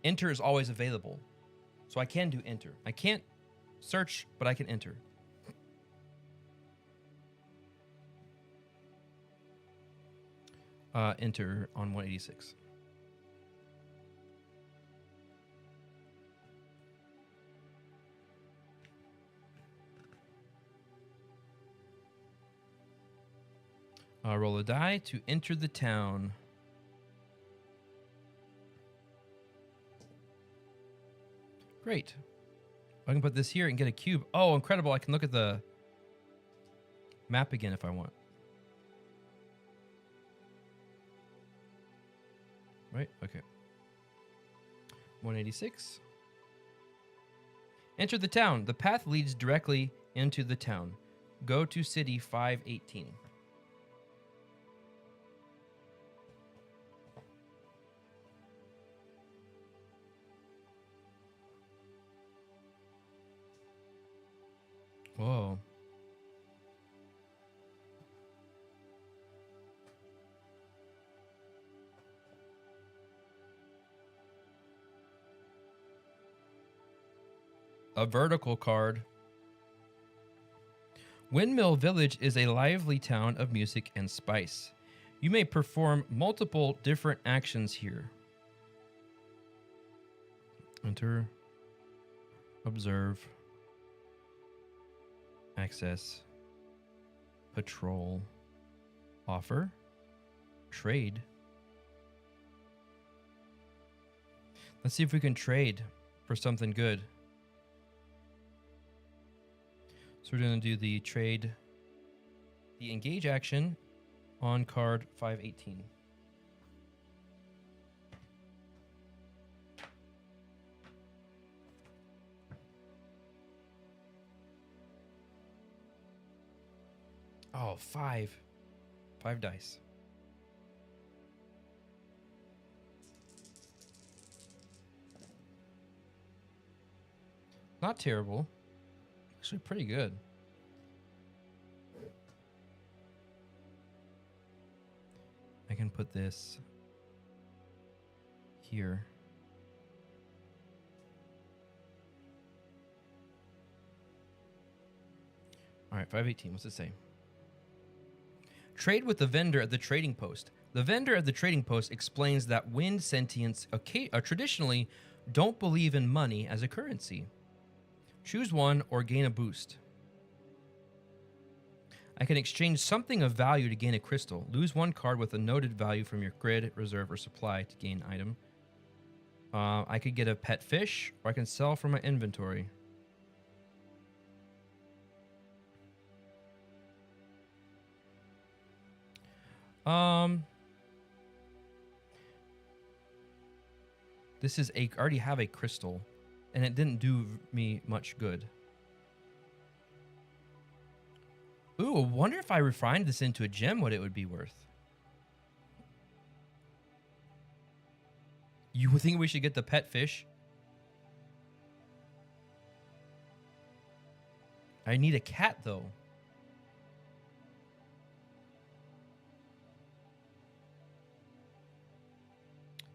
enter is always available. So I can do enter. I can't search, but I can enter. Enter on 186. Roll a die to enter the town. Great. I can put this here and get a cube. Oh, incredible. I can look at the map again if I want. Right? Okay. 186. Enter the town. The path leads directly into the town. Go to city 518. Whoa. A vertical card. Windmill Village is a lively town of music and spice. You may perform multiple different actions here. Enter. Observe. Access. Patrol. Offer. Trade. Let's see if we can trade for something good. So we're going to do the trade, the engage action on card 518. Oh, 5 dice. Not terrible. Actually pretty good. I can put this here. All right, 518. What's it say? Trade with the vendor at the trading post. The vendor at the trading post explains that wind sentients traditionally don't believe in money as a currency. Choose one or gain a boost. I can exchange something of value to gain a crystal. Lose one card with a noted value from your grid, reserve, or supply to gain an item. I could get a pet fish, or I can sell from my inventory. This is I already have a crystal, and it didn't do me much good. Ooh, I wonder if I refined this into a gem, what it would be worth. You think we should get the pet fish? I need a cat, though.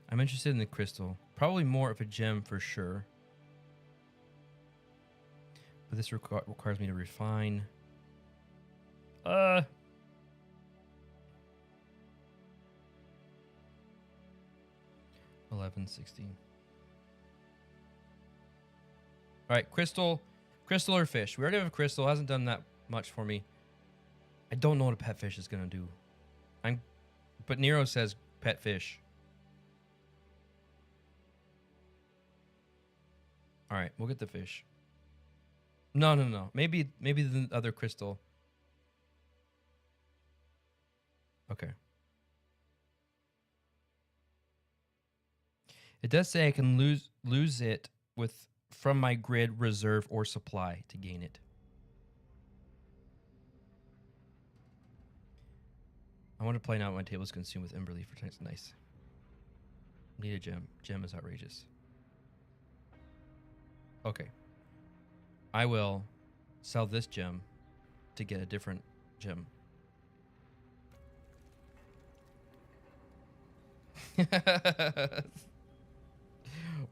I'm interested in the crystal. Probably more of a gem for sure. But this requires me to refine. 1116. All right, crystal or fish. We already have a crystal. Hasn't done that much for me. I don't know what a pet fish is gonna do. But Nero says pet fish. All right, we'll get the fish. No. Maybe the other crystal. Okay. It does say I can lose it from my grid, reserve, or supply to gain it. I want to play now. My table is consumed with Emberleaf for tonight's nice. Need a gem. Gem is outrageous. Okay. I will sell this gem to get a different gem.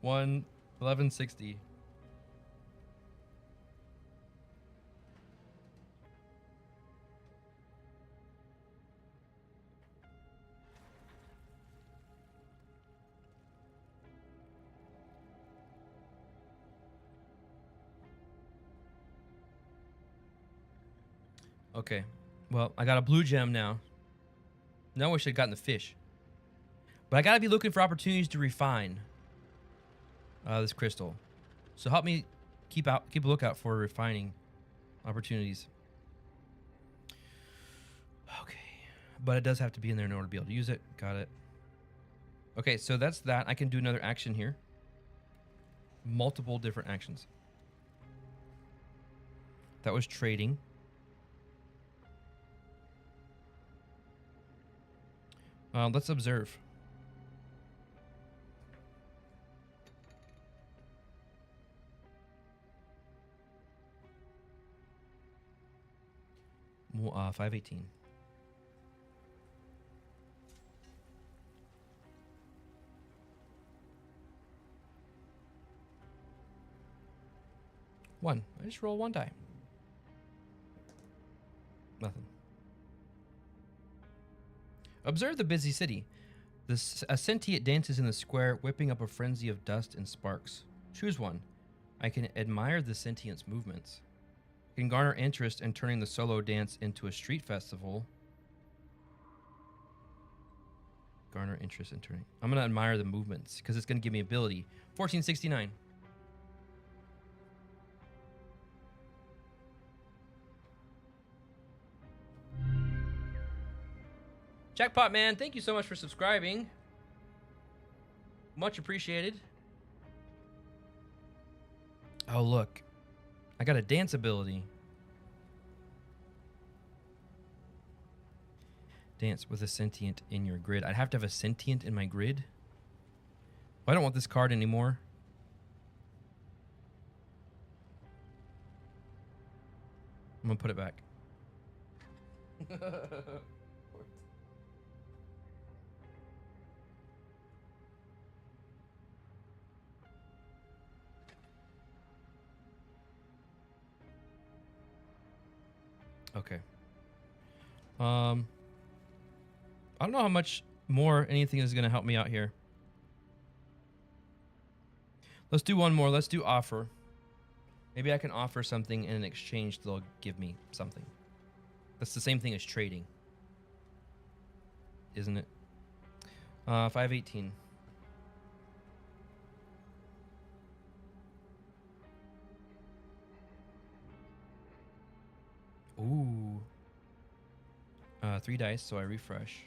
1160. Okay. Well, I got a blue gem now. Now I wish I'd gotten the fish. But I gotta be looking for opportunities to refine this crystal. So help me keep a lookout for refining opportunities. Okay. But it does have to be in there in order to be able to use it. Got it. Okay, so that's that. I can do another action here. Multiple different actions. That was trading. Let's observe. Well, 518. One. I just roll one die. Nothing. Observe the busy city. A sentient dances in the square, whipping up a frenzy of dust and sparks. Choose one. I can admire the sentient's movements. I can garner interest in turning the solo dance into a street festival. Garner interest in turning. I'm going to admire the movements because it's going to give me ability. 1469. Jackpot Man, thank you so much for subscribing. Much appreciated. Oh, look. I got a dance ability. Dance with a sentient in your grid. I'd have to have a sentient in my grid. Well, I don't want this card anymore. I'm going to put it back. Okay. I don't know how much more anything is going to help me out here. Let's do one more. Let's do offer. Maybe I can offer something, and in exchange, they'll give me something. That's the same thing as trading. Isn't it? 518. Ooh. 3 dice, so I refresh.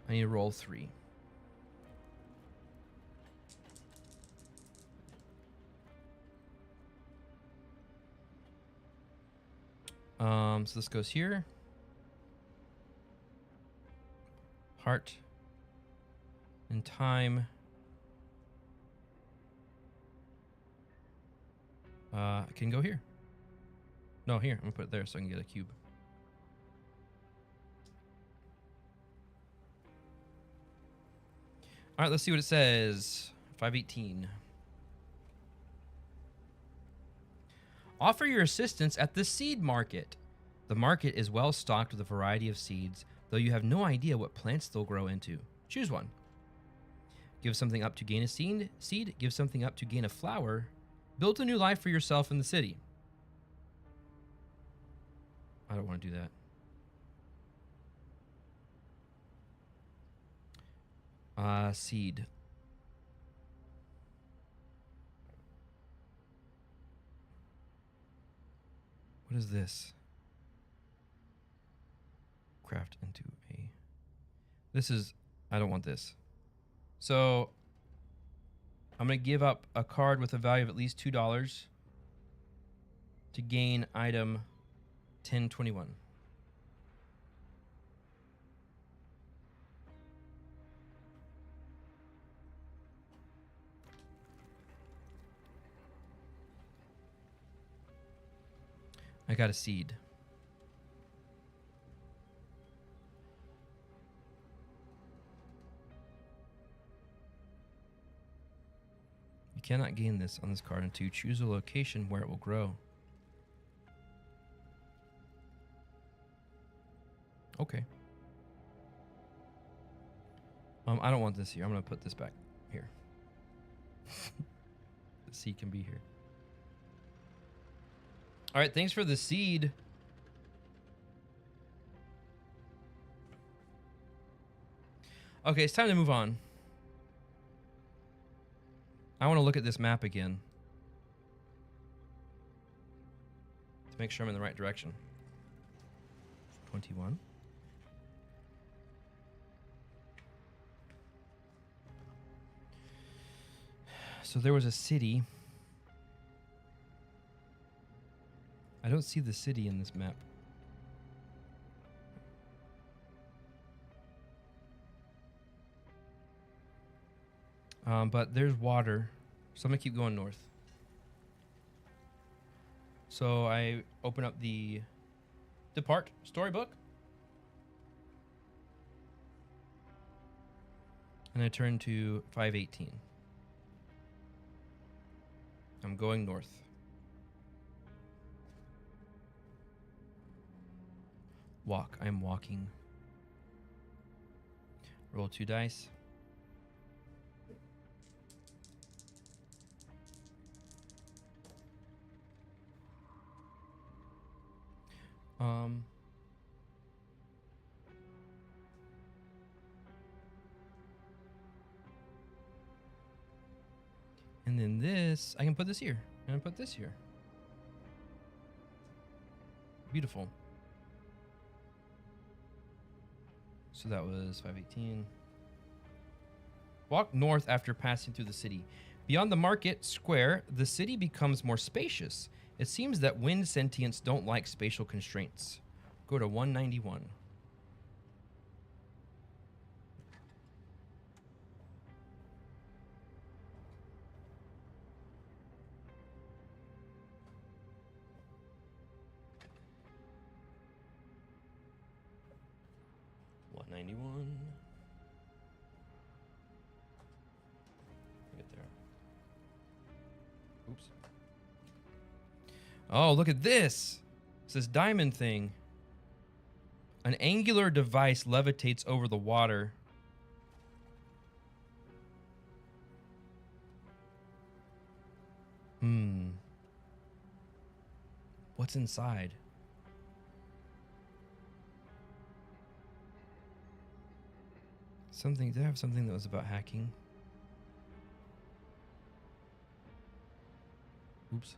I need to roll 3. So this goes here. Heart. And time. I can go here. No, here. I'm going to put it there so I can get a cube. All right, let's see what it says. 518. Offer your assistance at the seed market. The market is well stocked with a variety of seeds, though you have no idea what plants they'll grow into. Choose one. Give something up to gain a seed. Give something up to gain a flower. Build a new life for yourself in the city. I don't want to do that. Seed. What is this? Craft into a... This is... I don't want this. So... I'm going to give up a card with a value of at least $2 to gain item 1021. I got a seed. You cannot gain this on this card until you choose a location where it will grow. Okay. I don't want this here. I'm going to put this back here. seed can be here. All right, thanks for the seed. Okay, it's time to move on. I want to look at this map again to make sure I'm in the right direction. 21. So there was a city. I don't see the city in this map. But there's water, so I'm gonna keep going north. So I open up the Depart storybook, and I turn to 518. I'm going north. Walk. I'm walking. Roll 2 dice. And then this, I can put this here, and I put this here. Beautiful. So that was 518. Walk north after passing through the city. Beyond the market square, the city becomes more spacious. It seems that wind sentients don't like spatial constraints. Go to 191. Get there. Oops. Oh, look at this. It's this diamond thing. An angular device levitates over the water. What's inside? Something, did I have something that was about hacking? Oops.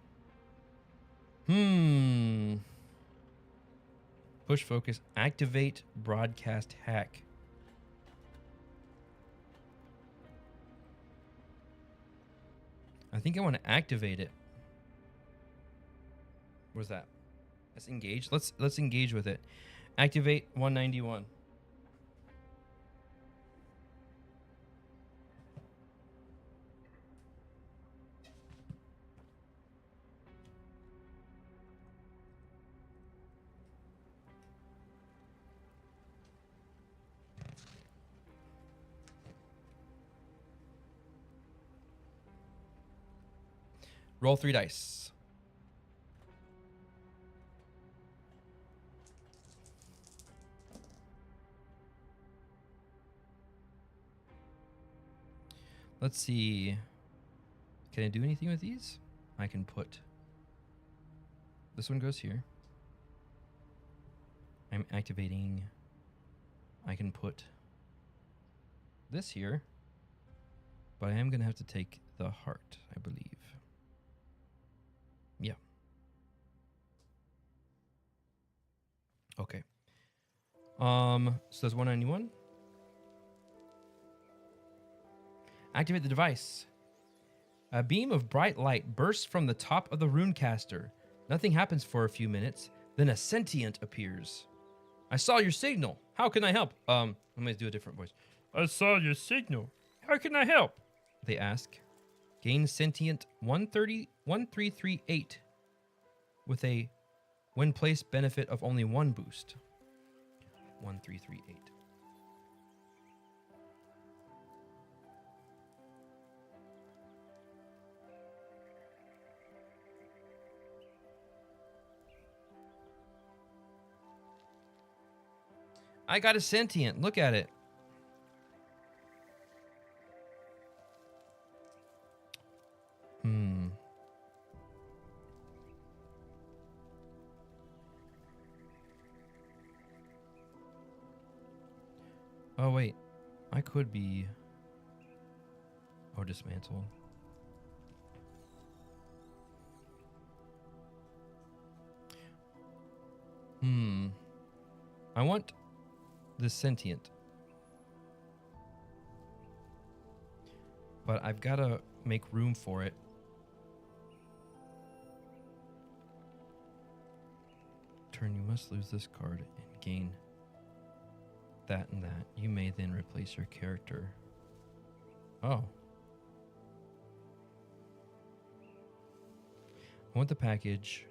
Push focus, activate broadcast hack. I think I want to activate it. Where's that? Let's engage. Let's engage with it. Activate 191. Roll 3 dice. Let's see. Can I do anything with these? I can put... This one goes here. I'm activating... I can put this here. But I am going to have to take the heart, I believe. Yeah. Okay. So that's 191. Activate the device. A beam of bright light bursts from the top of the runecaster. Nothing happens for a few minutes. Then a sentient appears. I saw your signal. How can I help? I'm going to do a different voice. I saw your signal. How can I help? They ask. Gain sentient 1338 with a when placed benefit of only 1 boost. 1338. I got a sentient. Look at it. Oh, wait. I could be... Oh, dismantle. I want the sentient. But I've got to make room for it. Turn, you must lose this card and gain that and that. You may then replace your character. Oh. I want the package.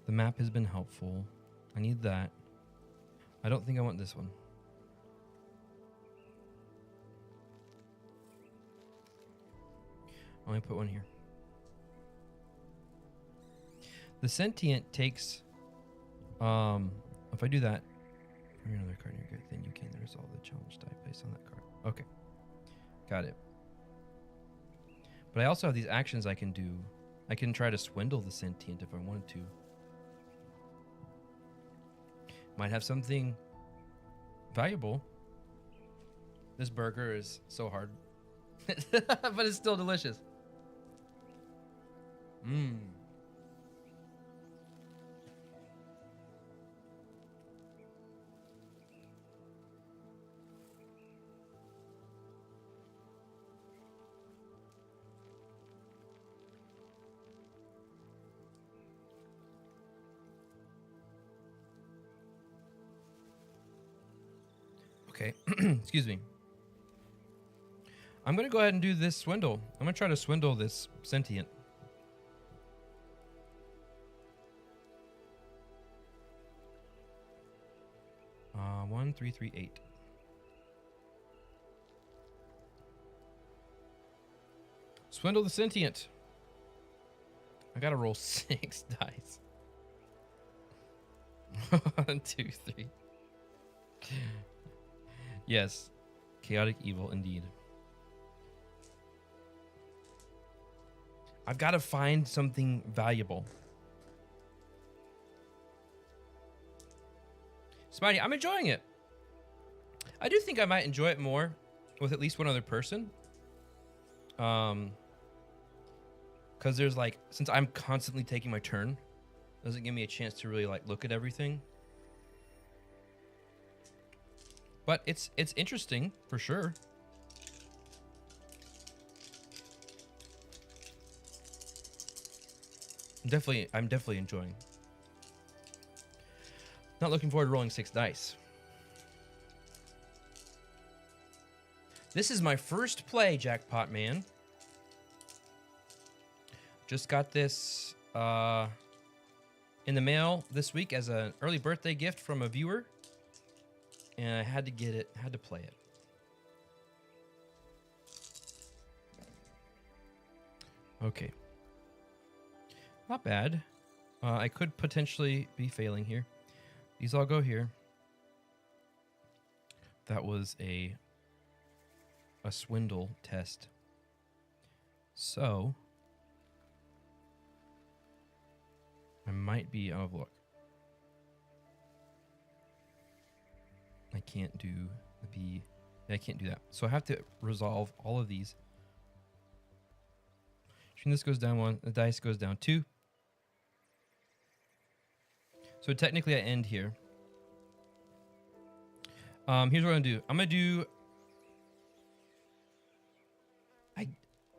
The map has been helpful. I need that. I don't think I want this one. I'll only put one here. The sentient takes, if I do that, bring another card in your good, then you can resolve the challenge die placed on that card. Okay. Got it. But I also have these actions I can do. I can try to swindle the sentient if I wanted to. Might have something valuable. This burger is so hard. But it's still delicious. Mmm. Okay, excuse me. I'm gonna go ahead and do this swindle. I'm gonna try to swindle this sentient. Uh, 1, 3, 3, 8. Swindle the sentient. I gotta roll 6 dice. 1, 2, 3. Yes, chaotic evil indeed. I've got to find something valuable. Smitey, I'm enjoying it. I do think I might enjoy it more with at least one other person. Because there's like, since I'm constantly taking my turn, doesn't give me a chance to really like look at everything. But it's interesting for sure. I'm definitely enjoying. Not looking forward to rolling 6 dice. This is my first play, Jackpot Man. Just got this in the mail this week as an early birthday gift from a viewer. And I had to get it, had to play it. Okay. Not bad. I could potentially be failing here. These all go here. That was a swindle test. So I might be out of luck. I can't do the B. I can't do that. So I have to resolve all of these. This goes down 1. The dice goes down 2. So technically I end here. Here's what I'm gonna do. I'm gonna do.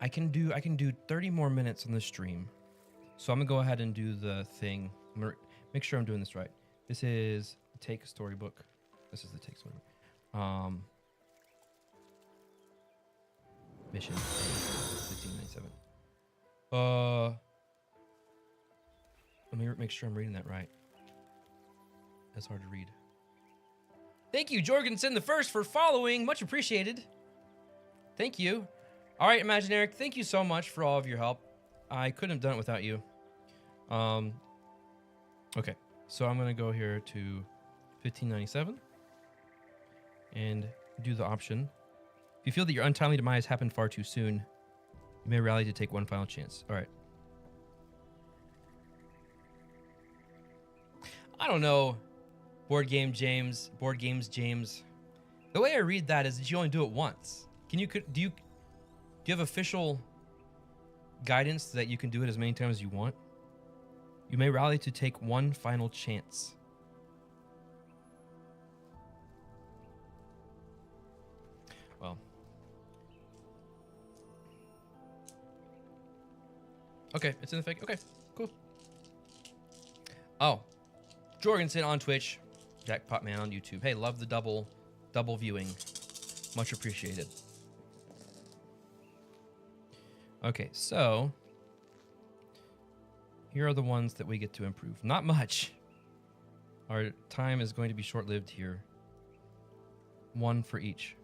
I can do 30 more minutes on the stream. So I'm gonna go ahead and do the thing. I'm gonna make sure I'm doing this right. This is the Take Storybook. This is the Take Storybook. Mission 1597. Let me make sure I'm reading that right. That's hard to read. Thank you, Jorgensen the First, for following. Much appreciated. Thank you. All right, Imaginaric, thank you so much for all of your help. I couldn't have done it without you. Okay, so I'm gonna go here to 1597 and do the option. If you feel that your untimely demise happened far too soon, you may rally to take one final chance. All right. I don't know Board Games James. The way I read that is that you only do it once. Do you have official guidance that you can do it as many times as you want? You may rally to take one final chance. Well. Okay, it's in the fake. Okay, cool. Oh. Jorgensen on Twitch. Jackpot Man on YouTube. Hey, love the double viewing. Much appreciated. Okay, so here are the ones that we get to improve. Not much. Our time is going to be short-lived here. One for each.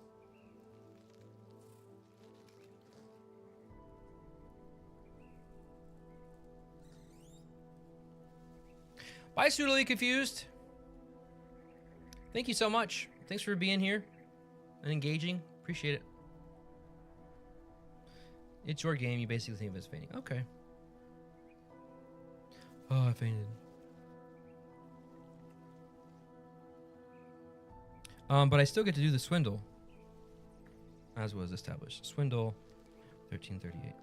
Bye, Suitally Confused. Thank you so much. Thanks for being here and engaging. Appreciate it. It's your game. You basically think of it as fainting. Okay. Oh, I fainted. But I still get to do the swindle, as was established. Swindle, 1338.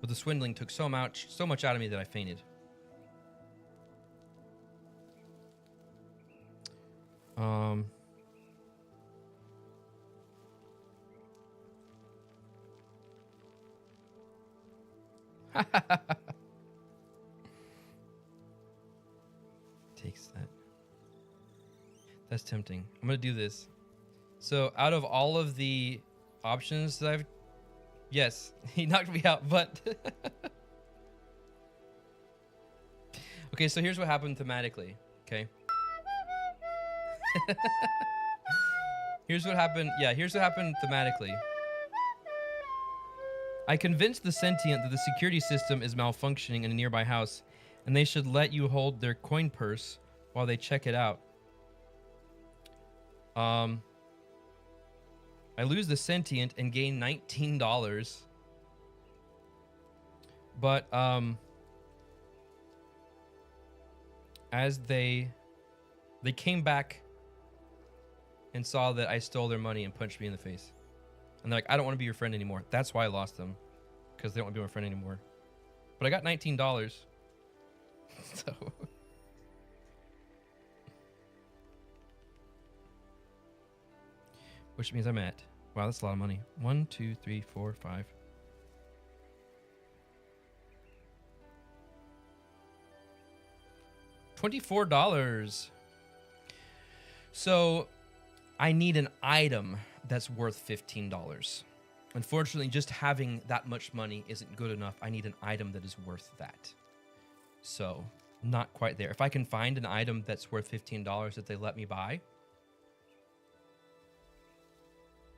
But the swindling took so much out of me that I fainted. Takes that. That's tempting. I'm gonna do this. So out of all of the options that yes, he knocked me out, but okay, so here's what happened thematically, okay? Here's what happened thematically. I convinced the sentient that the security system is malfunctioning in a nearby house, and they should let you hold their coin purse while they check it out. I lose the sentient and gain $19. But as they came back and saw that I stole their money and punched me in the face. And they're like, I don't want to be your friend anymore. That's why I lost them. Because they don't want to be my friend anymore. But I got $19. So... which means I'm at... wow, that's a lot of money. 1, 2, 3, 4, 5. $24. So I need an item that's worth $15. Unfortunately, just having that much money isn't good enough. I need an item that is worth that. So not quite there. If I can find an item that's worth $15 that they let me buy,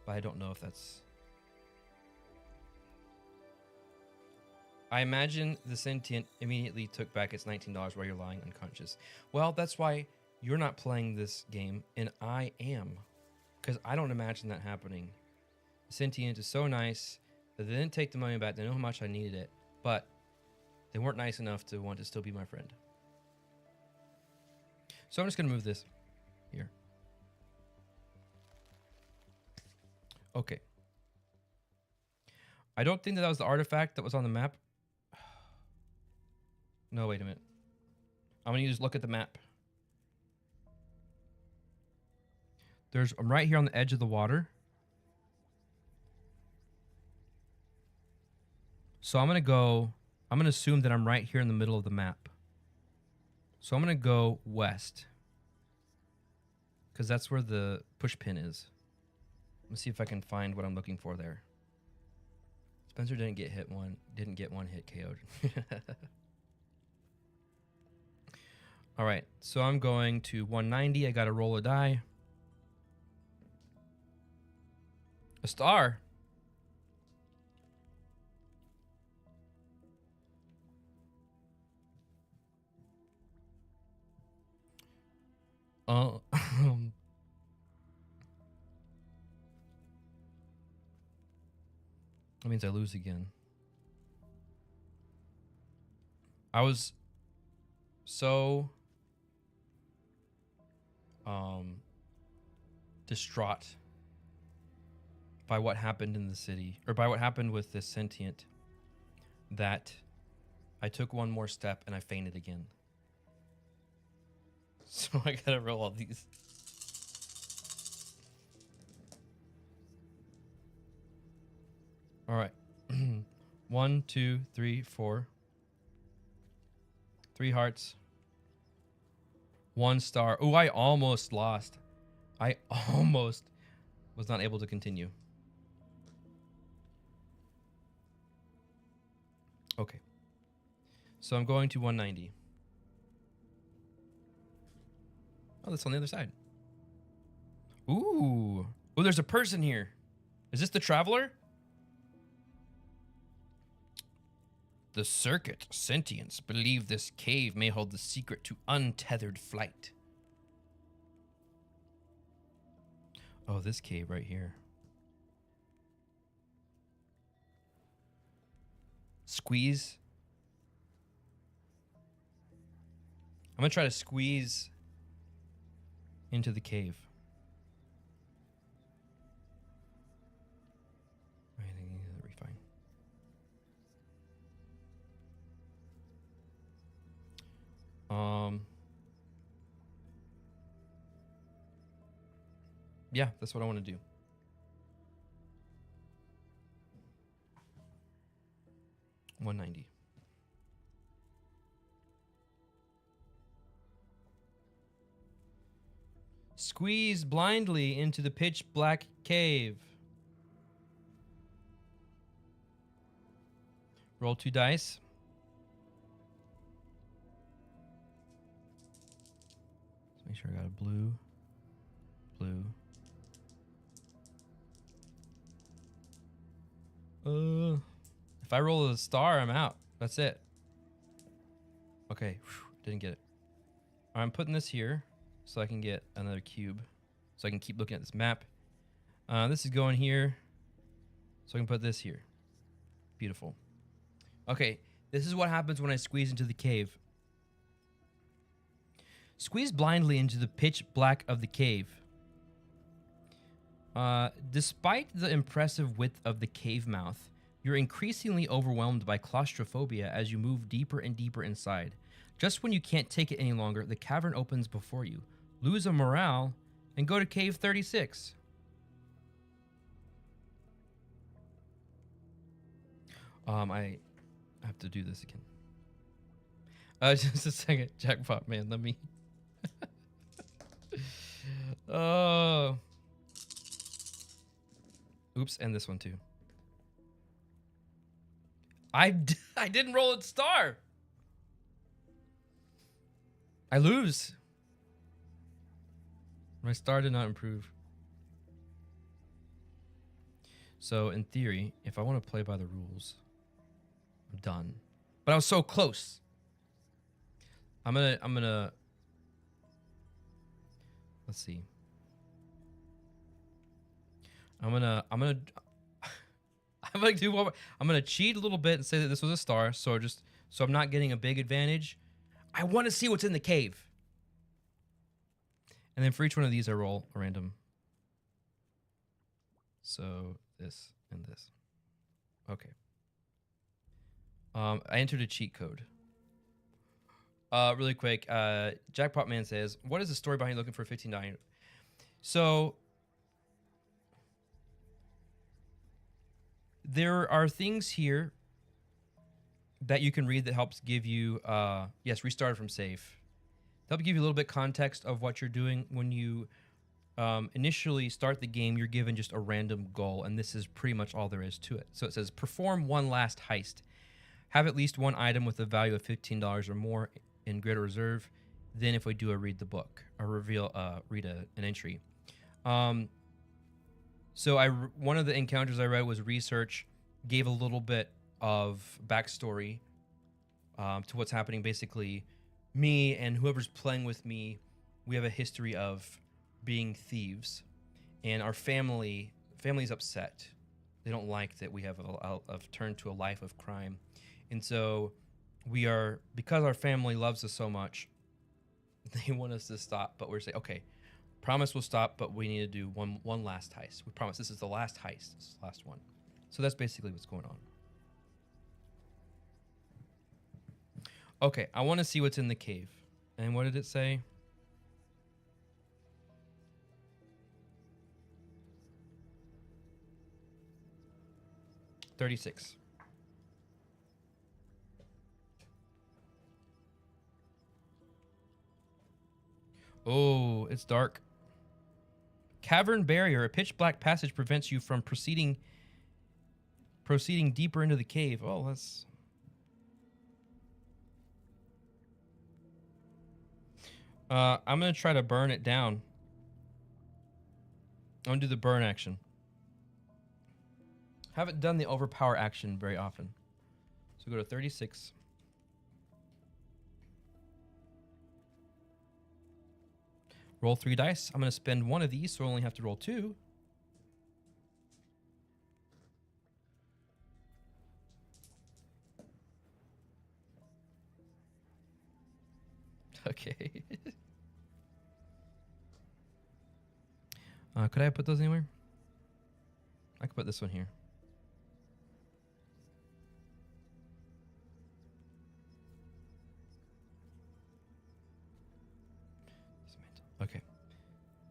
but I don't know if that's... I imagine the sentient immediately took back its $19 while you're lying unconscious. Well, that's why you're not playing this game, and I am. Because I don't imagine that happening. The sentient is so nice that they didn't take the money back. They know how much I needed it, but they weren't nice enough to want to still be my friend. So I'm just going to move this here. Okay. I don't think that was the artifact that was on the map. No, wait a minute. I'm going to use look at the map. I'm right here on the edge of the water. So I'm going to assume that I'm right here in the middle of the map. So I'm going to go west. Because that's where the push pin is. Let's see if I can find what I'm looking for there. Spencer didn't get one hit KO'd. All right, so I'm going to 190. I got to roll a die. A star. That means I lose again. I was so distraught by what happened in the city, or by what happened with this sentient, that I took one more step and I fainted again. So I gotta roll all these. All right. 1, 2, 3, 4. 3 hearts. 1 star. Oh, I almost lost. I almost was not able to continue. Okay. So I'm going to 190. Oh, that's on the other side. Ooh. Oh, there's a person here. Is this the traveler? The circuit sentients believe this cave may hold the secret to untethered flight. Oh, this cave right here. Squeeze. I'm gonna try to squeeze into the cave. I think that'll be fine. Yeah, that's what I want to do. $190. Squeeze blindly into the pitch black cave. Roll 2 dice. Let's make sure I got a blue. Blue. If I roll a star, I'm out. That's it. Okay, didn't get it. I'm putting this here so I can get another cube, so I can keep looking at this map. This is going here, so I can put this here. Beautiful. Okay, this is what happens when I squeeze into the cave. Squeeze blindly into the pitch black of the cave. Despite the impressive width of the cave mouth, you're increasingly overwhelmed by claustrophobia as you move deeper and deeper inside. Just when you can't take it any longer, the cavern opens before you. Lose a morale and go to cave 36. I have to do this again. Just a second, jackpot man. Let me. Oh. Oops, and this one too. I didn't roll a star. I lose. My star did not improve. So in theory, if I want to play by the rules, I'm done. But I was so close. I'm gonna let's see. I'm gonna do what I'm gonna cheat a little bit and say that this was a star, so I'm not getting a big advantage. I want to see what's in the cave. And then for each one of these, I roll a random. So this and this. Okay. I entered a cheat code. Really quick. Jackpot Man says, "What is the story behind looking for $15?" So there are things here that you can read that helps give you, yes, restarted from safe. Help give you a little bit context of what you're doing. When you initially start the game, you're given just a random goal, and this is pretty much all there is to it. So it says, perform one last heist. Have at least one item with a value of $15 or more in grid or reserve. Then if we do a read the book, or read an entry. So one of the encounters I read was research, gave a little bit of backstory to what's happening. Basically, me and whoever's playing with me, we have a history of being thieves, and our family's upset. They don't like that we have turned to a life of crime, and so because our family loves us so much, they want us to stop. But we're saying, okay, Promise we'll stop, but we need to do one last heist. We promise this is the last heist. This is the last one. So that's basically what's going on. Okay, I want to see what's in the cave. And what did it say? $36. Oh, it's dark. Cavern barrier. A pitch black passage prevents you from proceeding deeper into the cave. Oh, that's... I'm going to try to burn it down. I'm going to do the burn action. Haven't done the overpower action very often. So go to 36. Roll 3 dice. I'm going to spend one of these, so I only have to roll 2. Okay. Could I put those anywhere? I could put this one here. Okay.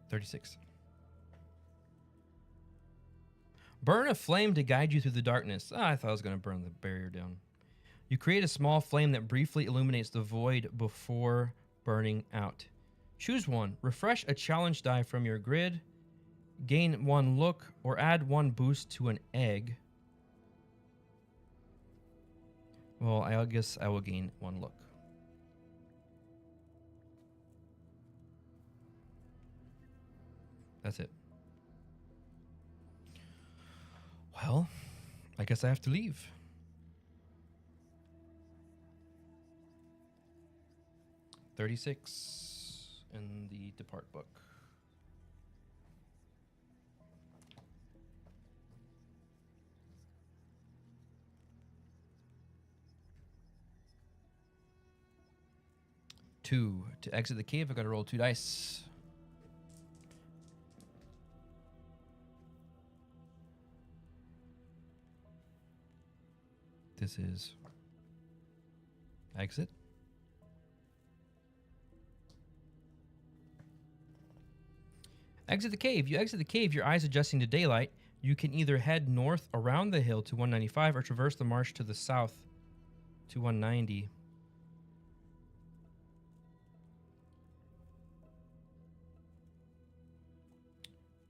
36. Burn a flame to guide you through the darkness. I thought I was going to burn the barrier down. You create a small flame that briefly illuminates the void before burning out. Choose one. Refresh a challenge die from your grid. Gain 1 look or add 1 boost to an egg. Well, I guess I will gain 1 look. That's it. Well, I guess I have to leave. $36 in the depart book. To exit the cave, I gotta roll 2 dice. This is exit. Exit the cave. You exit the cave, your eyes adjusting to daylight. You can either head north around the hill to 195 or traverse the marsh to the south to 190.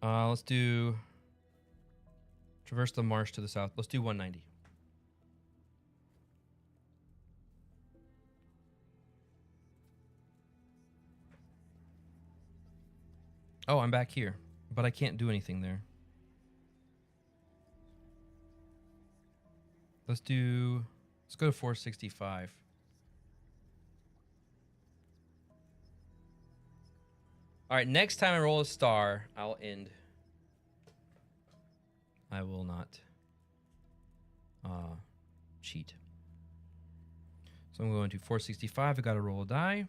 Let's do traverse the marsh to the south. Let's do 190. Oh, I'm back here, but I can't do anything there. Let's go to 465. All right, next time I roll a star, I'll end. I will not cheat. So I'm going to 465. I got to roll a die.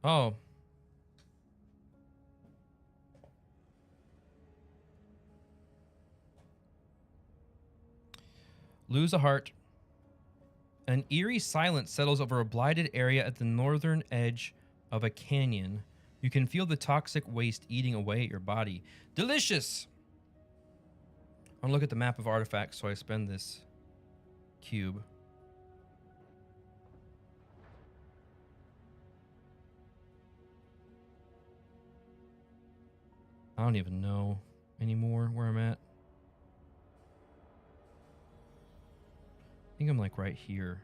Oh. Lose a heart. An eerie silence settles over a blighted area at the northern edge of a canyon. You can feel the toxic waste eating away at your body. Delicious! I want to look at the map of artifacts, so I spend this cube. I don't even know anymore where I'm at. I think I'm like right here.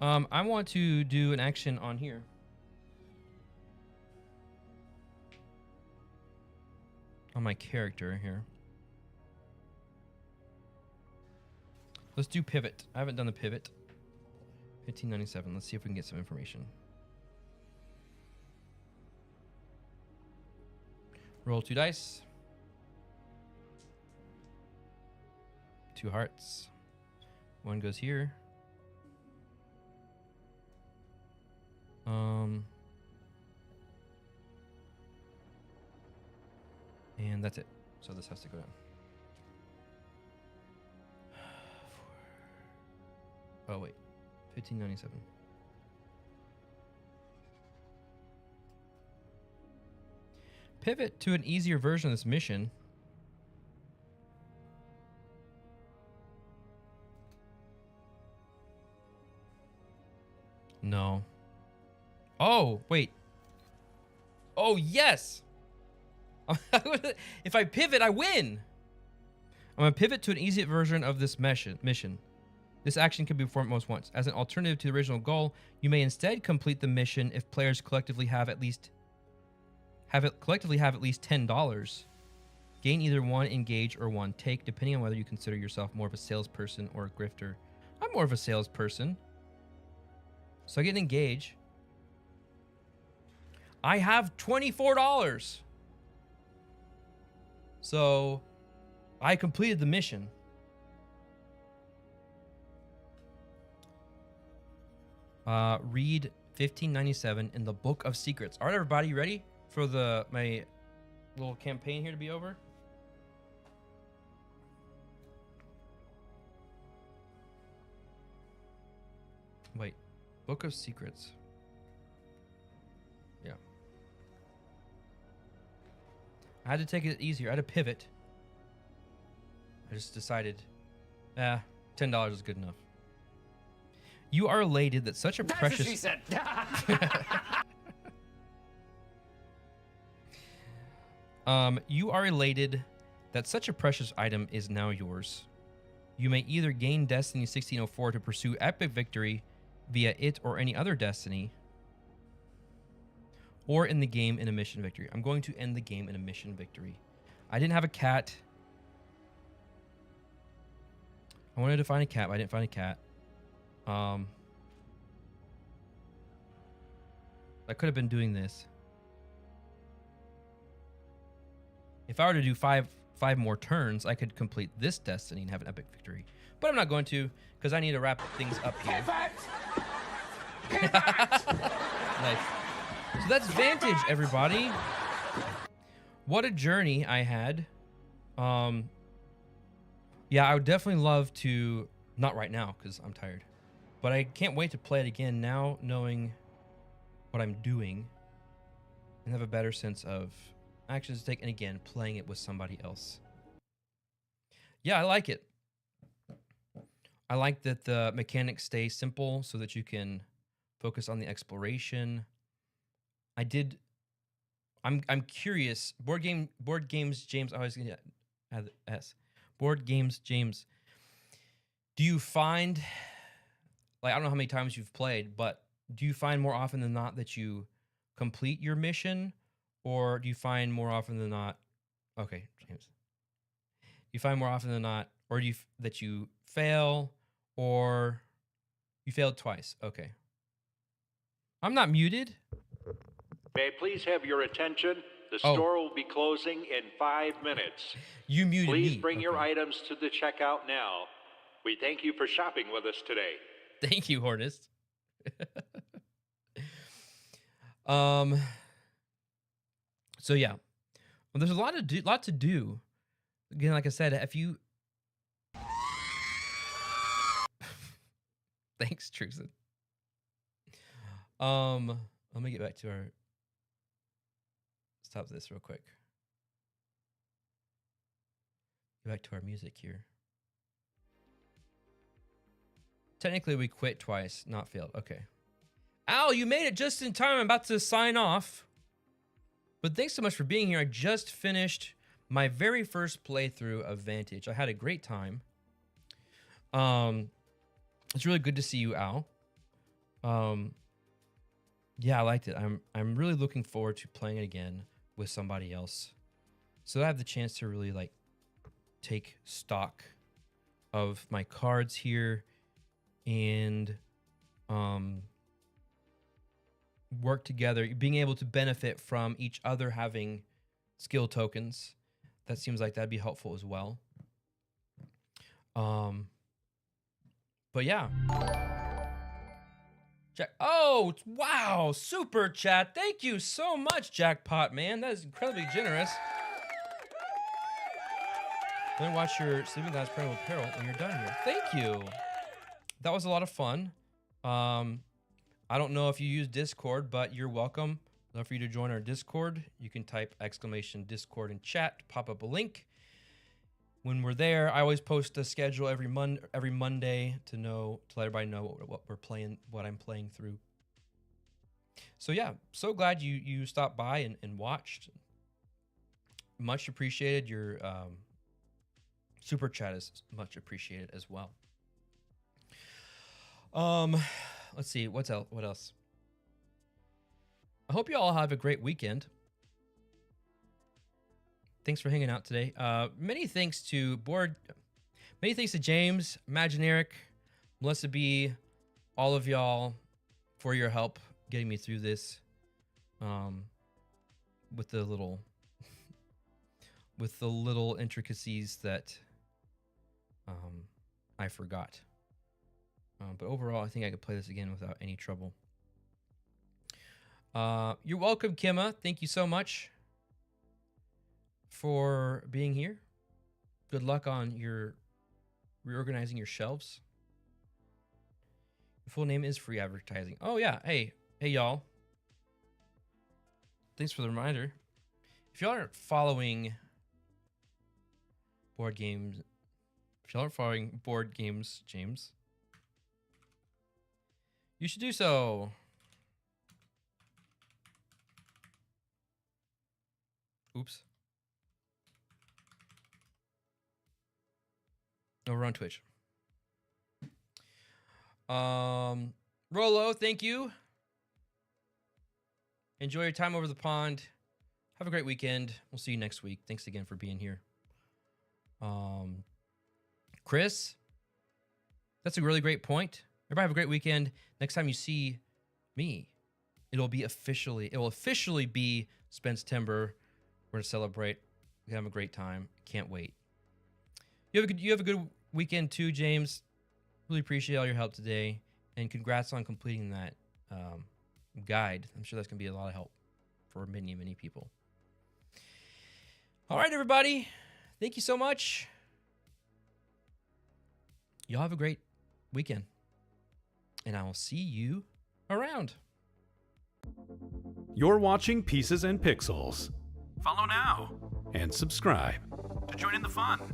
I want to do an action on here. on my character here. Let's do pivot. I haven't done the pivot. 1597. Let's see if we can get some information. Roll 2 dice. 2 hearts. 1 goes here. And that's it. So this has to go down. Oh wait, 1597. Pivot to an easier version of this mission. No. Oh, wait. Oh, yes. If I pivot, I win. I'm going to pivot to an easier version of this mission. This action can be performed most once. As an alternative to the original goal, you may instead complete the mission if players collectively have at least $10. Gain either 1 engage or 1 take, depending on whether you consider yourself more of a salesperson or a grifter. I'm more of a salesperson. So I get an engage. I have $24. So I completed the mission. Read 1597 in the Book of Secrets. All right, everybody, you ready for my little campaign here to be over? Wait, Book of Secrets. Yeah. I had to take it easier. I had to pivot. I just decided, $10 is good enough. You are elated that such a precious... That's what she said. You are elated that such a precious item is now yours. You may either gain Destiny 1604 to pursue epic victory via it or any other Destiny, or in the game in a mission victory. I'm going to end the game in a mission victory. I didn't have a cat. I wanted to find a cat, but I didn't find a cat. I could have been doing this. If I were to do five more turns, I could complete this Destiny and have an epic victory. But I'm not going to, because I need to wrap things up here. Nice. So that's Vantage, everybody. What a journey I had. Yeah, I would definitely love to, not right now, because I'm tired. But I can't wait to play it again now, knowing what I'm doing, and have a better sense of actions to take, and again, playing it with somebody else. Yeah, I like it. I like that the mechanics stay simple so that you can focus on the exploration. I'm curious. Board games, James. I always gonna add the S. Board games, James. Do you find, like, I don't know how many times you've played, but do you find more often than not that you complete your mission, or do you find more often than not? Okay, James. You find more often than not, or that you fail, or you failed twice? Okay. I'm not muted. May I please have your attention? The store will be closing in 5 minutes. You muted me. Please bring your items to the checkout now. We thank you for shopping with us today. Thank you, Hornist. So yeah, well, there's a lot to do. Again, like I said, if you thanks, Truson. Let me get back to our. Stop this real quick. Get back to our music here. Technically, we quit twice, not failed. Okay. Al, you made it just in time. I'm about to sign off. But thanks so much for being here. I just finished my very first playthrough of Vantage. I had a great time. It's really good to see you, Al. Yeah, I liked it. I'm really looking forward to playing it again with somebody else. So I have the chance to really like take stock of my cards here and work together, being able to benefit from each other having skill tokens. That seems like that'd be helpful as well. But yeah. Oh, wow. Super chat. Thank you so much, Jackpot, man. That is incredibly generous. Then watch your Sleeping Dogs Perennial Peril when you're done here. Thank you. That was a lot of fun. I don't know if you use Discord, but you're welcome. Love for you to join our Discord. You can type !Discord in chat, pop up a link. When we're there, I always post a schedule every Monday to let everybody know what we're playing, what I'm playing through. So yeah, so glad you stopped by and watched. Much appreciated. Your super chat is much appreciated as well. Let's see, what else? I hope you all have a great weekend. Thanks for hanging out today. Many thanks to James, Imaginaric, Melissa B, all of y'all for your help getting me through this. With the little intricacies that I forgot. But overall, I think I could play this again without any trouble. You're welcome, Kimma. Thank you so much for being here. Good luck on your reorganizing your shelves. Your full name is free advertising. Oh yeah, hey y'all. Thanks for the reminder. If y'all aren't following board games, James, you should do so. Oops. No, we're on Twitch. Rolo, thank you. Enjoy your time over the pond. Have a great weekend. We'll see you next week. Thanks again for being here. Chris, that's a really great point. Everybody have a great weekend. Next time you see me, it will officially be Spence-Timber. We're gonna celebrate. We have a great time. Can't wait. You have a good weekend too, James. Really appreciate all your help today, and congrats on completing that guide. I'm sure that's gonna be a lot of help for many people. All right, everybody. Thank you so much. Y'all have a great weekend, and I will see you around. You're watching Pieces and Pixels. Follow now and subscribe to join in the fun.